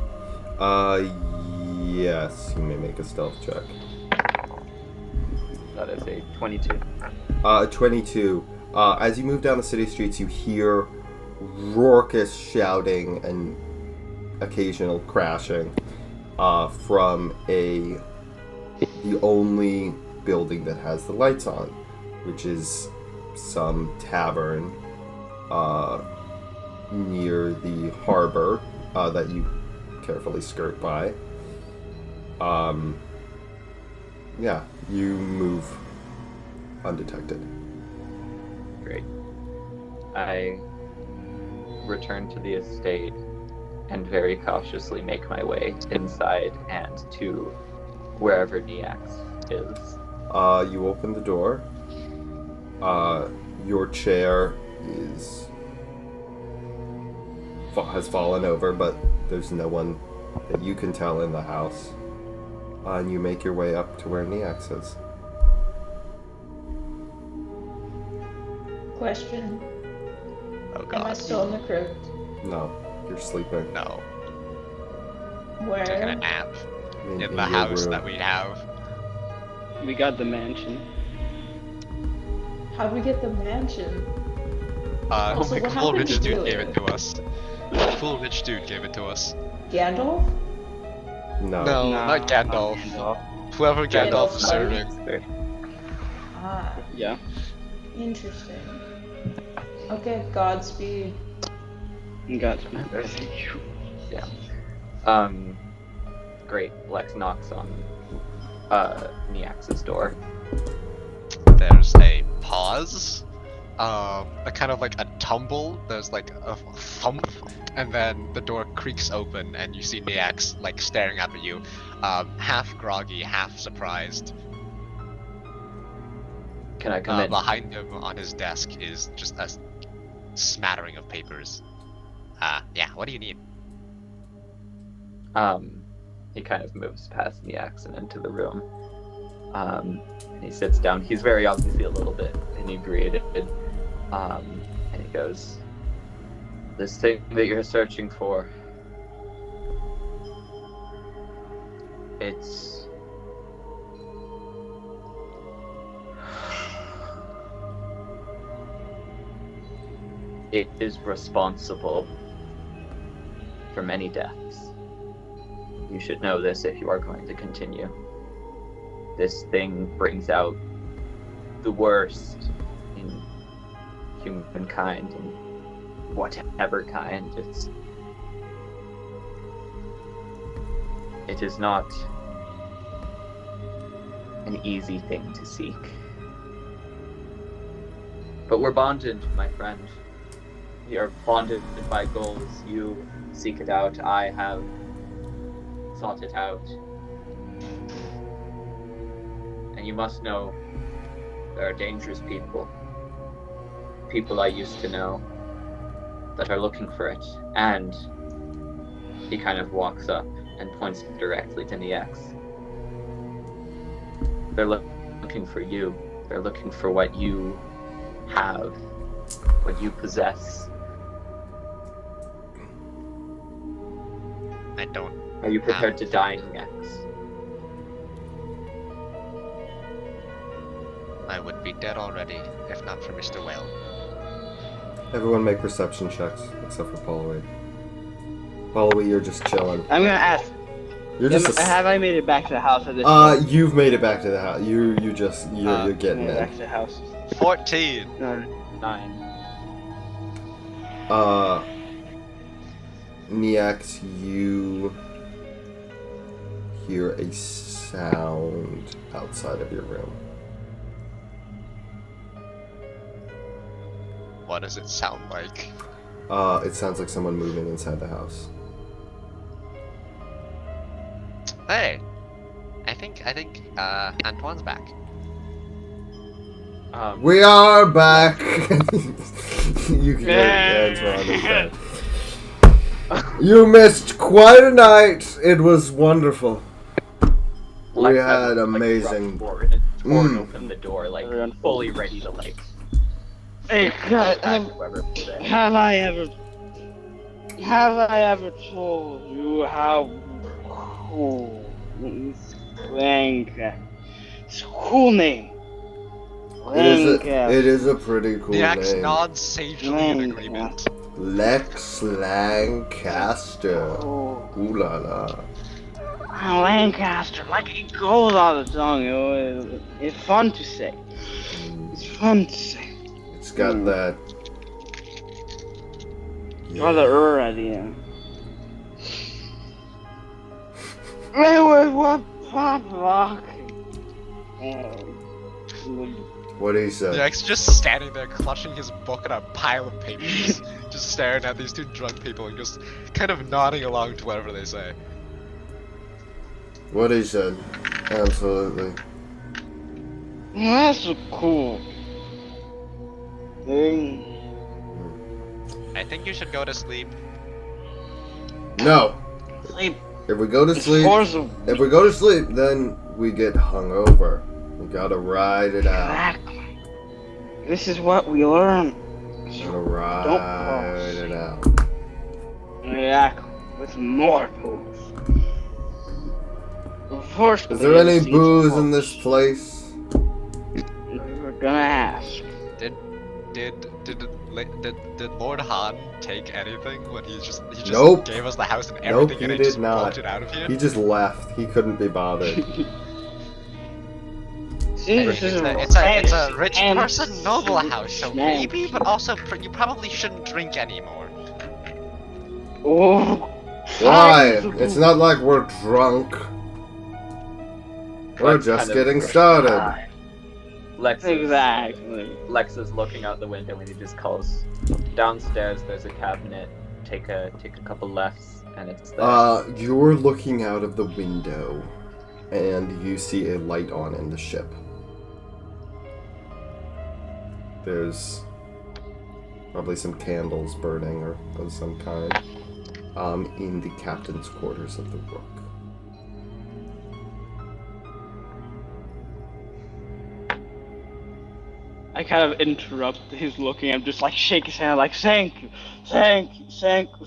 Yes, you may make a stealth check. That is a 22. 22. As you move down the city streets, you hear raucous shouting and occasional crashing from the only building that has the lights on, which is some tavern near the harbor that you carefully skirt by. Yeah, you move undetected. Great. I return to the estate and very cautiously make my way inside and to wherever Neax is. You open the door. Your chair has fallen over, but there's no one that you can tell in the house. And you make your way up to where Neax is. Question. Oh Am I god. still in the crypt? No, you're sleeping. No. Taking a Where? nap in your the house room. that we have. We got the mansion. How'd we get the mansion? Also, The what cool happened rich to dude gave Julian? it to us. The cool rich dude gave it to us. Gandalf? No. No, Nah, not Gandalf. Whoever Gandalf Gandalf is serving. Ah, Yeah. interesting. Okay, Godspeed. Godspeed. Yeah. Great. Lex knocks on Neax's door. There's a pause. A kind of like a tumble. There's like a thump, and then the door creaks open, and you see Neax like staring up at you, half groggy, half surprised. Can I come in? Behind him on his desk is just a smattering of papers. Yeah. What do you need? He kind of moves past Neax and into the room. And he sits down. He's very obviously a little bit inebriated. And he goes, "This thing that you're searching for, it's it is responsible for many deaths. You should know this if you are going to continue. This thing brings out the worst in humankind and whatever kind. It is not an easy thing to seek. But we're bonded, my friend. We are bonded by goals. You seek it out. I have sought it out. And you must know there are dangerous people. People I used to know that are looking for it. And he kind of walks up and points directly to Niex. They're looking for you. They're looking for what you have, what you possess. I don't. Are you prepared to die, Niex? I would be dead already if not for Mr. Whale. Everyone make perception checks, except for Paulowee. Paulowee, you're just chilling. I'm gonna ask. You're just Have I made it back to the house at this point? you've made it back to the house. You're getting Back in. to the house. 14! 9. Niex, you hear a sound outside of your room. What does it sound like? It sounds like someone moving inside the house. Hey! I think Antoine's back. We are back! You can get Antoine is back. You missed quite a night. It was wonderful. We had amazing. Torn open the door, like fully ready to like. Hey, God, attack whoever was there. have I ever told you how cool Lancaster? It's a cool name. It is a pretty cool The X name. nods sagely in agreement. Lex Lancaster. Oh, Ooh la la. Lancaster, like it goes on the tongue. It's fun to say. It's fun to say. It's got that. Got the at the end. What fuck? What he said. The X just standing there clutching his book and a pile of papers, just staring at these two drunk people and just kind of nodding along to whatever they say. What he said. Absolutely. That's a cool thing. I think you should go to sleep. No. Sleep. If we go to sleep, then we get hungover. We gotta ride it out. Exactly. This is what we learn. Gotta ride it out. Exactly. With more booze. First, Is there any booze in this place? We're gonna ask. Did Lord Han take anything when he just Nope. gave us the house and Nope, everything he and he did just not. bolted out of here? He just left. He couldn't be bothered. See, this is It's a rich and person noble house, so snacks. maybe, but also you probably shouldn't drink anymore. Oh, Why? It's not like we're drunk. We're Lex just kind of getting brushes started. by. Exactly. Lex is looking out the window and he just calls. Downstairs there's a cabinet. Take a couple lefts and it's there. You're looking out of the window, and you see a light on in the ship. There's probably some candles burning or of some kind in the captain's quarters of the Rook. I kind of interrupt his looking. I'm just like shake his hand, like thank you, thank you, thank you,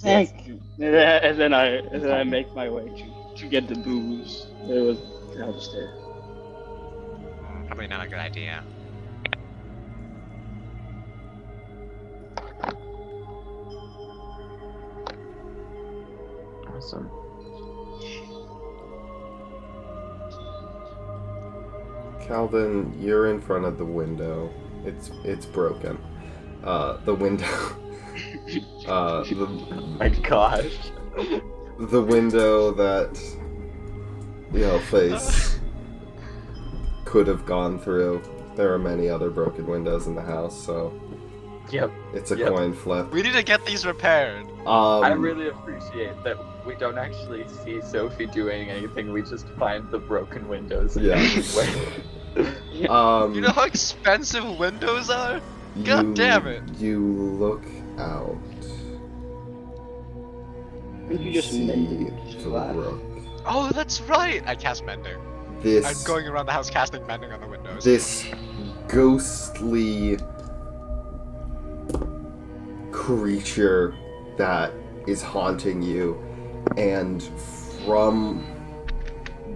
thank you. And then I make my way to get the booze. It was downstairs. Probably not a good idea. Awesome. Calvin, you're in front of the window. It's broken. The window. My gosh. The window that the Elf-Face could have gone through. There are many other broken windows in the house, so Yep. it's a Yep. coin flip. We need to get these repaired. I really appreciate that we don't actually see Sophie doing anything. We just find the broken windows. And Yeah. anyway. You know how expensive windows are? God damn it. You look out. You just see made it the flat. rook. Oh, that's right. I cast mending. I'm This going around the house casting mending on the windows. this ghostly creature that is haunting you, and from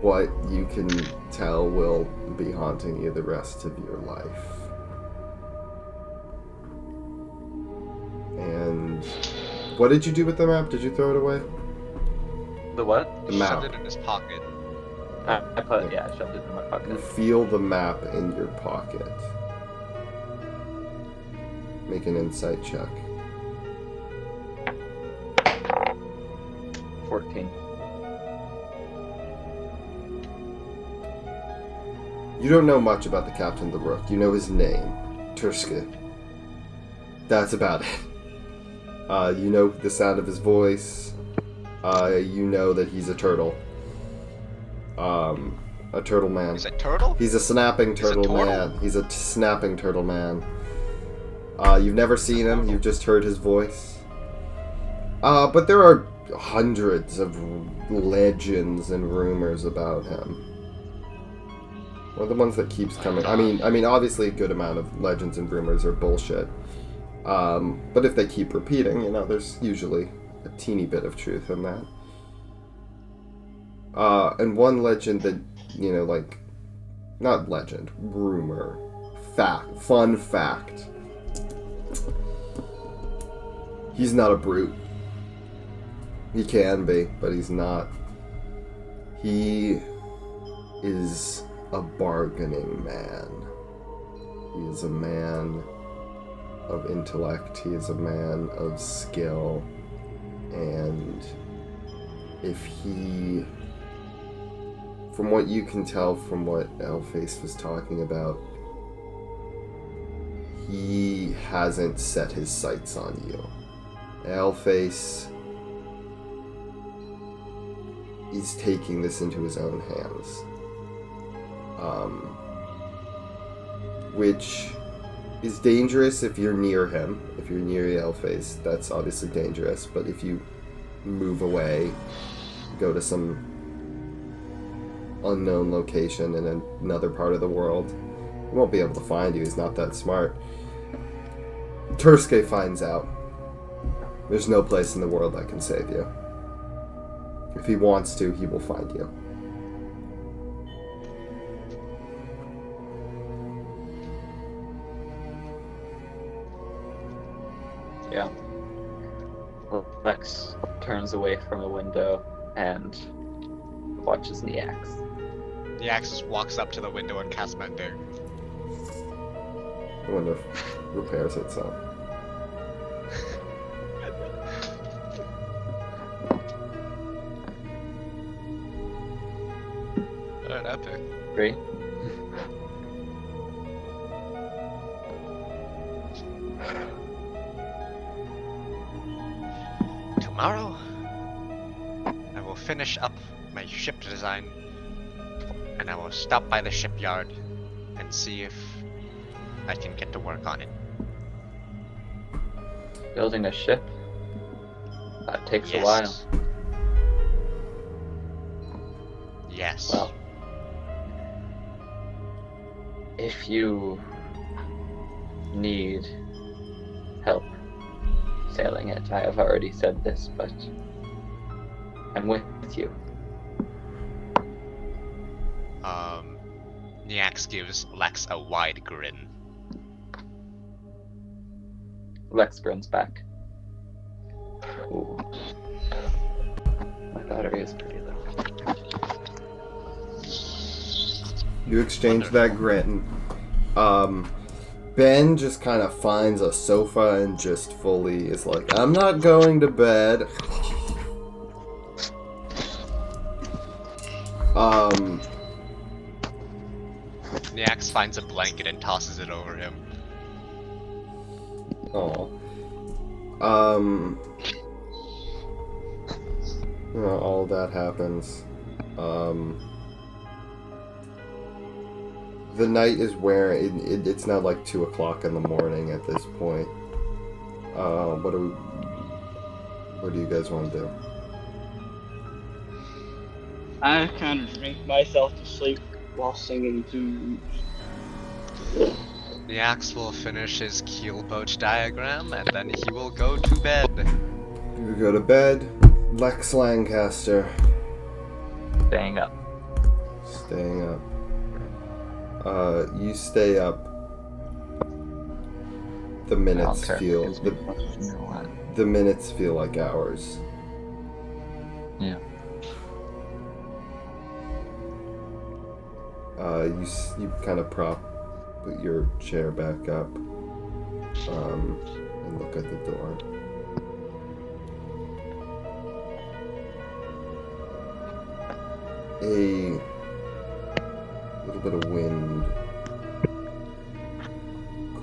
what you can tell will be haunting you the rest of your life. And what did you do with the map? Did you throw it away? The what? The He map. shoved it in his pocket. I shoved it in my You pocket. feel the map in your pocket. Make an insight check. 14. You don't know much about the Captain of the Rook. You know his name, Turska. That's about it. You know the sound of his voice. You know that he's a turtle. A turtle man. Is it turtle? He's a snapping He's a turtle turtle? man. He's a snapping turtle man. You've never seen him. You've just heard his voice. But there are hundreds of legends and rumors about him. One of the ones that keeps coming. I mean, obviously a good amount of legends and rumors are bullshit. But if they keep repeating, there's usually a teeny bit of truth in that. And one legend that, not legend, rumor, fun fact. He's not a brute. He can be, but he's not. He is a bargaining man. He is a man of intellect. He is a man of skill. And if he, from what you can tell from what Elf-Face was talking about, he hasn't set his sights on you. Elf-Face is taking this into his own hands. Which is dangerous if you're near him. If you're near Elf-Face, that's obviously dangerous. But if you move away, go to some unknown location in another part of the world, he won't be able to find you. He's not that smart. Turske finds out. There's no place in the world that can save you. If he wants to, he will find you. Yeah. Lex turns away from the window and watches Neax. The axe just walks up to the window and casts mending. The window repairs itself. Alright, epic. Great. Tomorrow, I will finish up my ship design, and I will stop by the shipyard and see if I can get to work on it. Building a ship? That takes a Yes. while. Yes. Well, if you need help sailing it, I have already said this, but I'm with you. Nyax gives Lex a wide grin. Lex grins back. Ooh. My battery is pretty low. You exchange that grin. Ben just kind of finds a sofa and just fully is like, I'm not going to bed. Nyax finds a blanket and tosses it over him. Oh. All that happens. The night is wearing. It's now like 2 o'clock in the morning at this point. What do you guys want to do? I kind of drink myself to sleep while singing tunes. Nyax will finish his keelboat diagram and then he will go to bed. You go to bed. Lex Lancaster. Staying up. Staying up. You stay up. The minutes feel the minutes feel like hours. Yeah. You kind of put your chair back up, and look at the door. A little bit of wind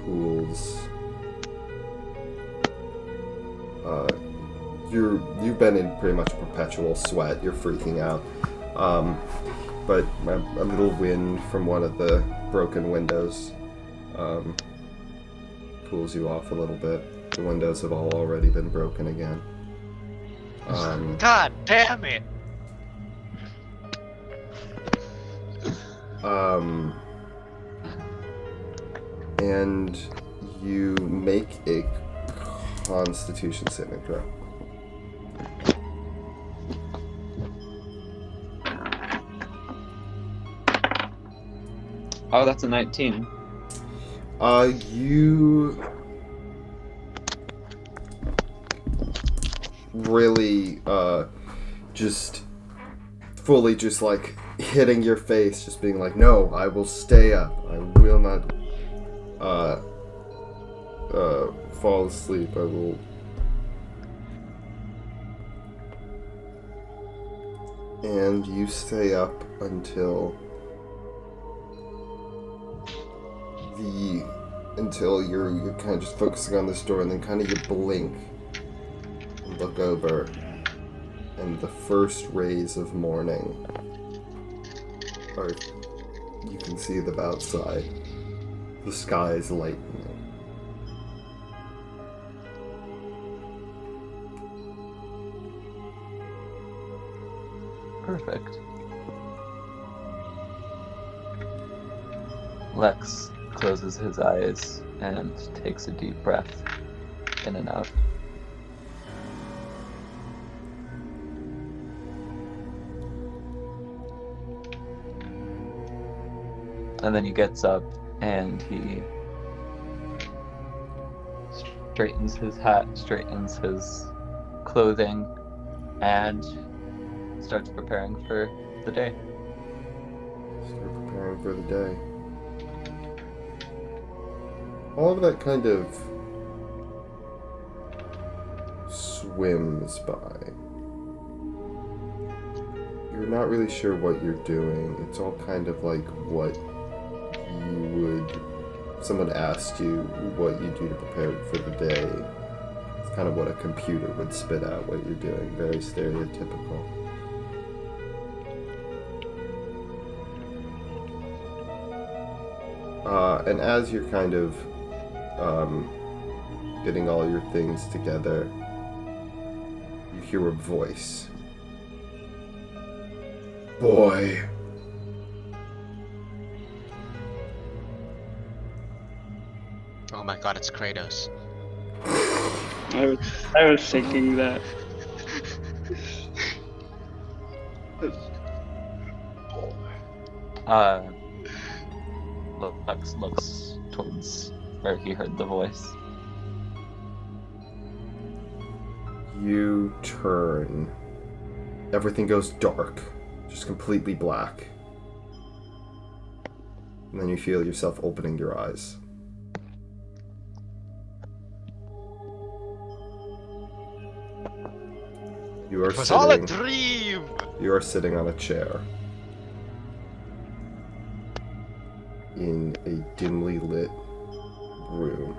cools. You've been in pretty much perpetual sweat. You're freaking out. But a little wind from one of the broken windows cools you off a little bit. The windows have all already been broken again. God damn it! And you make a Constitution saving throw. Oh, that's a 19. You really, just fully just like hitting your face, just being like, no, I will stay up. I will not, fall asleep. I will. And you stay up until you're kind of just focusing on this door, and then kind of you blink and look over, and the first rays of morning are, you can see them outside. The sky is lightening. Perfect. Lex closes his eyes and takes a deep breath in and out. And then he gets up and he straightens his hat, straightens his clothing, and starts preparing for the day. Start preparing for the day. All of that kind of swims by. You're not really sure what you're doing. It's all kind of like what you would... Someone asked you what you do to prepare for the day. It's kind of what a computer would spit out what you're doing. Very stereotypical. And as you're kind of getting all your things together, you hear a voice. Boy, forgot it's Kratos. I was thinking that. Lex looks towards where he heard the voice. You turn. Everything goes dark, just completely black. And then you feel yourself opening your eyes. You are It was all a sitting. dream! You are sitting on a chair in a dimly lit room.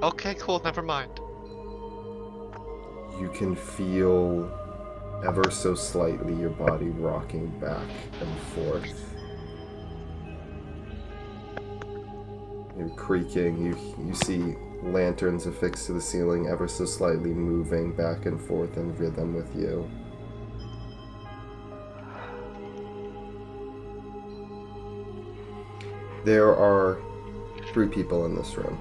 Okay, cool, never mind. You can feel ever so slightly your body rocking back and forth. You're creaking, you see lanterns affixed to the ceiling ever so slightly moving back and forth in rhythm with you. There are 3 people in this room.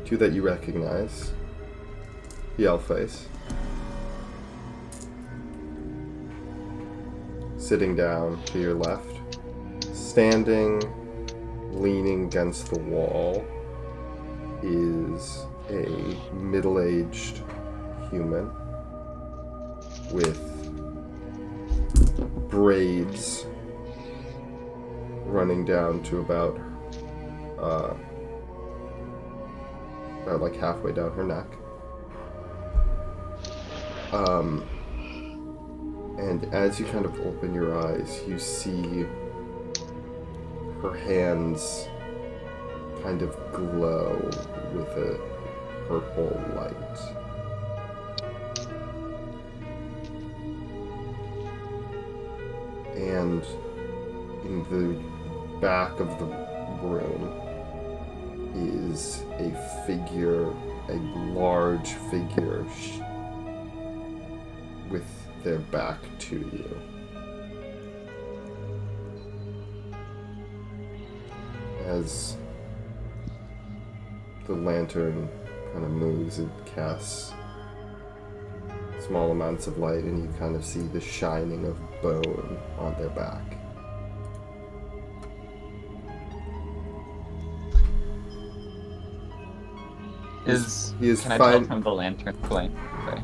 Two that you recognize. The Elf-Face. Sitting down to your left. Standing, leaning against the wall, is a middle-aged human with braids running down to about like halfway down her neck. And as you kind of open your eyes, you see her hands kind of glow with a purple light. And in the back of the room is a figure, a large figure with their back to you. As the lantern kind of moves, it casts small amounts of light, and you kind of see the shining of bone on their back. He is Can I fine. tell from the lantern flame? Okay.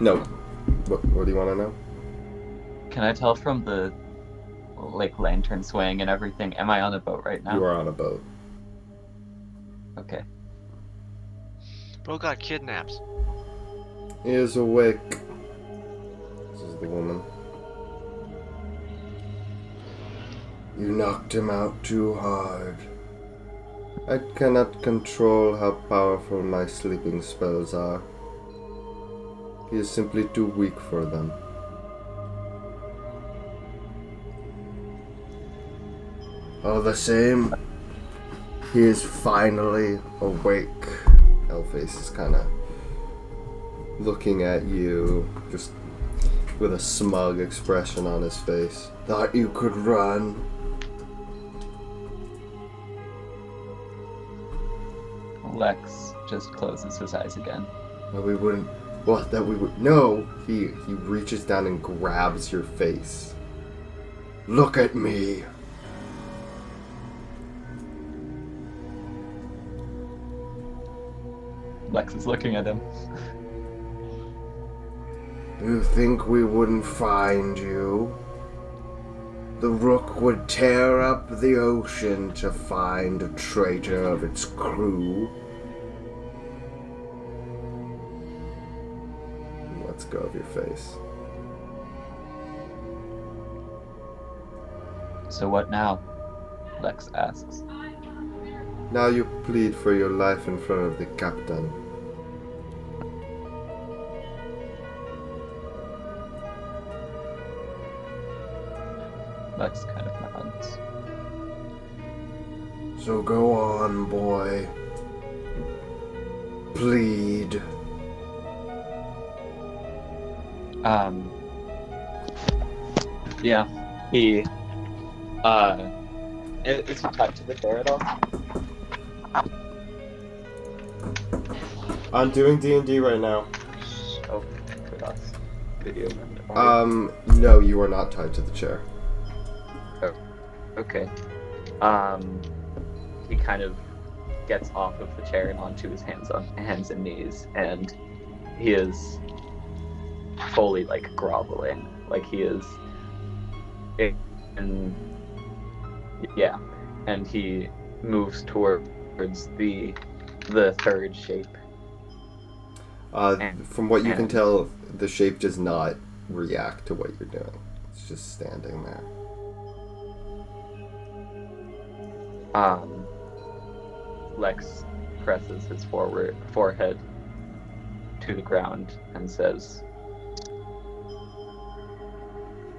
No. What do you want to know? Can I tell from the lantern swaying and everything? Am I on a boat right now? You are on a boat. Okay. Bro got kidnapped. He is awake. This is the woman. You knocked him out too hard. I cannot control how powerful my sleeping spells are. He is simply too weak for them. All the same, he is finally awake. Elf-Face is kind of looking at you, just with a smug expression on his face. Thought you could run. Lex just closes his eyes again. Well, we wouldn't. Well, that we would. No! He reaches down and grabs your face. Look at me! Lex is looking at him. You think we wouldn't find you? The Rook would tear up the ocean to find a traitor of its crew. Let's go of your face. So what now? Lex asks. Now you plead for your life in front of the captain. Lex kind of nods. So go on, boy. Plead. Yeah. He, is he tied to the chair at all? I'm doing D&D right now. Oh, for us. Video and audio. No, you are not tied to the chair. Okay. He kind of gets off of the chair and onto his hands and knees, and he is fully like groveling, like he is. And he moves towards the third shape. From what you can tell, the shape does not react to what you're doing. It's just standing there. Lex presses his forehead to the ground and says,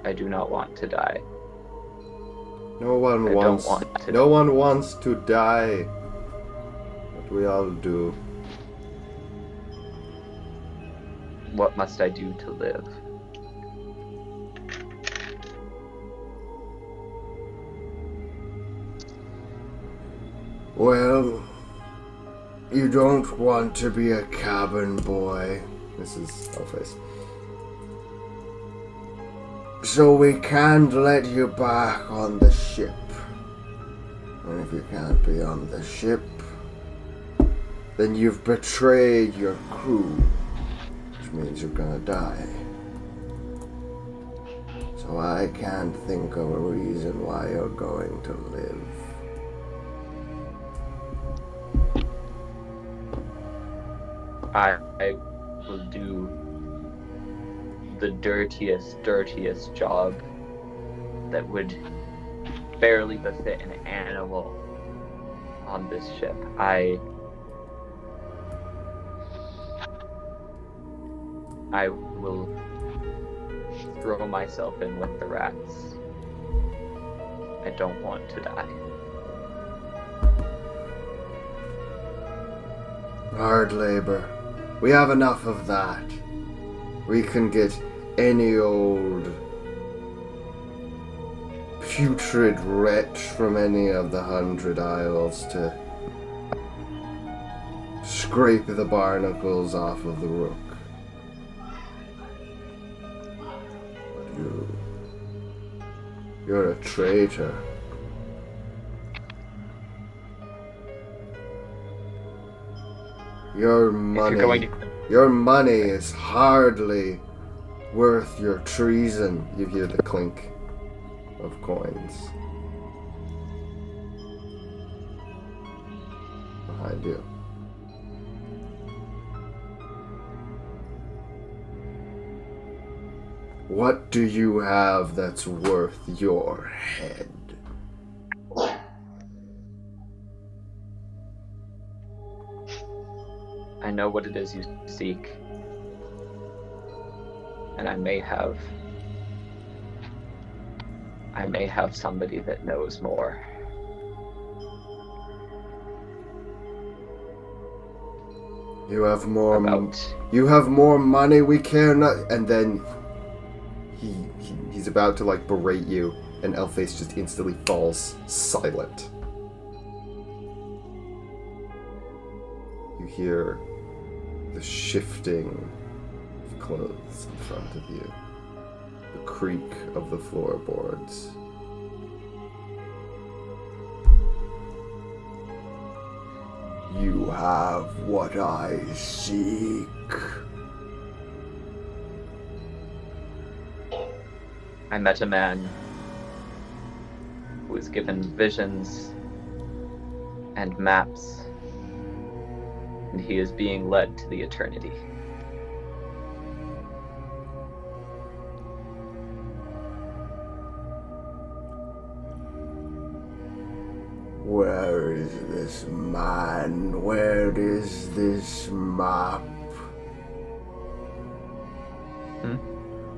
"I do not want to die. No one wants to die. But we all do. What must I do to live?" Well, you don't want to be a cabin boy. This is Elface. So we can't let you back on the ship. And if you can't be on the ship, then you've betrayed your crew, which means you're gonna die. So I can't think of a reason why you're going to live. I will do the dirtiest job that would barely befit an animal on this ship. I will throw myself in with the rats. I don't want to die. Hard labor. We have enough of that. We can get any old putrid wretch from any of the 100 Isles to scrape the barnacles off of the rook. You're a traitor. Your money is hardly worth your treason. You hear the clink of coins behind you. What do you have that's worth your head? I know what it is you seek, and I may have somebody that knows more. You have more money, we care not. And then he's about to like berate you, and Elface just instantly falls silent. You hear the shifting of clothes in front of you, the creak of the floorboards. You have what I seek. I met a man who was given visions and maps, and he is being led to the eternity. Where is this man? Where is this map?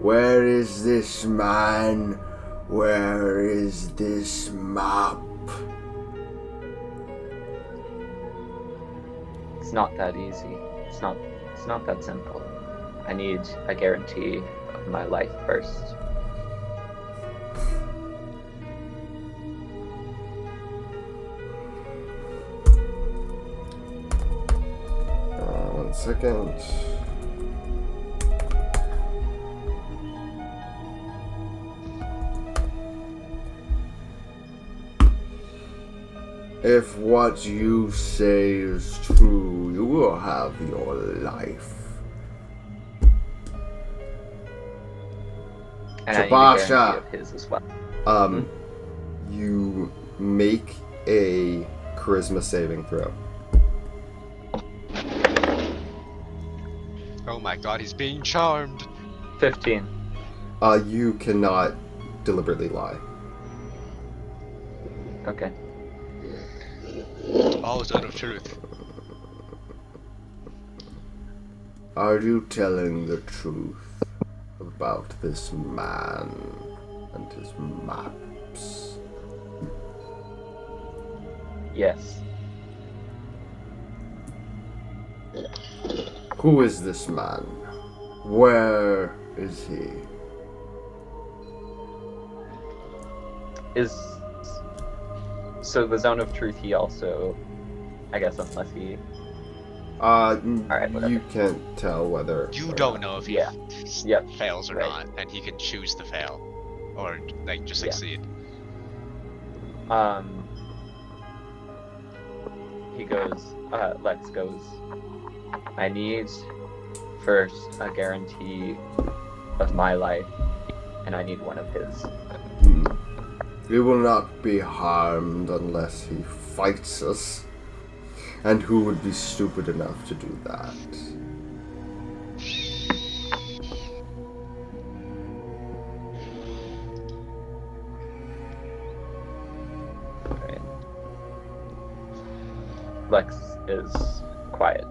Where is this man? Where is this map? It's not that easy. It's not that simple. I need a guarantee of my life first. second. If what you say is true, you will have your life. And I need a Shabasha. guarantee of his as well. You make a charisma saving throw. Oh my god, he's being charmed. 15. You cannot deliberately lie. Okay. Oh, zone of truth. Are you telling the truth about this man and his maps? Yes. Who is this man? Where is he? So the zone of truth, he also, I guess, unless he. Alright, whatever. you can't tell whether. You or don't not. know if he Yeah. Yep. fails or Right. not, and he can choose to fail. Or, like, just Yeah. succeed. He goes, Lex goes, I need first a guarantee of my life, and I need one of his. He will not be harmed unless he fights us. And who would be stupid enough to do that? Right. Lex is quiet.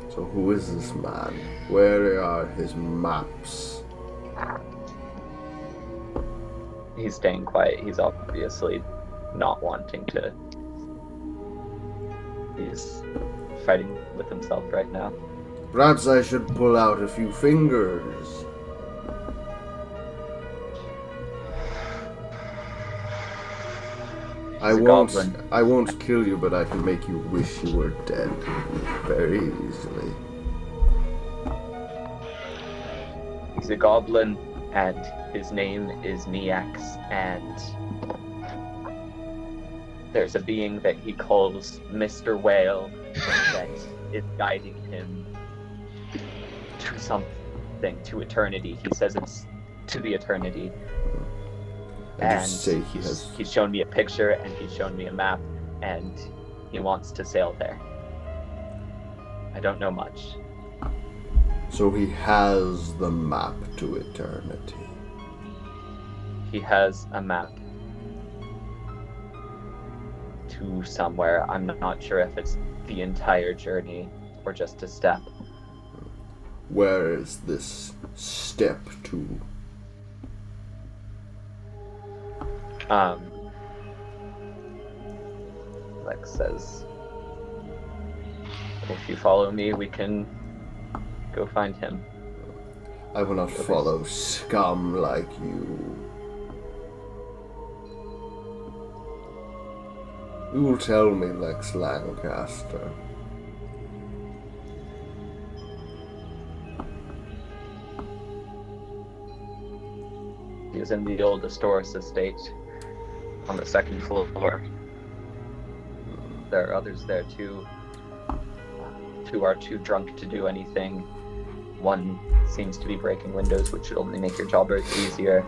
So who is this man? Where are his maps? He's staying quiet. He's obviously not wanting to. He's fighting with himself right now. Perhaps I should pull out a few fingers. He's a goblin. I won't kill you, but I can make you wish you were dead very easily. He's a goblin, and his name is Neax, and there's a being that he calls Mr. Whale that is guiding him to something, to eternity. He says it's to the eternity. And you say he has. he's shown me a picture, and he's shown me a map, and he wants to sail there. I don't know much. So he has the map to eternity. He has a map to somewhere. I'm not sure if it's the entire journey or just a step. Where is this step to? Lex says, if you follow me, we can go find him. I will not follow scum like you. You will tell me, Lex Lancaster. He was in the old Astoris estate on the second floor. There are others there too. Two are too drunk to do anything. One seems to be breaking windows, which should only make your job easier.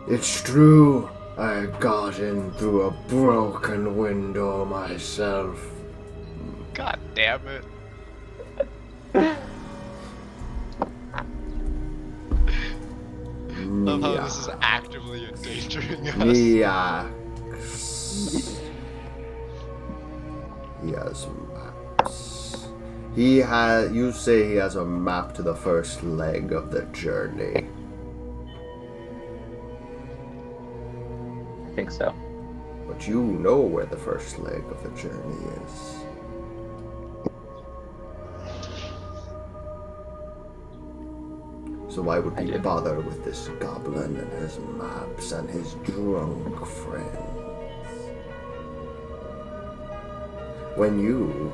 It's true. I got in through a broken window myself. God damn it. Love how this is actively endangering us. Neax. He has maps. You say he has a map to the first leg of the journey. I think so. But you know where the first leg of the journey is. So why would I we do. bother with this goblin and his maps and his drunk friends? when you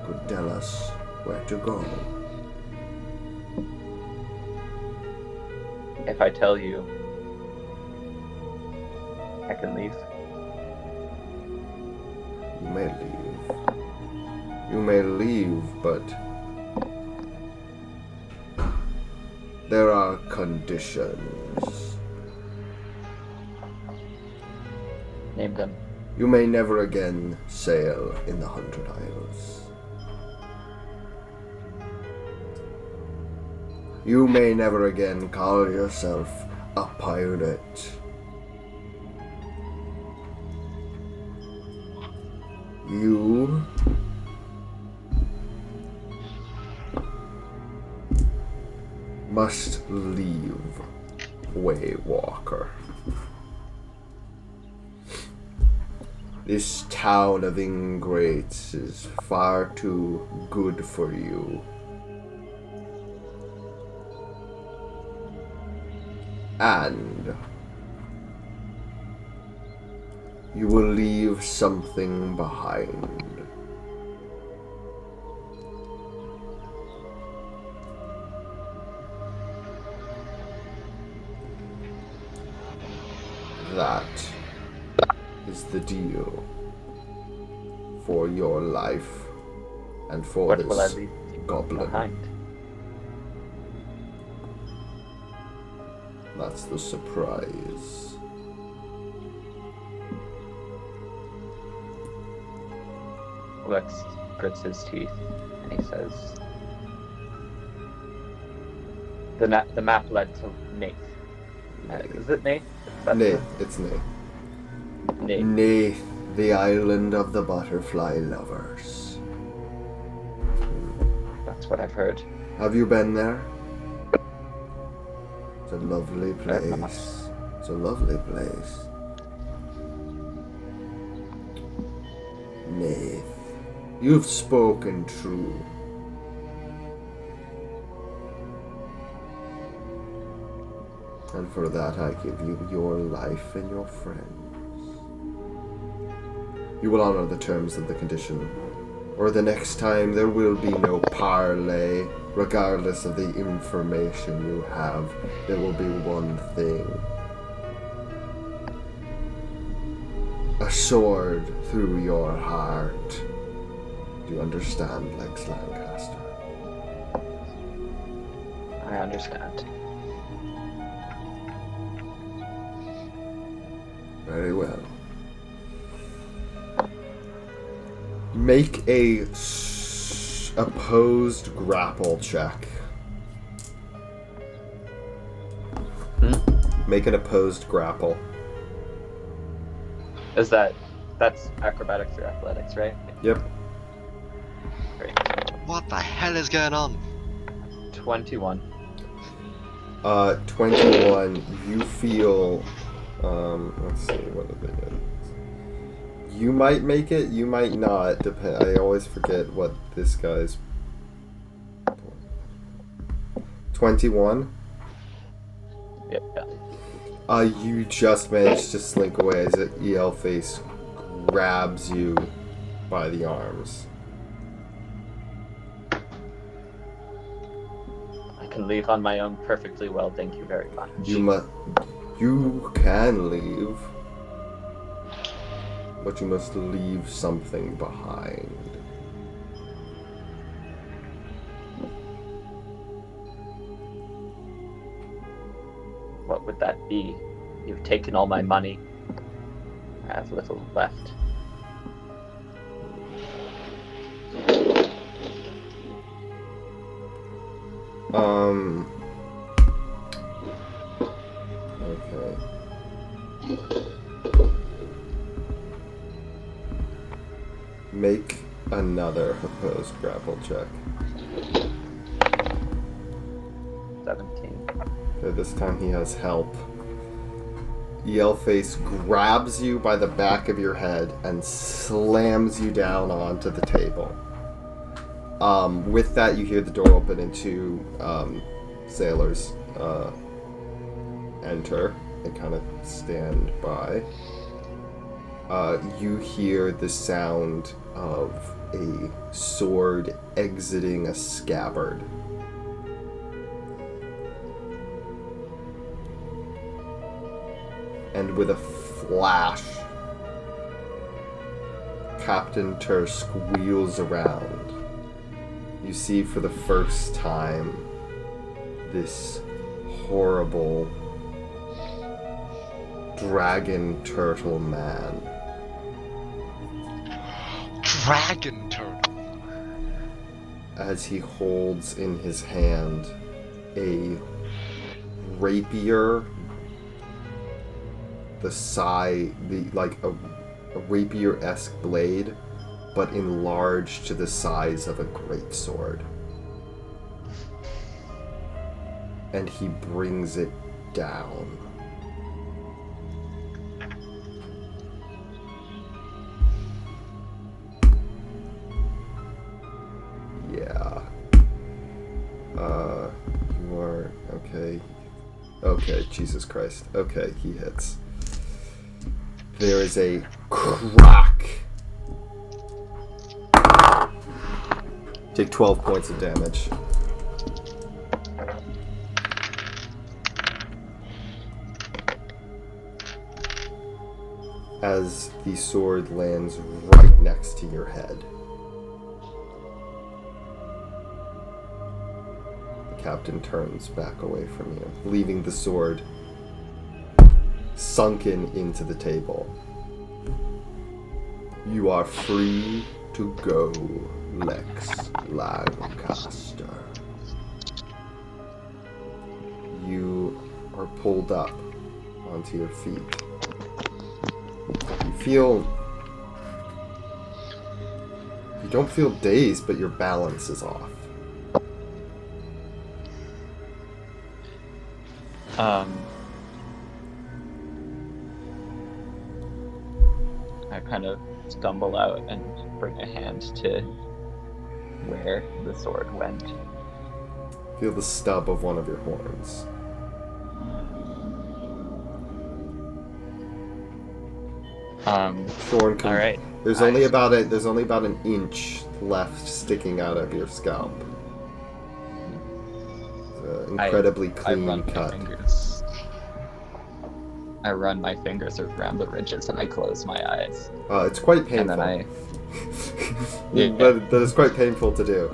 could tell us where to go. If I tell you, I can leave. You may leave. You may leave, but there are conditions. Name them. You may never again sail in the 100 Isles. You may never again call yourself a pirate. You must leave, Waywalker. This town of ingrates is far too good for you. And you will leave something behind. That is the deal for your life and for What will I this leave goblin. behind? That's the surprise. Lex grits his teeth and he says, the map led to Nath. Is it Nath? Nay, it's Nay. Nath. Nay, the island of the butterfly lovers. That's what I've heard. Have you been there? It's a lovely I've not. place. It's a lovely place. Nath, you've spoken true. And for that I give you your life and your friends. You will honor the terms of the condition, or the next time there will be no parley. Regardless of the information you have, there will be one thing. A sword through your heart. Do you understand, Lex Lancaster? I understand. Very well. Make a opposed grapple check. Make an opposed grapple. That's acrobatics or athletics, right? Yep. Great. What the hell is going on? 21. 21, you feel, let's see, what did they get? You might make it, you might not, I always forget what this guy's... 21? Yeah. You just managed to slink away as an EL face grabs you by the arms. I can leave on my own perfectly well, thank you very much. You can leave, but you must leave something behind. What would that be? You've taken all my money. I have little left. Okay. Make another opposed grapple check. 17. Okay, this time he has help. Yellface grabs you by the back of your head and slams you down onto the table. With that, you hear the door open and two sailors enter and kind of stand by. You hear the sound of a sword exiting a scabbard. And with a flash, Captain Tursk wheels around. You see for the first time this horrible dragon turtle man. Dragon turtle. As he holds in his hand a rapier, a rapier-esque blade, but enlarged to the size of a greatsword. And he brings it down. Yeah. You are... okay. Okay, Jesus Christ. Okay, he hits. There is a crack. Take 12 points of damage. As the sword lands right next to your head. The captain turns back away from you, leaving the sword sunken into the table. You are free to go, Lex Lancaster. You are pulled up onto your feet. You don't feel dazed, but your balance is off. I kind of stumble out and bring a hand to where the sword went. Feel the stub of one of your horns. Thorn all right. There's only about an inch left sticking out of your scalp. It's an incredibly clean cut. I run my fingers around the ridges and I close my eyes. It's quite painful. And then That is quite painful to do.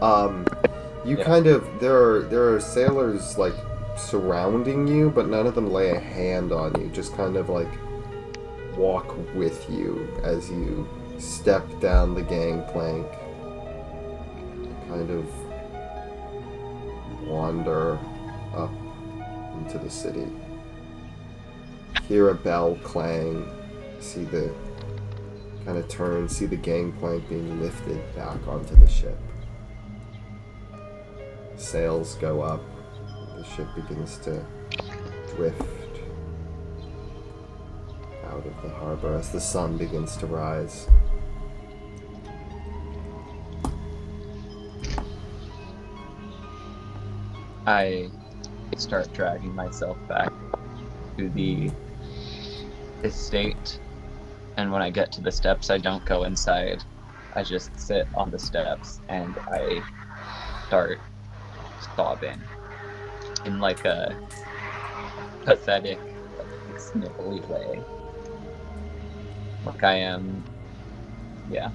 Kind of there are sailors like surrounding you, but none of them lay a hand on you. Just kind of like walk with you as you step down the gangplank. Kind of wander up into the city. Hear a bell clang. See the kind of turn. See the gangplank being lifted back onto the ship. Sails go up. The ship begins to drift out of the harbor as the sun begins to rise. I start dragging myself back to the estate, and when I get to the steps, I don't go inside. I just sit on the steps and I start sobbing in like a pathetic, like, sniffly way. Like I am, yeah.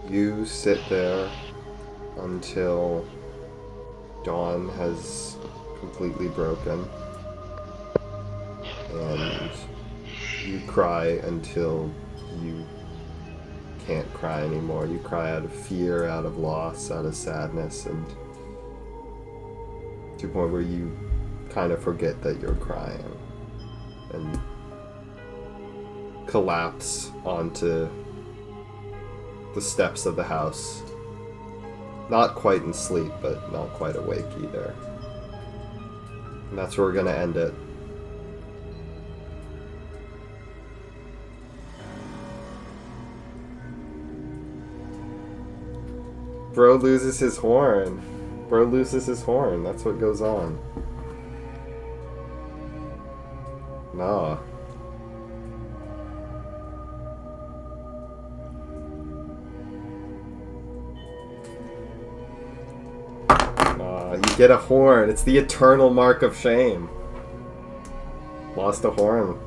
You sit there until dawn has completely broken, and you cry until you can't cry anymore. You cry out of fear, out of loss, out of sadness, and to a point where you kind of forget that you're crying and collapse onto the steps of the house. Not quite in sleep, but not quite awake either. And that's where we're gonna end it. Bro loses his horn. Bro loses his horn. That's what goes on. Nah. You get a horn. It's the eternal mark of shame. Lost a horn.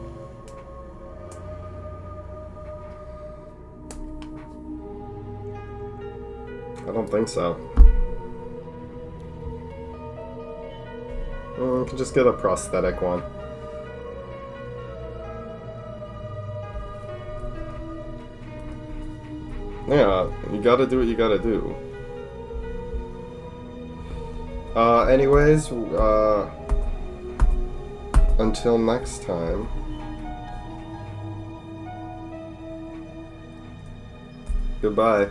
I don't think so. You can just get a prosthetic one. Yeah, you gotta do what you gotta do. Anyways, until next time. Goodbye.